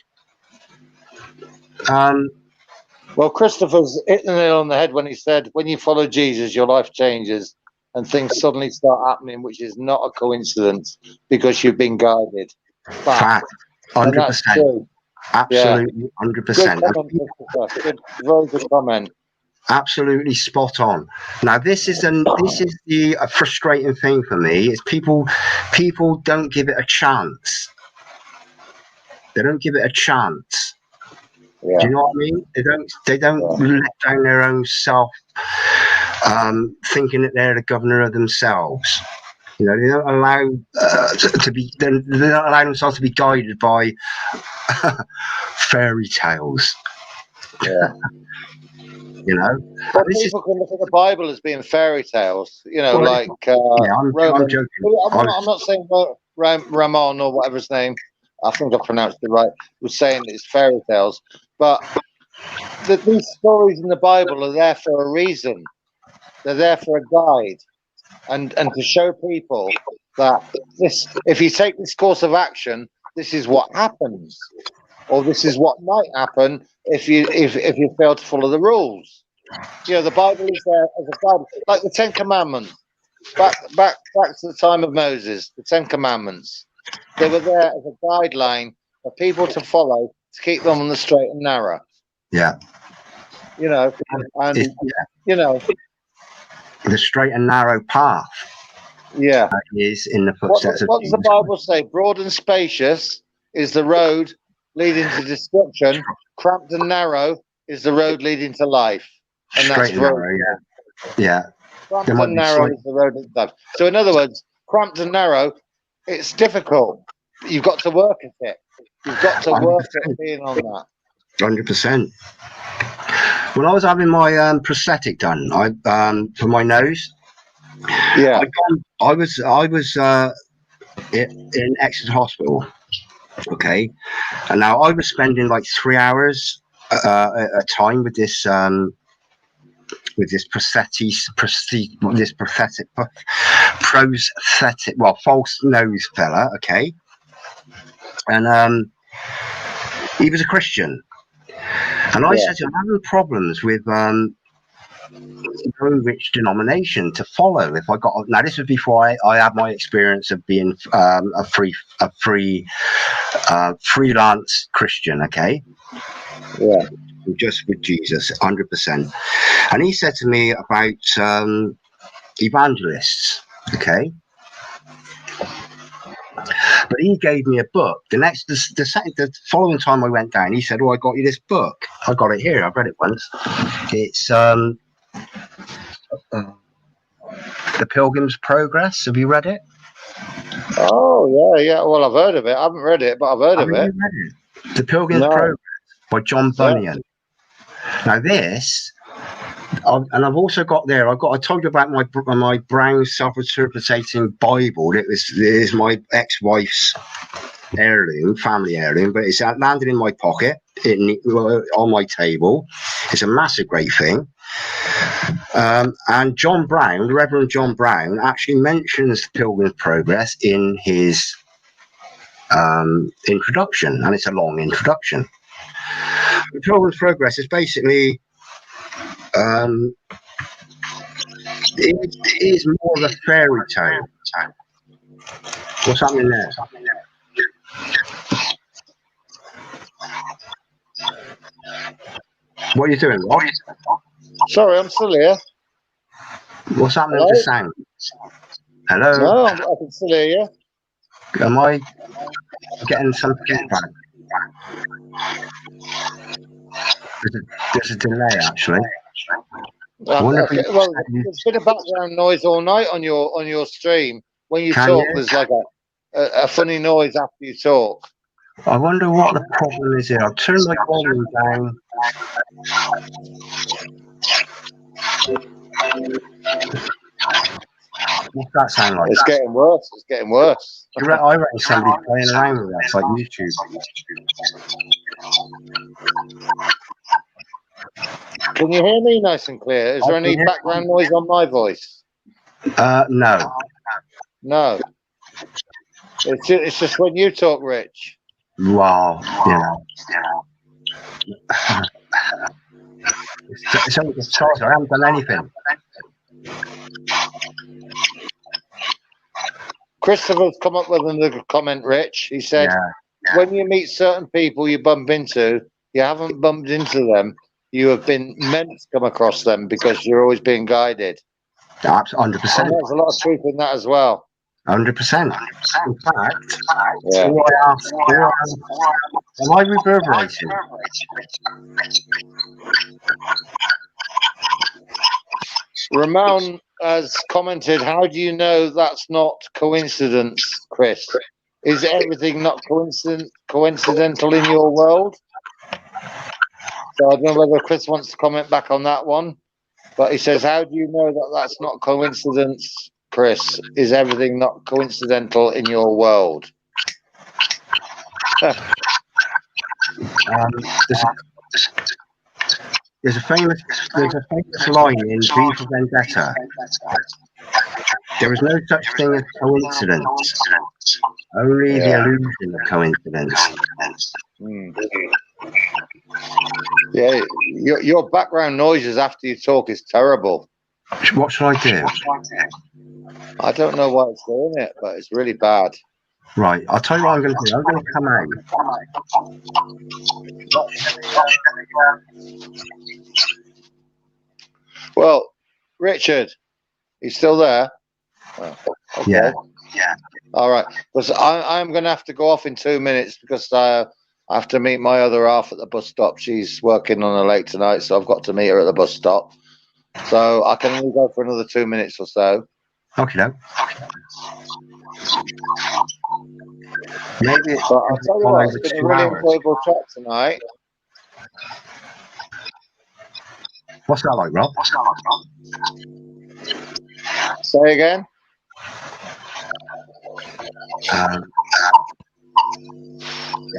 Well, Christopher's hit the nail on the head when he said, when you follow Jesus, your life changes and things suddenly start happening, which is not a coincidence because you've been guided. Fact. 100%. Absolutely, 100%. Good comment, Christopher. Very good comment. Absolutely spot on. Now, this is the frustrating thing for me is people don't give it a chance. They don't give it a chance. Yeah. Do you know what I mean? They don't let down their own self, thinking that they're the governor of themselves. They don't allow they don't allow themselves to be guided by fairy tales. Yeah. But people can look at the Bible as being fairy tales. I'm joking. I'm not saying Ramon or whatever his name. I think I pronounced it right. Was saying it's fairy tales, but these stories in the Bible are there for a reason. They're there for a guide, and to show people that if you take this course of action, this is what happens, or this is what might happen if you fail to follow the rules. The Bible is there as a guide, like the Ten Commandments. Back to the time of Moses, the Ten Commandments. They were there as a guideline for people to follow to keep them on the straight and narrow. Yeah. The straight and narrow path. Yeah. Is in the footsteps of what does the Bible say? Broad and spacious is the road leading to destruction. Cramped and narrow is the road leading to life. And straight that's and narrow, yeah. Cramped and narrow is the road leading to life. So in other words, cramped and narrow, it's difficult. You've got to work at it. You've got to work at being on that. 100%. When I was having my prosthetic done, for my nose, I was in Exeter Hospital. Okay, and now I was spending like 3 hours at a time with this false nose fella. Okay, and he was a Christian, and I said to him, I'm having problems with knowing which denomination to follow. If I got now, this was before I had my experience of being a freelance Christian. Okay, just with Jesus, 100%. And he said to me about evangelists. Okay. But he gave me a book. The following time I went down, he said, "Oh, I got you this book. I got it here. I've read it once. It's The Pilgrim's Progress. Have you read it?" Oh yeah. Well, I've heard of it. I haven't read it, but I've heard of it. Read it? The Pilgrim's Progress by John Bunyan. Now this, and I've also got there. I told you about my brown self-interpreting Bible. It is my ex-wife's heirloom, family heirloom, but it's landed in my pocket, on my table. It's a massive, great thing. And John Brown, the Reverend John Brown, actually mentions the Pilgrim's Progress in his introduction, and it's a long introduction. The Pilgrim's Progress is basically it is more of a fairy tale. What's happening there? What are you doing, Rob? Sorry, I'm still here. What's happening to sound? Hello? No, I can still hear you. Am I getting some feedback? There's a delay, actually. Well, there's been a background noise all night on your stream. When you talk, there's like a funny noise after you talk. I wonder what the problem is here. I'll turn my volume down. What's that sound like? It's getting worse. It's getting worse. I reckon somebody's playing around with that, like YouTube. Can you hear me nice and clear? Is there any background noise on my voice? No. No. It's just when you talk, Rich. Wow. Yeah. It's only the start. I haven't done anything. Christopher's come up with another comment, Rich. He said, when you meet certain people you bump into, you haven't bumped into them. You have been meant to come across them because you're always being guided. 100%. And there's a lot of truth in that as well. 100%. In fact, am I reverberating? Ramon has commented, how do you know that's not coincidence, Chris? Is everything not coincidental in your world? So I don't know whether Chris wants to comment back on that one. But he says, how do you know that that's not coincidence, Chris? Is everything not coincidental in your world? There's a famous line in V for Vendetta. There is no such thing as coincidence, only the illusion of coincidence. Yeah, your background noises after you talk is terrible. What should I do? I don't know why it's doing it, but it's really bad. Right, I'll tell you what I'm going to do. I'm going to come out. Well, Richard, you still there? Oh, okay. Yeah. All right, because I'm going to have to go off in 2 minutes because I have to meet my other half at the bus stop. She's working on a late tonight, so I've got to meet her at the bus stop. So I can only go for another 2 minutes or so. Okay. Maybe but I'll tell you what, it's been a really enjoyable chat tonight. What's that like, Rob? Say again? Yeah,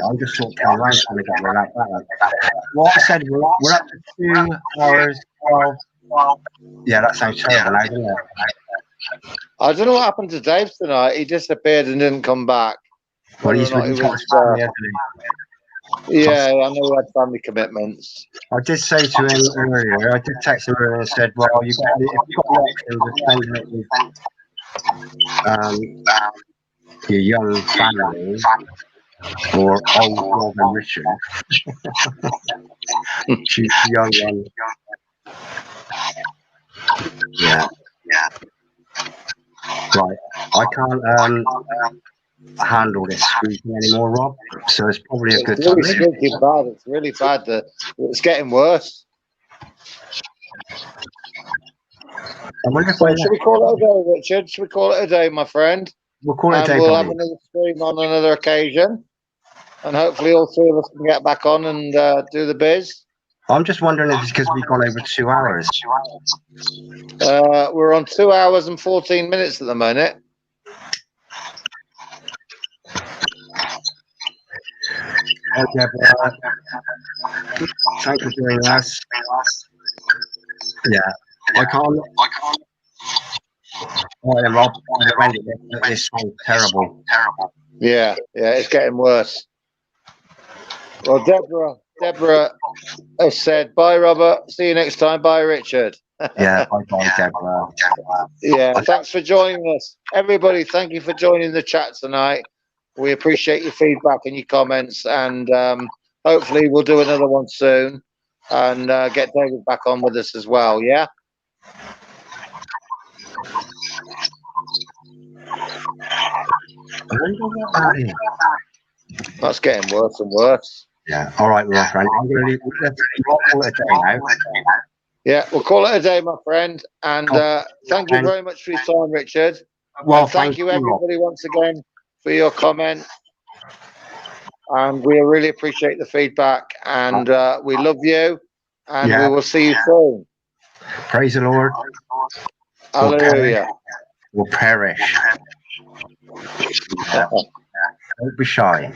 I'm just sort of coming around trying to get rid of that. What I said, we're up to 2 hours, 12. Yeah, that sounds terrible now, doesn't it? I don't know what happened to Dave tonight. He disappeared and didn't come back. Well, he's with his family, hasn't he? Yeah, I know he had family commitments. I did say to him earlier, I did text him earlier and said, well, if you've got the option of spending it with your young family or old Robin Richard. She's young one. Yeah. Right. I can't handle this squeaking anymore, Rob. So it's probably a good It's time. really squeaky bad. It's really bad. It's getting worse. I wonder if So should we call it a day, Richard? Should we call it a day, my friend? we'll call it a And day, we'll Bobby. have another stream on another occasion. And hopefully all three of us can get back on and do the biz. I'm just wondering if it's because we've gone over 2 hours. We're on 2 hours and 14 minutes at the minute. Okay, thank you for joining us. Yeah, I can't. Oh, yeah, Rob, this sounds terrible. Yeah, it's getting worse. Well, Deborah has said, bye, Robert. See you next time. Bye, Richard. Yeah, bye, Deborah. Yeah, thanks for joining us. Everybody, thank you for joining the chat tonight. We appreciate your feedback and your comments, and hopefully we'll do another one soon and get David back on with us as well, yeah? That's getting worse and worse. Yeah, all right, my friend. I'm going to leave. Let's call it a day now. Yeah, we'll call it a day, my friend. And thank you very much for your time, Richard. Well, and thank you, everybody, once again, for your comment. And we really appreciate the feedback. And we love you. And we will see you soon. Praise the Lord. Hallelujah. Will perish. Don't be shy.